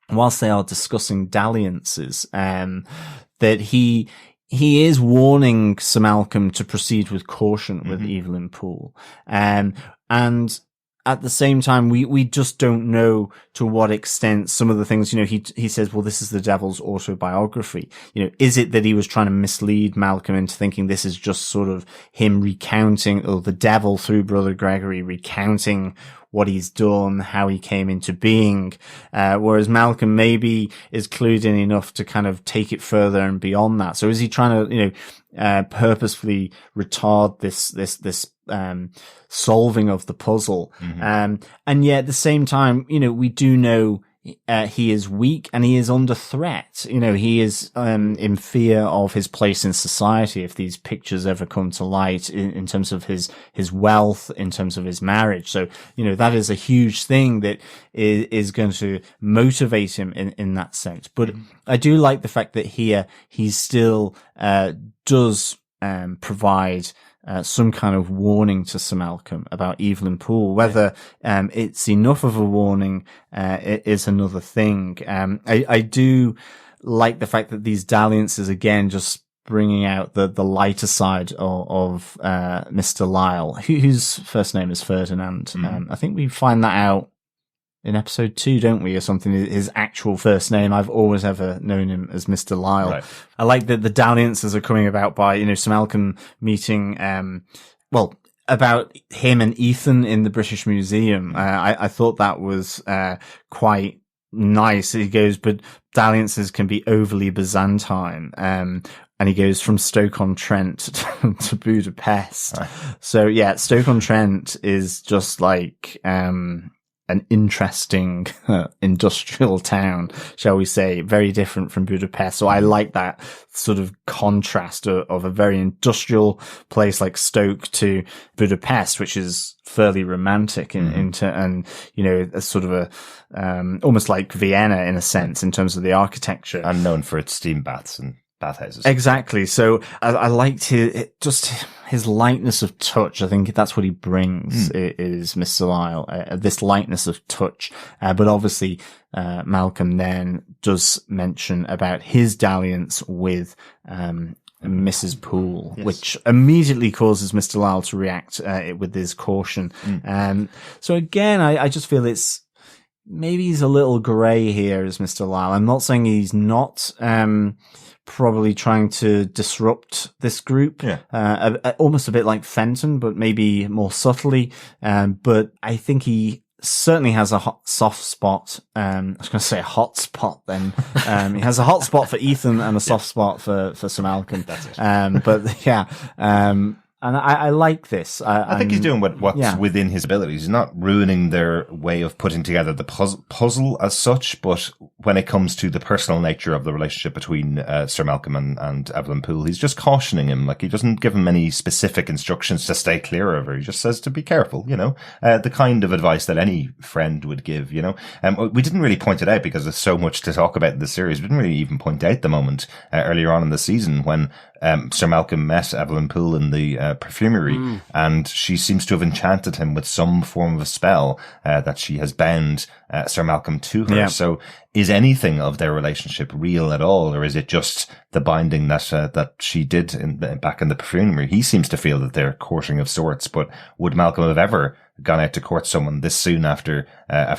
Speaker 2: whilst they are discussing dalliances, that he is warning Sir Malcolm to proceed with caution with Evelyn Poole. And at the same time, we just don't know to what extent some of the things, he says, well, this is the devil's autobiography. Is it that he was trying to mislead Malcolm into thinking this is just sort of him recounting, or the devil through Brother Gregory recounting what he's done, how he came into being, whereas Malcolm maybe is clued in enough to kind of take it further and beyond that. So is he trying to, purposefully retard this solving of the puzzle? And yet at the same time, we do know he is weak and he is under threat. He is in fear of his place in society if these pictures ever come to light, in terms of his wealth, in terms of his marriage. So, that is a huge thing that is going to motivate him in that sense. But I do like the fact that here he still does provide some kind of warning to Sir Malcolm about Evelyn Poole. Whether it's enough of a warning it is another thing. I do like the fact that these dalliances, again, just bringing out the lighter side of Mr. Lyle, whose first name is Ferdinand. I think we find that out in episode 2, don't we, or something, his actual first name. I've always ever known him as Mr. Lyle. Right. I like that the dalliances are coming about by, Sir Malcolm meeting, about him and Ethan in the British Museum. I thought that was quite nice. He goes, but dalliances can be overly Byzantine. And he goes from Stoke-on-Trent to Budapest. So yeah, Stoke-on-Trent is just like an interesting industrial town, shall we say, very different from Budapest. So I like that sort of contrast of a very industrial place like Stoke to Budapest, which is fairly romantic and you know, a sort of a almost like Vienna in a sense in terms of the architecture,
Speaker 1: and known for its steam baths and bathhouses.
Speaker 2: Exactly. So I liked his lightness of touch. I think that's what he brings is Mr. Lyle, this lightness of touch. But obviously, Malcolm then does mention about his dalliance with, Mrs. Poole, which immediately causes Mr. Lyle to react, with his caution. So again, I just feel maybe he's a little grey here as Mr. Lyle. I'm not saying he's not, probably trying to disrupt this group, almost a bit like Fenton, but maybe more subtly. But I think he certainly has a soft spot. I was going to say a hot spot then. He has a hot spot for Ethan and a soft spot for Sir Malcolm. That's it. But yeah, and I like this.
Speaker 1: I think he's doing what's within his abilities. He's not ruining their way of putting together the puzzle as such, but when it comes to the personal nature of the relationship between Sir Malcolm and Evelyn Poole, he's just cautioning him. Like, he doesn't give him any specific instructions to stay clear of her. He just says to be careful, you know, the kind of advice that any friend would give, you know. We didn't really point it out because there's so much to talk about in the series. We didn't really even point out the moment earlier on in the season when Sir Malcolm met Evelyn Poole in the perfumery, and she seems to have enchanted him with some form of a spell that she has bound Sir Malcolm to her. Yeah. So is anything of their relationship real at all, or is it just the binding that she did back in the perfumery? He seems to feel that they're courting of sorts, but would Malcolm have ever gone out to court someone this soon after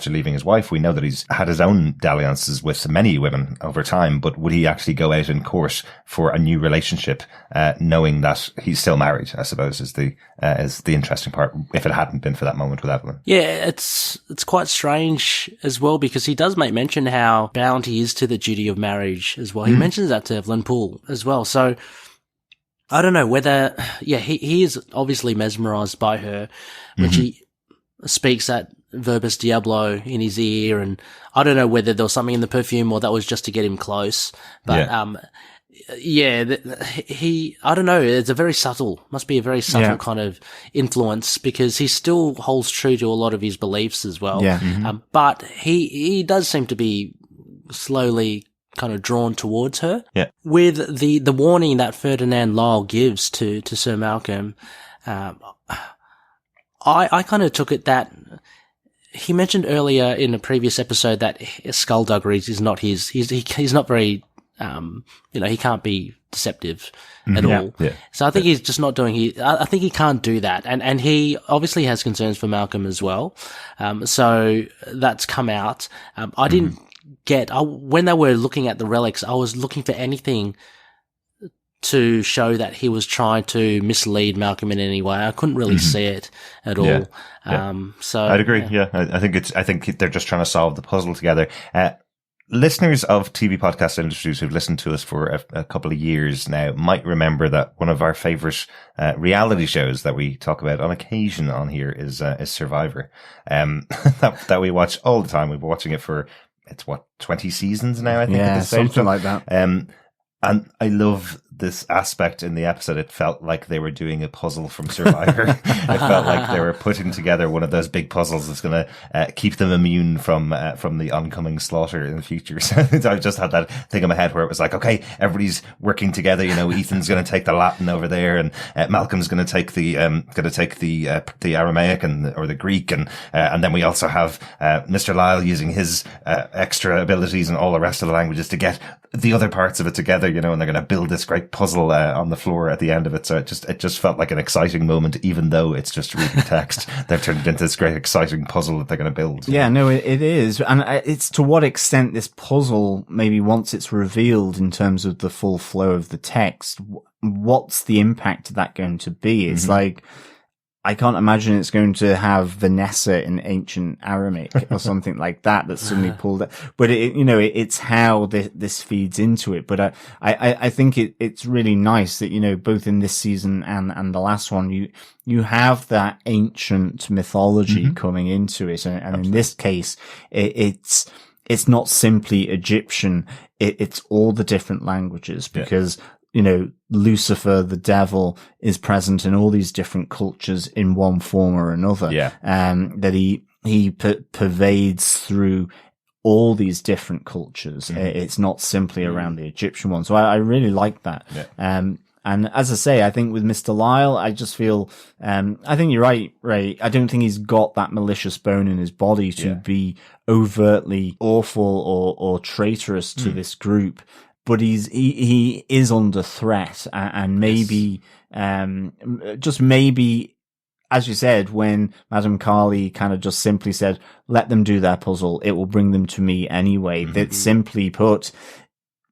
Speaker 1: leaving his wife? We know that he's had his own dalliances with many women over time, but would he actually go out in court for a new relationship, knowing that he's still married, I suppose, is the interesting part, if it hadn't been for that moment with Evelyn.
Speaker 3: Yeah, it's quite strange as well, because he does make mention how bound he is to the duty of marriage as well. He mentions that to Evelyn Poole as well. So I don't know whether, he is obviously mesmerized by her when she speaks at Verbis Diablo in his ear, and I don't know whether there was something in the perfume or that was just to get him close. But, I don't know, must be a very subtle kind of influence, because he still holds true to a lot of his beliefs as well. Yeah. But he does seem to be slowly kind of drawn towards her. Yeah. With the warning that Ferdinand Lyle gives to Sir Malcolm, I kind of took it that he mentioned earlier in a previous episode that skullduggery is not he's not very, he can't be deceptive at all. Yeah. So I think he's just not doing, I think he can't do that. And he obviously has concerns for Malcolm as well. So that's come out. I didn't when they were looking at the relics, I was looking for anything to show that he was trying to mislead Malcolm in any way. I couldn't really see it at all. Yeah. So
Speaker 1: I'd agree. Yeah. I think they're just trying to solve the puzzle together. Listeners of TV podcast industries who've listened to us for a couple of years now might remember that one of our favorite reality shows that we talk about on occasion on here is Survivor. That we watch all the time. We've been watching it for 20 seasons now, I think.
Speaker 2: Yeah, something like that.
Speaker 1: And I love this aspect in the episode. It felt like they were doing a puzzle from Survivor. It felt like they were putting together one of those big puzzles that's going to keep them immune from the oncoming slaughter in the future. So I just had that thing in my head where it was like, okay, everybody's working together. You know, Ethan's going to take the Latin over there, and Malcolm's going to take the Aramaic or the Greek, and then we also have Mr. Lyle using his extra abilities and all the rest of the languages to get the other parts of it together, you know, and they're going to build this great puzzle on the floor at the end of it. So it just felt like an exciting moment, even though it's just reading text. They've turned it into this great exciting puzzle that they're going to build.
Speaker 2: Yeah, no, it is. And it's to what extent this puzzle, maybe once it's revealed in terms of the full flow of the text, what's the impact of that going to be? It's like, I can't imagine it's going to have Vanessa in ancient Aramaic or something like that that's suddenly pulled out. But it's how this feeds into it. But I think it's really nice that, both in this season and the last one, you have that ancient mythology coming into it. And in this case, it's not simply Egyptian. It's all the different languages because, Lucifer, the devil, is present in all these different cultures in one form or another. Yeah. That he pervades through all these different cultures. It's not simply around the Egyptian one. So I really like that. Yeah. And as I say, I think with Mr. Lyle, I just feel, I think you're right, Ray. I don't think he's got that malicious bone in his body to be overtly awful or traitorous to this group. But he is under threat, and maybe, just maybe, as you said, when Madame Carly kind of just simply said, let them do their puzzle, it will bring them to me anyway. That simply put,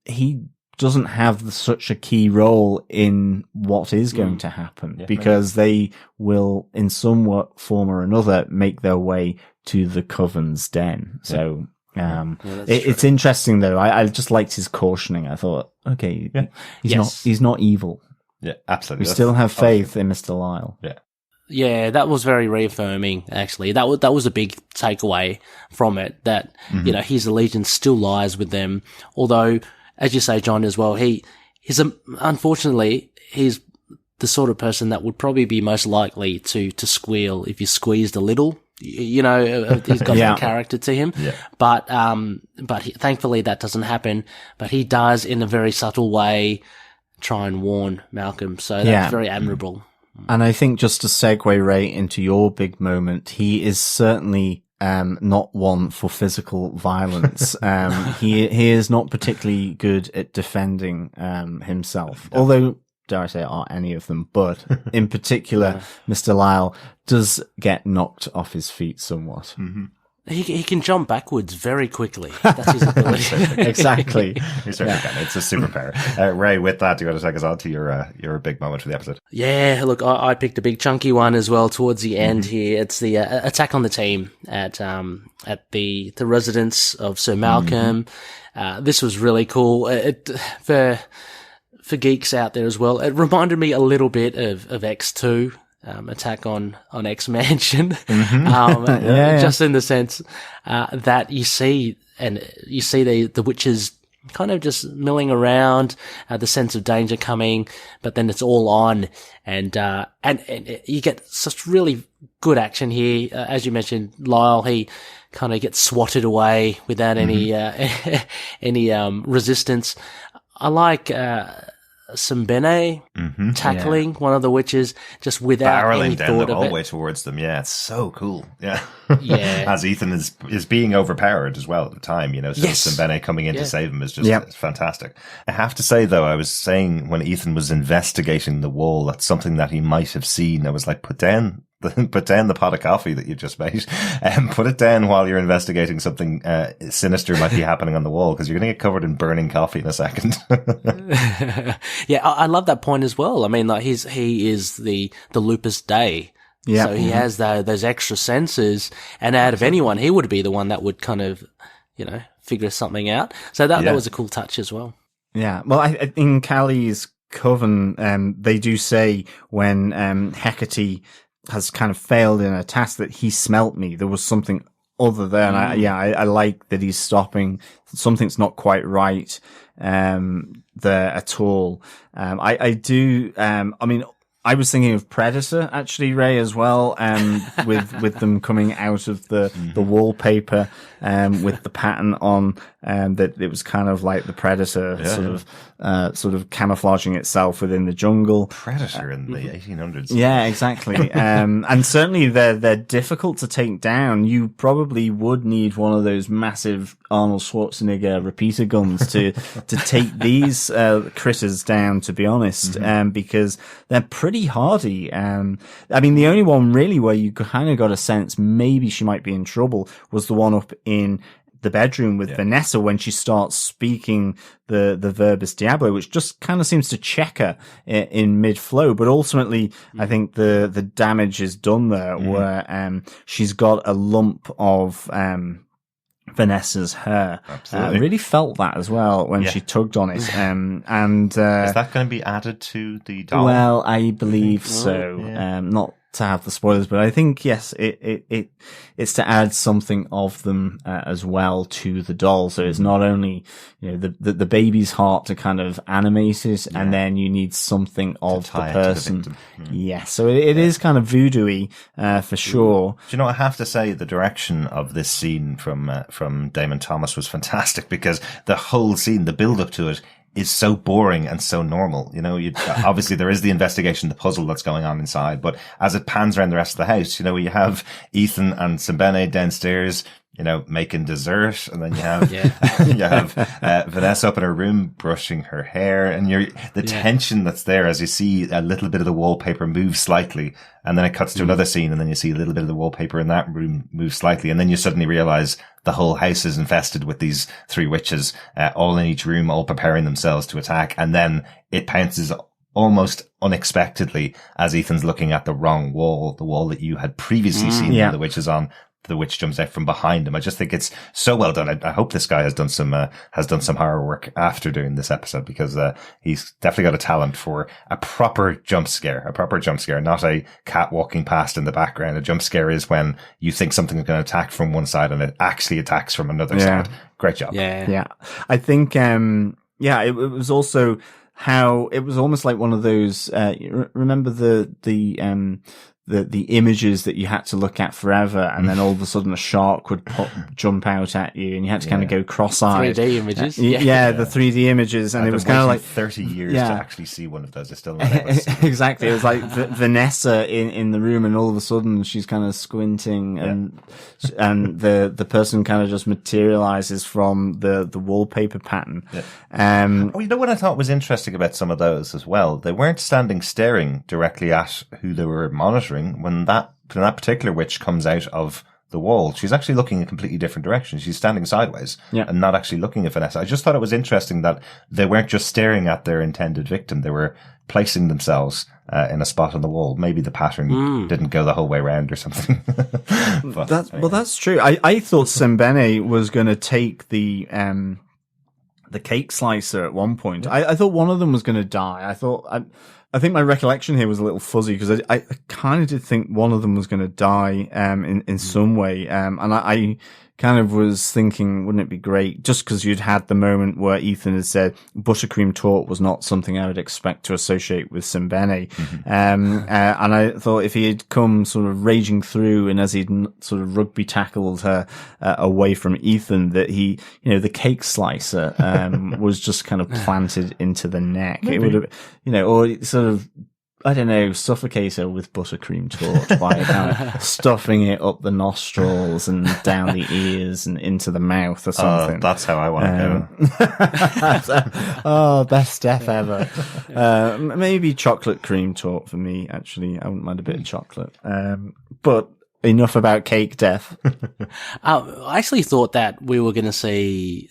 Speaker 2: he doesn't have such a key role in what is going to happen because they will, in some form or another, make their way to the Coven's den. So, it's interesting though. I just liked his cautioning. I thought, okay, he's not evil.
Speaker 1: Yeah, absolutely.
Speaker 2: We still have faith in Mr. Lyle.
Speaker 1: Yeah.
Speaker 3: Yeah, that was very reaffirming, actually. That was a big takeaway from it, that, his allegiance still lies with them. Although, as you say, John, as well, unfortunately, he's the sort of person that would probably be most likely to squeal if you squeezed a little. He's got that character to him. Yeah. But thankfully that doesn't happen. But he does, in a very subtle way, try and warn Malcolm. So that's very admirable.
Speaker 2: And I think, just to segue right into your big moment, he is certainly not one for physical violence. He is not particularly good at defending himself. Although, dare I say, are any of them, but in particular, Mr. Lyle does get knocked off his feet somewhat.
Speaker 3: He can jump backwards very quickly. That's his ability.
Speaker 2: Exactly.
Speaker 1: He certainly can. It's a superpower. Ray, with that, do you want to take us on to your big moment for the episode?
Speaker 3: Yeah, look, I picked a big chunky one as well towards the end here. It's the attack on the team at the residence of Sir Malcolm. This was really cool. For geeks out there as well, it reminded me a little bit of X2. Attack on X Mansion, just in the sense that you see the witches kind of just milling around, the sense of danger coming, but then it's all on, and you get such really good action here. As you mentioned, Lyle, he kind of gets swatted away without any resistance. I like Simbene tackling one of the witches just without
Speaker 1: barreling
Speaker 3: any
Speaker 1: down
Speaker 3: thought
Speaker 1: the
Speaker 3: of it.
Speaker 1: hallway towards them. Yeah, it's so cool. Yeah.
Speaker 3: Yeah.
Speaker 1: As Ethan is being overpowered as well at the time, so Simbene coming in to save him is just fantastic. I have to say though, I was saying when Ethan was investigating the wall, that's something that he might have seen. I was like, put down the pot of coffee that you just made, and put it down while you're investigating something sinister might be happening on the wall, because you're going to get covered in burning coffee in a second.
Speaker 3: Yeah, I love that point as well. I mean, like he is the Lupus Dei. Yeah. So he has those extra senses, and out of anyone, he would be the one that would kind of, figure something out. So that was a cool touch as well.
Speaker 2: Yeah. Well, in Callie's coven, they do say when Hecate has kind of failed in a task that he smelt me. There was something other there. And I like that he's stopping. Something's not quite right, there at all. I do, I was thinking of Predator, actually, Ray, as well, with them coming out of the wallpaper, with the pattern on, that it was kind of like the Predator sort of camouflaging itself within the jungle.
Speaker 1: Predator in the 1800s.
Speaker 2: Yeah, exactly. And certainly they're difficult to take down. You probably would need one of those massive Arnold Schwarzenegger repeater guns to take these critters down, to be honest, because they're pretty hardy. The only one really where you kind of got a sense maybe she might be in trouble was the one up in the bedroom with Vanessa when she starts speaking the Verbis Diablo, which just kind of seems to check her in mid-flow. But ultimately, I think the damage is done there, where she's got a lump of Vanessa's hair. I really felt that as well when she tugged on it. And
Speaker 1: is that going to be added to the doll?
Speaker 2: Well, I believe so. Not to have the spoilers, but I think yes, it's to add something of them as well to the doll. So it's not only the baby's heart to kind of animate it, and then you need something of the person. So it is kind of voodoo-y for sure.
Speaker 1: Do you know? I have to say the direction of this scene from Damon Thomas was fantastic, because the whole scene, the build up to it, is so boring and so normal. Obviously there is the investigation, the puzzle that's going on inside, but as it pans around the rest of the house, you you have Ethan and Simbene downstairs, making dessert, and then you have you have Vanessa up in her room brushing her hair, and the tension that's there as you see a little bit of the wallpaper move slightly, and then it cuts to another scene, and then you see a little bit of the wallpaper in that room move slightly, and then you suddenly realize the whole house is infested with these 3 witches, all in each room, all preparing themselves to attack, and then it pounces almost unexpectedly as Ethan's looking at the wrong wall, the wall that you had previously seen the witches on. The witch jumps out from behind him. I just think it's so well done. I hope this guy has done some horror work after doing this episode, because he's definitely got a talent for a proper jump scare, not a cat walking past in the background. A jump scare is when you think something is going to attack from one side and it actually attacks from another side. Great job.
Speaker 2: Yeah. I think, it was also how it was almost like one of those, remember the images that you had to look at forever, and then all of a sudden a shark would jump out at you, and you had to kind of go cross-eyed.
Speaker 3: 3D images.
Speaker 2: The 3D images, and it was kind of like
Speaker 1: 30 years to actually see one of those. I still not able to see.
Speaker 2: Exactly. It was like Vanessa in the room, and all of a sudden she's kind of squinting, and the person kind of just materializes from the wallpaper pattern.
Speaker 1: What I thought was interesting about some of those as well, they weren't standing staring directly at who they were monitoring. When that particular witch comes out of the wall, she's actually looking a completely different direction. She's standing sideways and not actually looking at Vanessa. I just thought it was interesting that they weren't just staring at their intended victim. They were placing themselves in a spot on the wall. Maybe the pattern didn't go the whole way around or something.
Speaker 2: That's true. I thought Simbene was going to take the cake slicer at one point. I thought one of them was going to die. I think my recollection here was a little fuzzy, because I kind of did think one of them was going to die in some way. And I kind of was thinking, wouldn't it be great, just because you'd had the moment where Ethan had said buttercream torte was not something I would expect to associate with Simbene. And I thought if he had come sort of raging through, and as he'd sort of rugby tackled her away from Ethan, that he, the cake slicer was just kind of planted into the neck. Maybe. It would have, or sort of, I don't know, suffocate her with buttercream torte by kind of stuffing it up the nostrils and down the ears and into the mouth or something.
Speaker 1: That's how I want to
Speaker 2: go. Best death ever. Maybe chocolate cream torte for me, actually. I wouldn't mind a bit of chocolate. But enough about cake death.
Speaker 3: I actually thought that we were going to see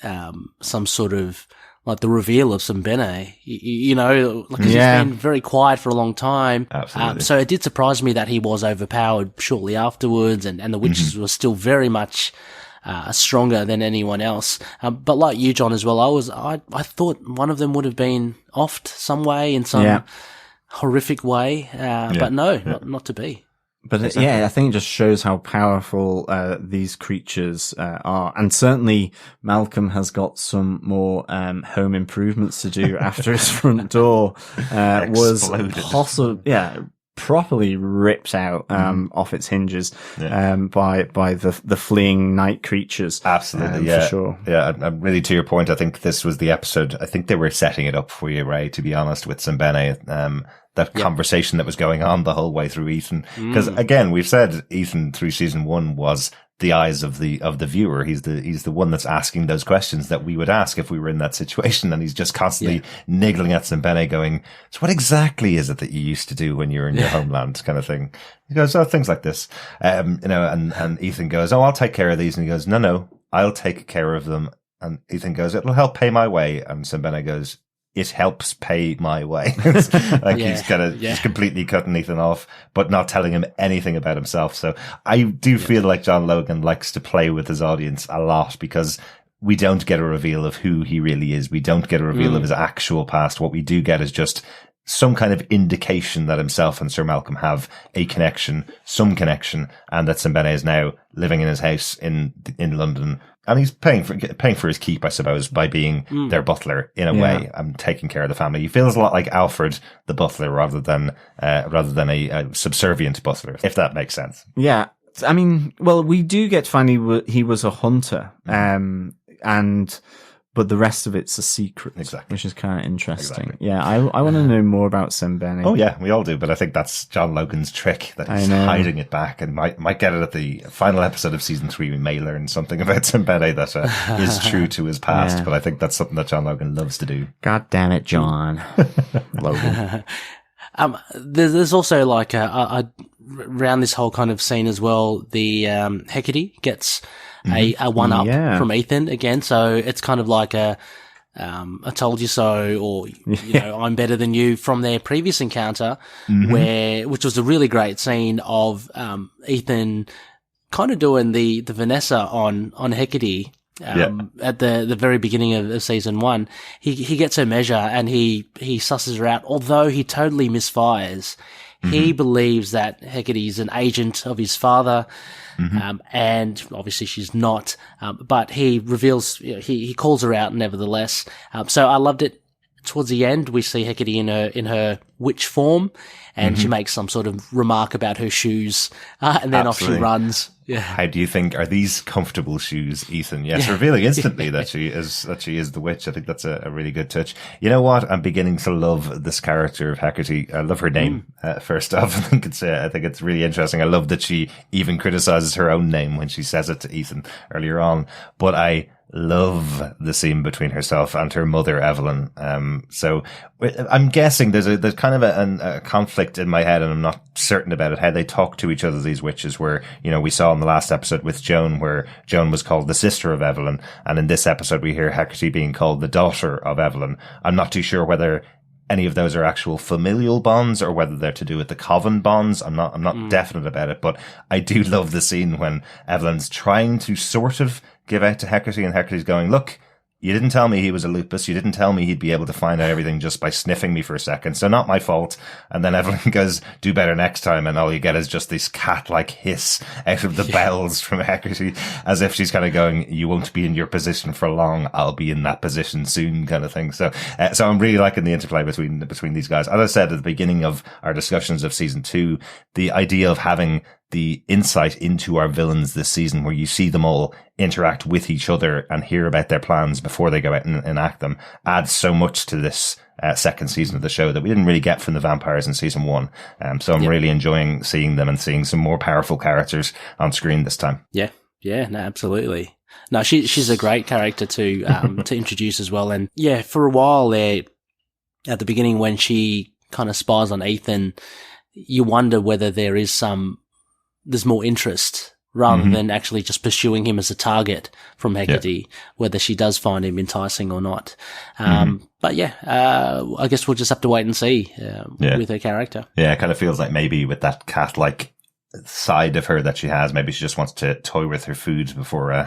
Speaker 3: some sort of like the reveal of Simbene, because he's been very quiet for a long time.
Speaker 1: Absolutely.
Speaker 3: So it did surprise me that he was overpowered shortly afterwards, and the witches were still very much stronger than anyone else. But like you, John, as well, I thought one of them would have been offed some way, in some horrific way, but no, not to be.
Speaker 2: But I think it just shows how powerful these creatures are, and certainly Malcolm has got some more home improvements to do after his front door was properly ripped out off its hinges by the fleeing night creatures.
Speaker 1: Absolutely,
Speaker 2: for sure.
Speaker 1: Yeah, and really to your point, I think this was the episode. I think they were setting it up for you, Ray. To be honest, with Simbene. That conversation that was going on the whole way through Ethan. Because again, we've said Ethan through season 1 was the eyes of the viewer. He's the one that's asking those questions that we would ask if we were in that situation. And he's just constantly niggling at Simbene going, so what exactly is it that you used to do when you were in your homeland, kind of thing? He goes, things like this. And Ethan goes, I'll take care of these. And he goes, no, I'll take care of them. And Ethan goes, it'll help pay my way. And Simbene goes, it helps pay my way. He's kind of just completely cutting Ethan off, but not telling him anything about himself. So I do feel like John Logan likes to play with his audience a lot, because we don't get a reveal of who he really is. We don't get a reveal of his actual past. What we do get is just some kind of indication that himself and Sir Malcolm have a connection, some connection, and that Simbene is now living in his house in London. And he's paying for his keep, I suppose, by being their butler in a way, and taking care of the family. He feels a lot like Alfred the butler rather than a subservient butler, if that makes sense.
Speaker 2: Yeah. I mean, well, we do get to find he was a hunter, but the rest of it's a secret,
Speaker 1: exactly,
Speaker 2: which is kind of interesting.
Speaker 1: Exactly.
Speaker 2: Yeah, I want to know more about Simbene.
Speaker 1: Oh yeah, we all do, but I think that's John Logan's trick, that he's hiding it back, and might get it at the final episode of season 3. We may learn something about Simbene that is true to his past, but I think that's something that John Logan loves to do.
Speaker 2: God damn it, John. Logan.
Speaker 3: There's also like around this whole kind of scene as well, the Hecate gets a one up from Ethan again, so it's kind of like a I told you so, or I'm better than you, from their previous encounter, which was a really great scene of Ethan kind of doing the Vanessa on Hecate. At the very beginning of season 1, he gets her measure and he susses her out. Although he totally misfires, he believes that Hecate is an agent of his father, and obviously she's not. But he reveals, he calls her out nevertheless. So I loved it. Towards the end, we see Hecate in her witch form, and she makes some sort of remark about her shoes, and then off she runs. Yeah.
Speaker 1: How do you think, are these comfortable shoes, Ethan? Yes, revealing instantly that she is the witch. I think that's a really good touch. You know what? I'm beginning to love this character of Hecate. I love her name. First off, I think it's really interesting. I love that she even criticizes her own name when she says it to Ethan earlier on. But I love the scene between herself and her mother, Evelyn. So I'm guessing there's kind of a conflict in my head, and I'm not certain about it, how they talk to each other, these witches, where, we saw in the last episode with Joan, where Joan was called the sister of Evelyn. And in this episode, we hear Hecate being called the daughter of Evelyn. I'm not too sure whether any of those are actual familial bonds or whether they're to do with the coven bonds. I'm not definite about it, but I do love the scene when Evelyn's trying to sort of give out to Hecate, and Hecate's going, look, you didn't tell me he was a lupus. You didn't tell me he'd be able to find out everything just by sniffing me for a second. So not my fault. And then Evelyn goes, do better next time. And all you get is just this cat-like hiss out of the bells from Hecate, as if she's kind of going, you won't be in your position for long. I'll be in that position soon, kind of thing. So I'm really liking the interplay between these guys. As I said at the beginning of our discussions of season 2, the idea of having the insight into our villains this season, where you see them all interact with each other and hear about their plans before they go out and enact them, adds so much to this second season of the show that we didn't really get from the vampires in season 1. So I'm really enjoying seeing them and seeing some more powerful characters on screen this time.
Speaker 3: Yeah, no, absolutely. No, she's a great character to introduce as well. And yeah, for a while there, at the beginning when she kind of spies on Ethan, you wonder whether there's more interest rather than actually just pursuing him as a target from Hecate, whether she does find him enticing or not. But yeah, I guess we'll just have to wait and see with her character. Yeah,
Speaker 1: it kind of feels like maybe with that cat-like side of her that she has, maybe she just wants to toy with her food before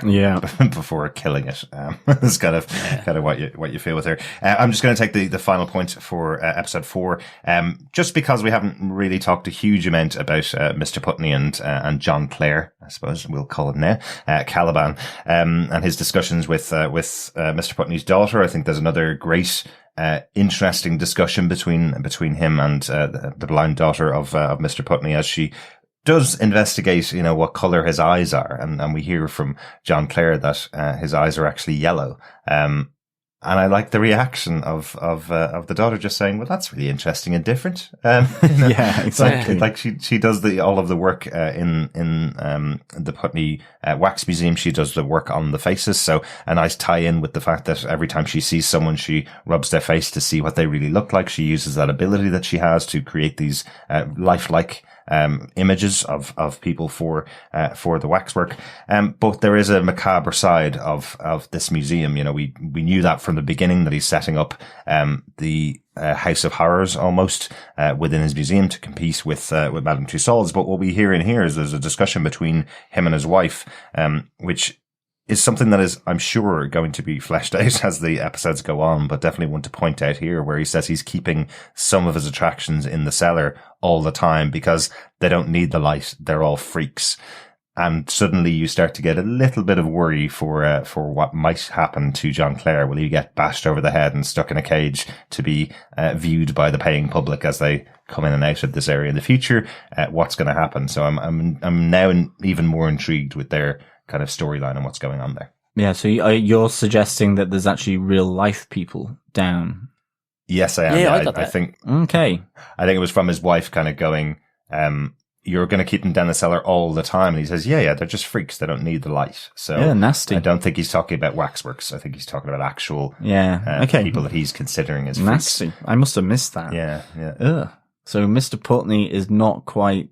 Speaker 1: before killing it. It's kind of what you feel with her. I'm just going to take the final point for episode 4, just because we haven't really talked a huge amount about Mr. Putney and John Clare, I suppose we'll call him now, Caliban, and his discussions with Mr. Putney's daughter. I think there's another great interesting discussion between him and the blind daughter of Mr. Putney, as she does investigate, what color his eyes are. And we hear from John Clare that his eyes are actually yellow. And I like the reaction of the daughter just saying, well, that's really interesting and different.
Speaker 2: Yeah, exactly.
Speaker 1: Like she does all of the work in the Putney Wax Museum. She does the work on the faces. So a nice tie in with the fact that every time she sees someone, she rubs their face to see what they really look like. She uses that ability that she has to create these lifelike images of people for the waxwork. But there is a macabre side of this museum. You know, we knew that from the beginning, that he's setting up, the House of Horrors almost, within his museum to compete with Madame Tussauds. But what we hear in here is there's a discussion between him and his wife, which is something that is, I'm sure, going to be fleshed out as the episodes go on, but definitely want to point out here, where he says he's keeping some of his attractions in the cellar all the time because they don't need the light. They're all freaks. And suddenly you start to get a little bit of worry for what might happen to John Clare. Will he get bashed over the head and stuck in a cage to be viewed by the paying public as they come in and out of this area in the future? What's going to happen? So I'm now even more intrigued with their kind of storyline and what's going on there.
Speaker 2: Yeah, so you're suggesting that there's actually real life people down?
Speaker 1: Yes, I am.
Speaker 3: Yeah,
Speaker 1: I think.
Speaker 2: Okay.
Speaker 1: I think it was from his wife kind of going, you're going to keep them down the cellar all the time. And he says, yeah, they're just freaks. They don't need the light. So
Speaker 2: yeah, nasty.
Speaker 1: I don't think he's talking about waxworks. I think he's talking about actual
Speaker 2: okay.
Speaker 1: people that he's considering as
Speaker 2: nasty.
Speaker 1: freaks.
Speaker 2: I must have missed that.
Speaker 1: Yeah.
Speaker 2: Ugh. So Mr. Putney is not quite,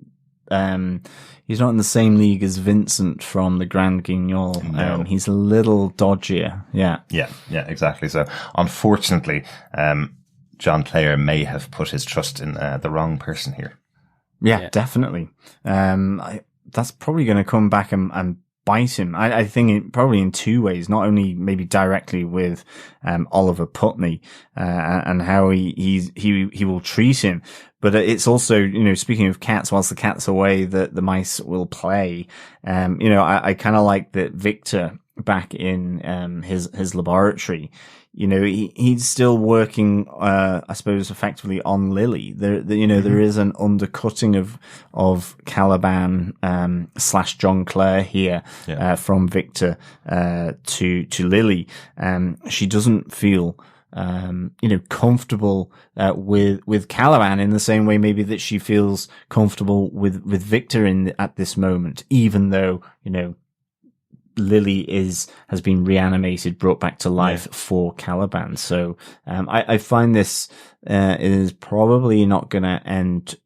Speaker 2: he's not in the same league as Vincent from the Grand Guignol.
Speaker 1: No.
Speaker 2: He's a little dodgier. Yeah.
Speaker 1: Yeah, exactly. So unfortunately, John Clare may have put his trust in the wrong person here.
Speaker 2: Yeah, definitely. That's probably going to come back and bite him. I think probably in two ways, not only maybe directly with Oliver Putney and how he will treat him, but it's also, you know, speaking of cats, whilst the cat's away, the mice will play. You know, I kind of like that Victor back in his laboratory. You know, he's still working, I suppose, effectively on Lily. There is an undercutting of Caliban, / John Clare here, from Victor, to Lily. She doesn't feel, comfortable, with Caliban in the same way maybe that she feels comfortable with Victor at this moment, even though, you know, Lily has been reanimated, brought back to life for Caliban. So, I find this, is probably not going to end,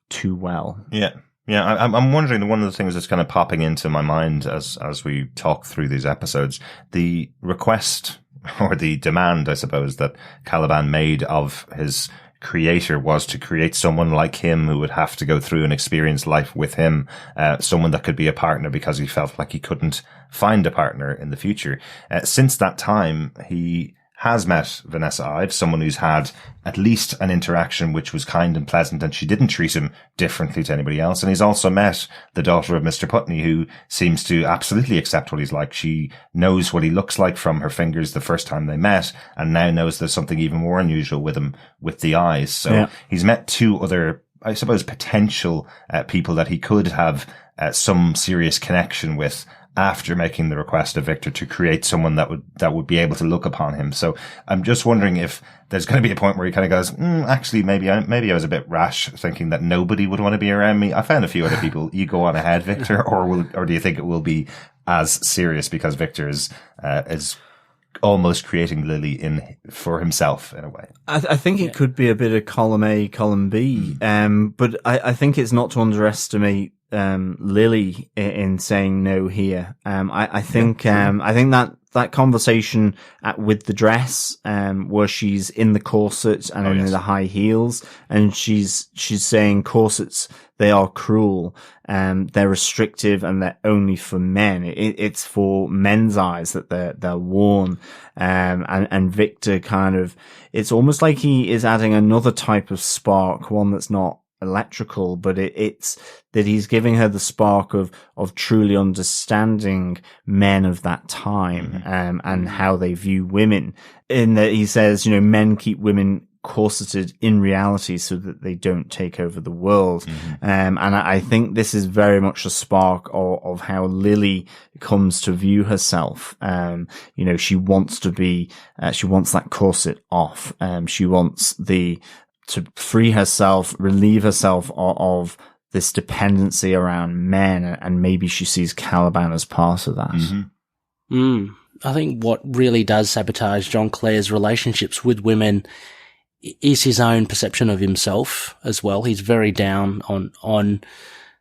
Speaker 2: too well.
Speaker 1: Yeah. Yeah. I'm wondering, one of the things that's kind of popping into my mind as we talk through these episodes, the request or the demand, I suppose, that Caliban made of his creator was to create someone like him who would have to go through and experience life with him, someone that could be a partner because he felt like he couldn't find a partner in the future. Since that time, he has met Vanessa Ives, someone who's had at least an interaction which was kind and pleasant, and she didn't treat him differently to anybody else. And he's also met the daughter of Mr. Putney, who seems to absolutely accept what he's like. She knows what he looks like from her fingers the first time they met, and now knows there's something even more unusual with him with the eyes. So he's met two other, I suppose, potential people that he could have some serious connection with after making the request of Victor to create someone that would be able to look upon him. So I'm just wondering if there's going to be a point where he kind of goes, actually, maybe I was a bit rash thinking that nobody would want to be around me. I found a few other people. You go on ahead, Victor, or do you think it will be as serious because Victor is almost creating Lily for himself in a way?
Speaker 2: I think it could be a bit of column A, column B. But I think it's not to underestimate Lily in saying no here. I think that conversation with the dress, where she's in the corset and in the high heels, and she's saying corsets, they are cruel, they're restrictive, and they're only for men. It's for men's eyes that they're worn. And Victor it's almost like he is adding another type of spark, one that's not electrical, but it's that he's giving her the spark of truly understanding men of that time, and how they view women. In that he says, men keep women corseted in reality so that they don't take over the world. And I think this is very much a spark of how Lily comes to view herself. She wants she wants that corset off. She wants to free herself, relieve herself of this dependency around men, and maybe she sees Caliban as part of that.
Speaker 3: I think what really does sabotage John Clare's relationships with women is his own perception of himself as well. He's very down on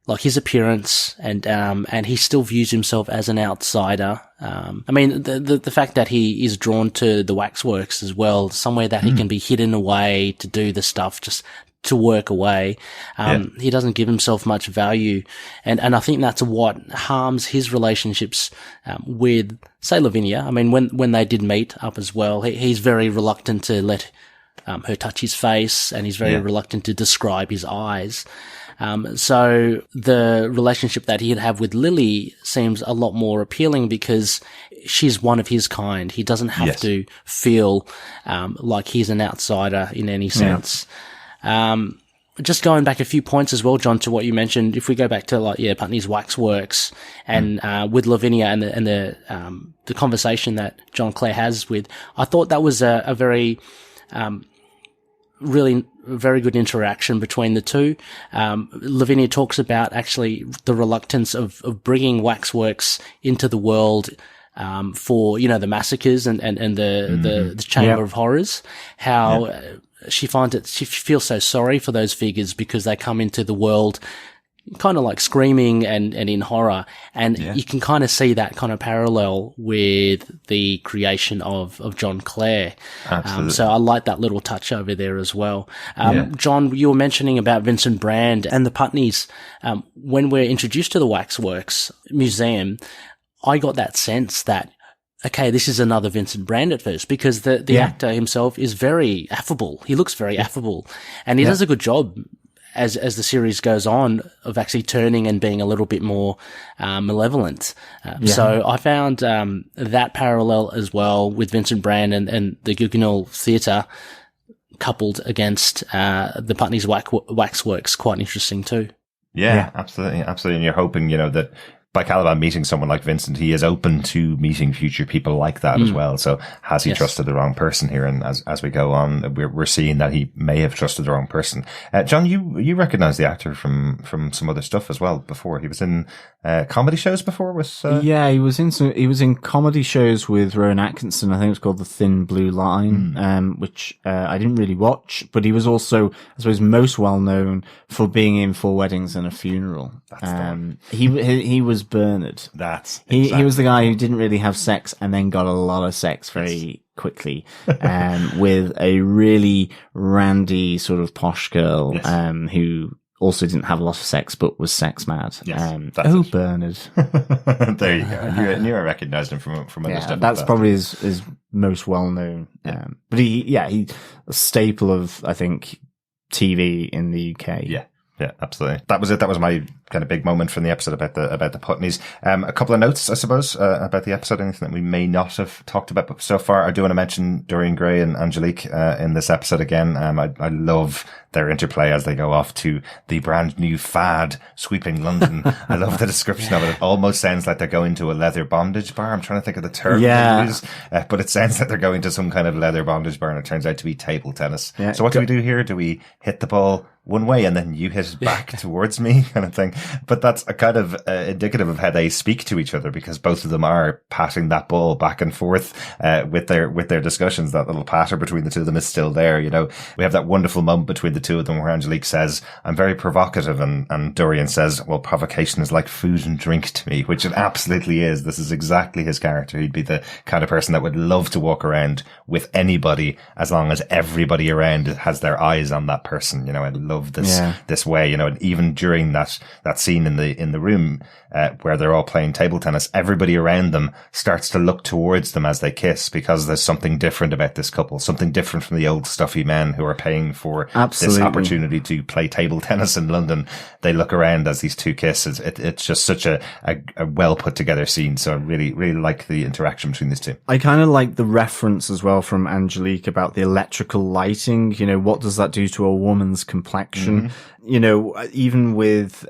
Speaker 3: like his appearance, and he still views himself as an outsider. I mean, the fact that he is drawn to the waxworks as well, somewhere that he can be hidden away to do the stuff, just to work away. He doesn't give himself much value. And I think that's what harms his relationships, with, say, Lavinia. I mean, when they did meet up as well, he's very reluctant to let, her touch his face, and he's very reluctant to describe his eyes. So the relationship that he'd have with Lily seems a lot more appealing because she's one of his kind. He doesn't have to feel, like he's an outsider in any sense. Just going back a few points as well, John, to what you mentioned, if we go back to Putney's waxworks and, with Lavinia and the conversation that John Clare has with, I thought that was a very, really very good interaction between the two. Lavinia talks about actually the reluctance of bringing waxworks into the world, for, the massacres and the Chamber of Horrors, how, she feels so sorry for those figures because they come into the world kind of like screaming and in horror. And you can kind of see that kind of parallel with the creation of John Clare. So I like that little touch over there as well. John, you were mentioning about Vincent Brand and the Putneys. When we're introduced to the Waxworks Museum, I got that sense that, okay, this is another Vincent Brand at first, because the actor himself is very affable. He looks very affable, and he does a good job as the series goes on of actually turning and being a little bit more malevolent. So I found that parallel as well with Vincent Brand and the Guggenheim Theatre coupled against the Putney's Waxworks quite interesting too.
Speaker 1: Yeah, absolutely. And you're hoping, that by Caliban meeting someone like Vincent, he is open to meeting future people like that as well. So has he trusted the wrong person here? And as we go on, we're seeing that he may have trusted the wrong person. John, you recognize the actor from some other stuff as well before. He was in comedy shows before
Speaker 2: he was in comedy shows with Rowan Atkinson. I think it was called The Thin Blue Line, which I didn't really watch, but he was also, I suppose, most well known for being in Four Weddings and a Funeral. He was Bernard. He was the guy who didn't really have sex and then got a lot of sex very quickly, with a really randy sort of posh girl, who also didn't have a lot of sex but was sex mad. Bernard.
Speaker 1: There you go. And you recognized him from other stuff.
Speaker 2: That's probably his most well known. But he's a staple of, I think, TV in the UK.
Speaker 1: Yeah, absolutely. That was it. That was my kind of big moment from the episode about the Putneys. A couple of notes, I suppose, about the episode. Anything that we may not have talked about so far. I do want to mention Dorian Gray and Angelique in this episode again. I love their interplay as they go off to the brand new fad sweeping London. I love the description of it. It almost sounds like they're going to a leather bondage bar. I'm trying to think of the term they use, but it sounds like they're going to some kind of leather bondage bar, and it turns out to be table tennis. So what do we do here? Do we hit the ball one way and then you hit it back towards me, kind of thing? But that's a kind of indicative of how they speak to each other, because both of them are patting that ball back and forth with their discussions. That little patter between the two of them is still there. We have that wonderful moment between the two of them where Angelique says, "I'm very provocative," and Dorian says, "Well, provocation is like food and drink to me," which it absolutely is. This is exactly his character. He'd be the kind of person that would love to walk around with anybody as long as everybody around has their eyes on that person. I love this way, and even during that scene in the room where they're all playing table tennis, everybody around them starts to look towards them as they kiss, because there's something different about this couple, something different from the old stuffy men who are paying for this opportunity to play table tennis in London. They look around as these two kiss. It's just such a well put together scene. So I really, really like the interaction between these two.
Speaker 2: I kind of like the reference as well from Angelique about the electrical lighting. What does that do to a woman's complexion? Even with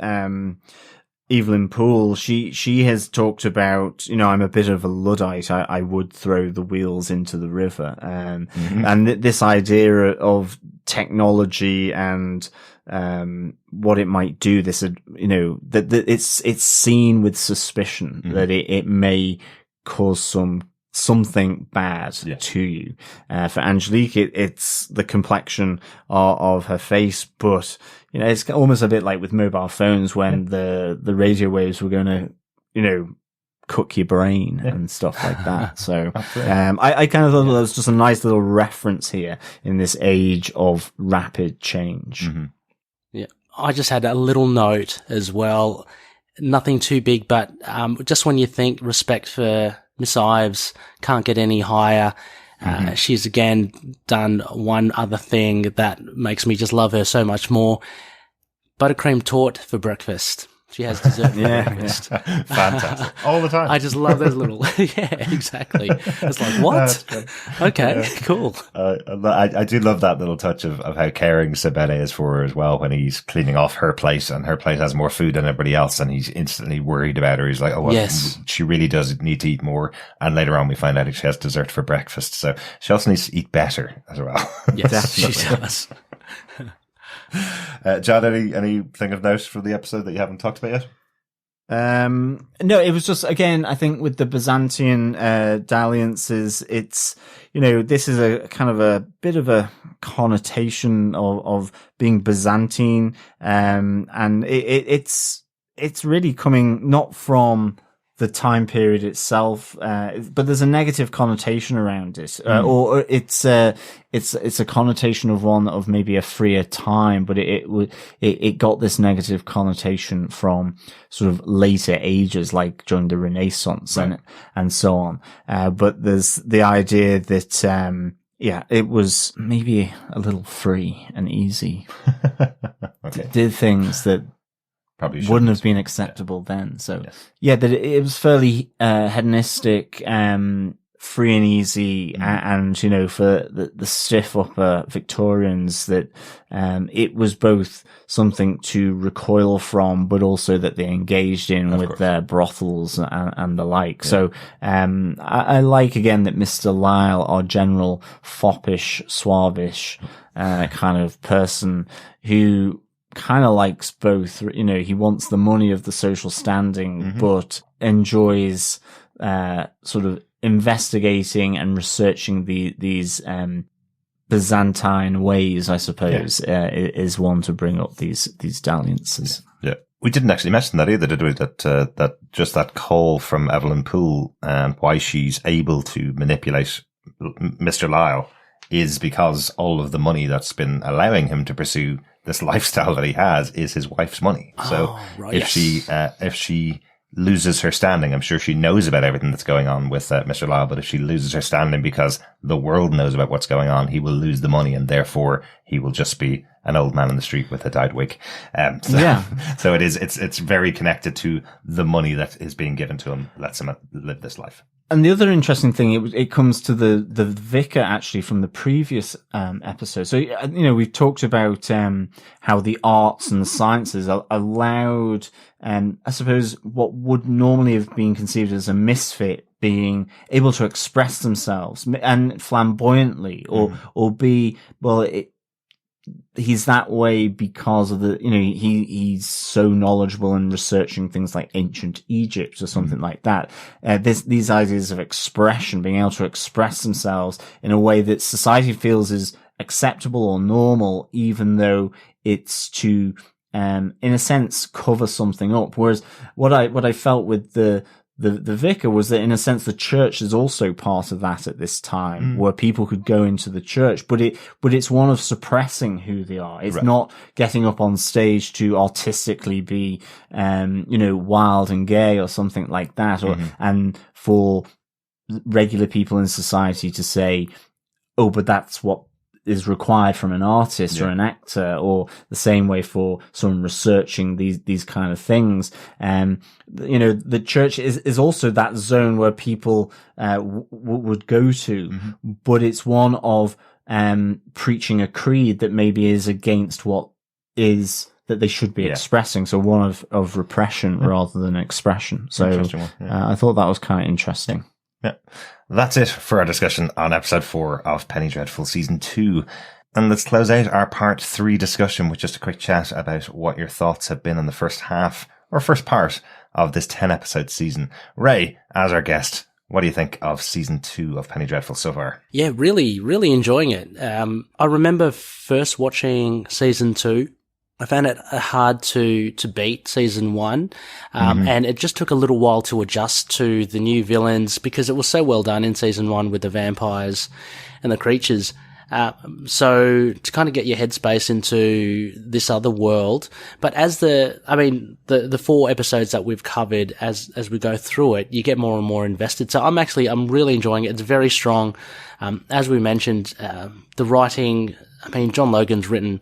Speaker 2: Evelyn Poole, she has talked about, I'm a bit of a Luddite. I would throw the wheels into the river. And this idea of technology and what it might do, that it's seen with suspicion, that it may cause some something bad to you. For Angelique, it's the complexion of her face, but, you know, it's almost a bit like with mobile phones when the radio waves were going to, you know, cook your brain and stuff like that. So, I kind of thought that was just a nice little reference here in this age of rapid change.
Speaker 1: Mm-hmm.
Speaker 3: Yeah. I just had a little note as well. Nothing too big, but, just when you think respect for Miss Ives can't get any higher. She's again done one other thing that makes me just love her so much more. Buttercream tort for breakfast. She has dessert for breakfast.
Speaker 1: Fantastic. All the time.
Speaker 3: I just love those little, yeah, exactly. It's like, what? Okay, cool.
Speaker 1: I do love that little touch of how caring Sabine is for her as well when he's cleaning off her plate and her plate has more food than everybody else and he's instantly worried about her. He's like, oh, well,
Speaker 3: yes.
Speaker 1: She really does need to eat more. And later on we find out she has dessert for breakfast. So she also needs to eat better as well.
Speaker 3: Yes, she does.
Speaker 1: John, anything of note from the episode that you haven't talked about yet?
Speaker 2: No, it was just, again, I think with the Byzantine dalliances, it's, you know, this is a kind of a bit of a connotation of being Byzantine, and it's really coming not from the time period itself, but there's a negative connotation around it, or it's a connotation of one of maybe a freer time, but it got this negative connotation from sort of later ages, like during the Renaissance and so on. But there's the idea that, it was maybe a little free and easy.
Speaker 1: Okay.
Speaker 2: Did things that
Speaker 1: probably
Speaker 2: wouldn't have been acceptable then. So that it was fairly hedonistic, free and easy, and you know, for the stiff upper Victorians, that it was both something to recoil from, but also that they engaged in with their brothels and the like. So I like again that Mr. Lyle, our general foppish, suavish kind of person who kind of likes both, you know, he wants the money of the social standing, but enjoys sort of investigating and researching these Byzantine ways, I suppose, is one to bring up these dalliances.
Speaker 1: Yeah. We didn't actually mention that either, did we? That just that call from Evelyn Poole and why she's able to manipulate Mr. Lyle is because all of the money that's been allowing him to pursue this lifestyle that he has is his wife's money. So if she loses her standing, I'm sure she knows about everything that's going on with Mr. Lyle, but if she loses her standing because the world knows about what's going on, he will lose the money and therefore he will just be an old man in the street with a dyed wig. So it's very connected to the money that is being given to him, lets him live this life.
Speaker 2: And the other interesting thing, it comes to the vicar actually from the previous episode. So, you know, we've talked about how the arts and the sciences allowed, I suppose, what would normally have been conceived as a misfit being able to express themselves and flamboyantly or be, well, he's that way because of the, you know, he's so knowledgeable in researching things like ancient Egypt or something like that. These ideas of expression, being able to express themselves in a way that society feels is acceptable or normal, even though it's to, in a sense, cover something up. Whereas what I felt with the vicar was that in a sense the church is also part of that at this time, where people could go into the church, but it's one of suppressing who they are. It's not getting up on stage to artistically be, you know, wild and gay or something like that, and for regular people in society to say, oh, but that's what is required from an artist or an actor, or the same way for someone researching these kind of things. You know, the church is also that zone where people would go to, but it's one of preaching a creed that maybe is against what is that they should be expressing. So one of repression rather than expression. So I thought that was kind of interesting.
Speaker 1: Yeah. That's it for our discussion on episode 4 of Penny Dreadful season 2. And let's close out our part 3 discussion with just a quick chat about what your thoughts have been on the first half or first part of this 10 episode season. Ray, as our guest, what do you think of season 2 of Penny Dreadful so far?
Speaker 3: Yeah, really, really enjoying it. I remember first watching season 2. I found it hard to beat season 1. And it just took a little while to adjust to the new villains because it was so well done in season 1 with the vampires and the creatures. So to kind of get your headspace into this other world, but as the 4 episodes that we've covered, as we go through it, you get more and more invested. So I'm really enjoying it. It's very strong. As we mentioned, the writing, John Logan's written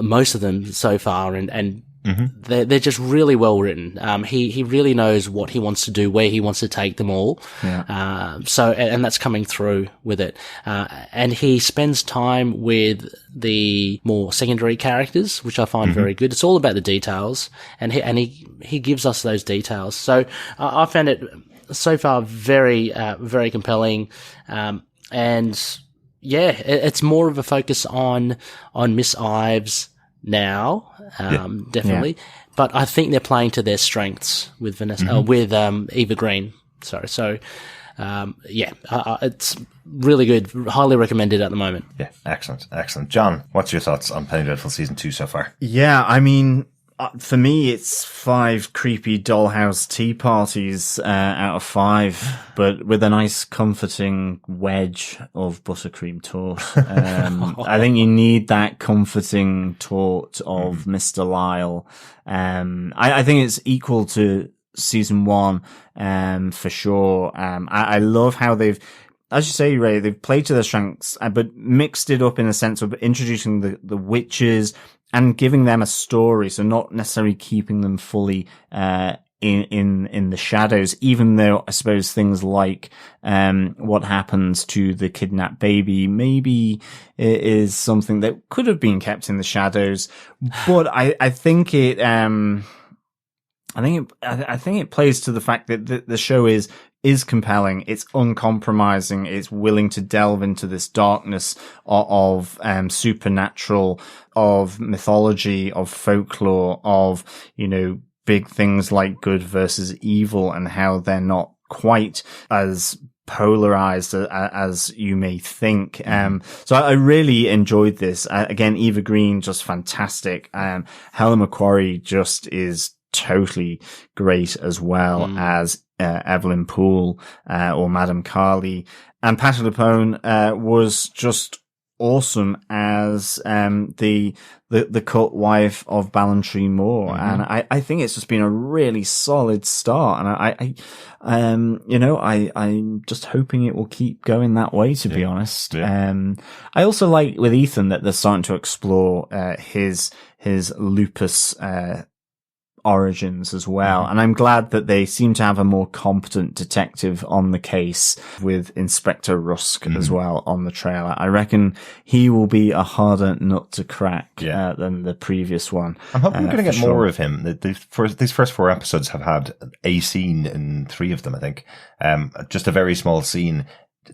Speaker 3: most of them so far, and they're just really well written. He really knows what he wants to do, where he wants to take them all. Yeah. And that's coming through with it. And he spends time with the more secondary characters, which I find very good. It's all about the details, and he gives us those details. So I found it so far very, very compelling. And yeah, it's more of a focus on Miss Ives now, definitely. Yeah. But I think they're playing to their strengths with Vanessa, with Eva Green. Sorry. So, it's really good. Highly recommended at the moment.
Speaker 1: Yeah, excellent. John, what's your thoughts on Penny Dreadful season 2 so far?
Speaker 2: Yeah, for me, it's 5 creepy dollhouse tea parties out of 5, but with a nice comforting wedge of buttercream toast. I think you need that comforting tort of Mr. Lyle. I think it's equal to season 1 for sure. I love how they've, as you say, Ray, they've played to their strengths, but mixed it up in a sense of introducing the witches and giving them a story, so not necessarily keeping them fully in the shadows, even though I suppose things like what happens to the kidnapped baby maybe is something that could have been kept in the shadows. But I think it plays to the fact that the show is compelling, it's uncompromising, it's willing to delve into this darkness of supernatural, of mythology, of folklore, of, big things like good versus evil and how they're not quite as polarized as you may think. So I really enjoyed this. Again, Eva Green, just fantastic. Helen McQuarrie just is totally great as well as Evelyn Poole or Madame Carly, and Patti LuPone was just awesome as the cult wife of Ballantrae Moore, and I think it's just been a really solid start, and I'm just hoping it will keep going that way, to be honest. I also like with Ethan that they're starting to explore his lupus origins as well. And I'm glad that they seem to have a more competent detective on the case with Inspector Rusk as well on the trailer. I reckon he will be a harder nut to crack than the previous one.
Speaker 1: I'm hoping we're going to get more of him. These first 4 episodes have had a scene in 3 of them, I think. Just a very small scene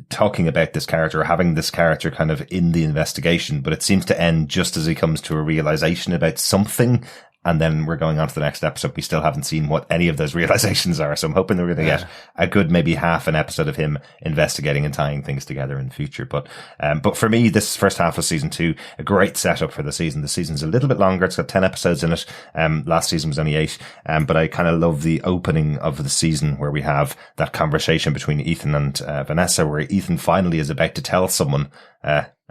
Speaker 1: talking about this character, having this character kind of in the investigation, but it seems to end just as he comes to a realization about something. And then we're going on to the next episode. We still haven't seen what any of those realizations are. So I'm hoping that we're going to get a good, maybe half an episode of him investigating and tying things together in the future. But for me, this first half of season 2, a great setup for the season. The season's a little bit longer. It's got 10 episodes in it. Last season was only 8. But I kind of love the opening of the season where we have that conversation between Ethan and Vanessa, where Ethan finally is about to tell someone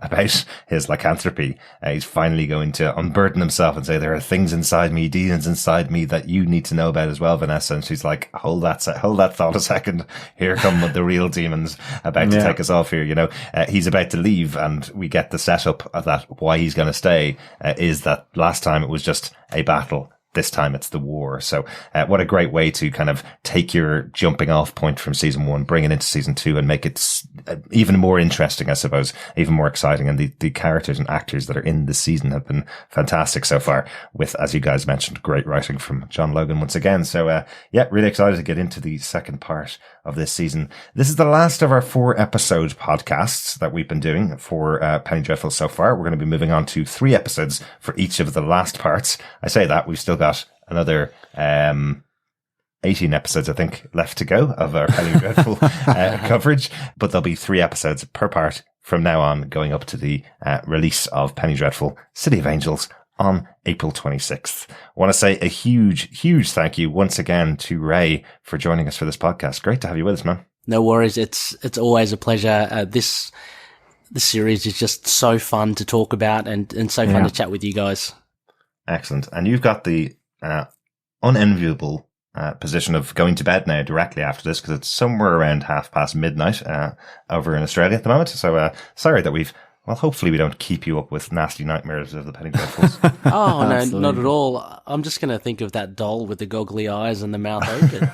Speaker 1: about his lycanthropy. He's finally going to unburden himself and say, there are things inside me, demons inside me that you need to know about as well, Vanessa. And she's like, hold that thought a second. Here come the real demons about to take us off here. He's about to leave, and we get the setup of that. Why he's going to stay is that last time it was just a battle. This time it's the war. So what a great way to kind of take your jumping off point from season 1, bring it into season 2 and make it even more interesting, I suppose, even more exciting. And the characters and actors that are in this season have been fantastic so far with, as you guys mentioned, great writing from John Logan once again. So really excited to get into the second part of this season. This is the last of our 4 episode podcasts that we've been doing for Penny Dreadful so far. We're going to be moving on to 3 episodes for each of the last parts. I say that we've still got another 18 episodes, I think, left to go of our Penny Dreadful coverage, but there'll be 3 episodes per part from now on, going up to the release of Penny Dreadful City of Angels on April 26th. I want to say a huge thank you once again to Ray for joining us for this podcast. Great to have you with us, man.
Speaker 3: No worries. It's always a pleasure. This series is just so fun to talk about and so fun to chat with you guys.
Speaker 1: Excellent. And you've got the unenviable position of going to bed now directly after this, because it's somewhere around midnight over in Australia at the moment. So sorry that hopefully we don't keep you up with nasty nightmares of the Penny Dreadfuls.
Speaker 3: Oh, no, not at all. I'm just going to think of that doll with the goggly eyes and the mouth open.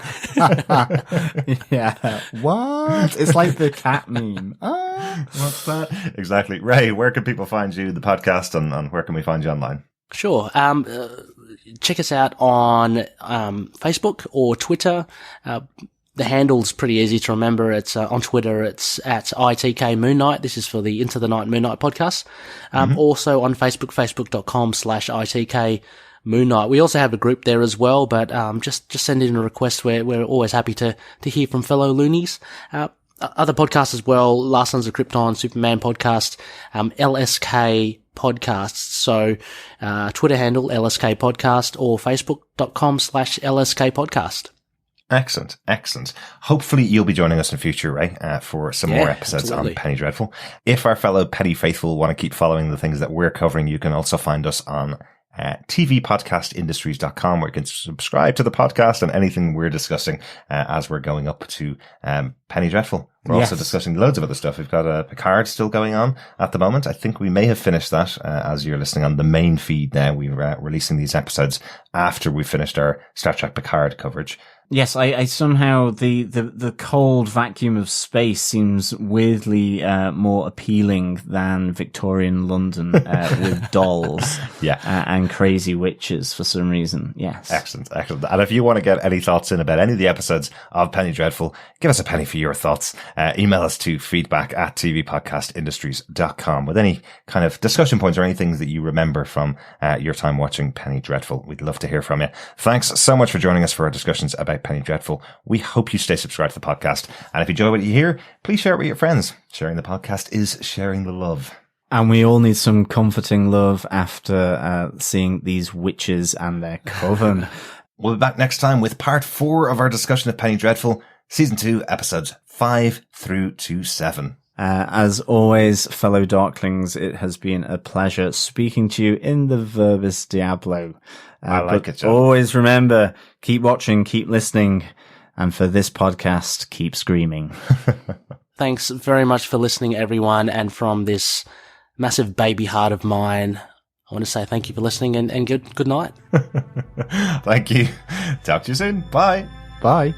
Speaker 2: Yeah. What? It's like the cat meme.
Speaker 1: What's that? Exactly. Ray, where can people find you, the podcast, and where can we find you online?
Speaker 3: Sure. Check us out on Facebook or Twitter. The handle's pretty easy to remember. It's on Twitter. It's at ITK Moon Knight. This is for the Into the Night Moon Knight podcast. Also on Facebook, facebook.com/ITK Moon Knight. We also have a group there as well, but just send in a request. We're always happy to hear from fellow loonies. Other podcasts as well. Last Sons of Krypton, Superman podcast, LSK podcasts. So Twitter handle LSK podcast or facebook.com/LSK podcast.
Speaker 1: Excellent. Hopefully you'll be joining us in future, Ray, for some more episodes
Speaker 3: absolutely.
Speaker 1: on Penny Dreadful. If our fellow Penny Faithful want to keep following the things that we're covering, you can also find us on tvpodcastindustries.com, where you can subscribe to the podcast and anything we're discussing as we're going up to Penny Dreadful. We're also discussing loads of other stuff. We've got Picard still going on at the moment. I think we may have finished that as you're listening on the main feed now. We're releasing these episodes after we finished our Star Trek Picard coverage.
Speaker 2: Yes, I somehow the cold vacuum of space seems weirdly more appealing than Victorian London with dolls, and crazy witches for some reason. Yes,
Speaker 1: excellent. And if you want to get any thoughts in about any of the episodes of Penny Dreadful, give us a penny for your thoughts. Email us to feedback@tvpodcastindustries.com with any kind of discussion points or anything that you remember from your time watching Penny Dreadful. We'd love to hear from you. Thanks so much for joining us for our discussions about Penny Dreadful. We hope you stay subscribed to the podcast. And if you enjoy what you hear, please share it with your friends. Sharing the podcast is sharing the love.
Speaker 2: And we all need some comforting love after seeing these witches and their coven.
Speaker 1: We'll be back next time with part 4 of our discussion of Penny Dreadful, season 2, episodes 5 through to 7.
Speaker 2: As always, fellow Darklings, it has been a pleasure speaking to you in the Verbis Diablo.
Speaker 1: I like it, John.
Speaker 2: Always remember, keep watching, keep listening, and for this podcast, keep screaming.
Speaker 3: Thanks very much for listening, everyone, and from this massive baby heart of mine, I want to say thank you for listening and good night.
Speaker 1: Thank you. Talk to you soon. Bye.
Speaker 2: Bye.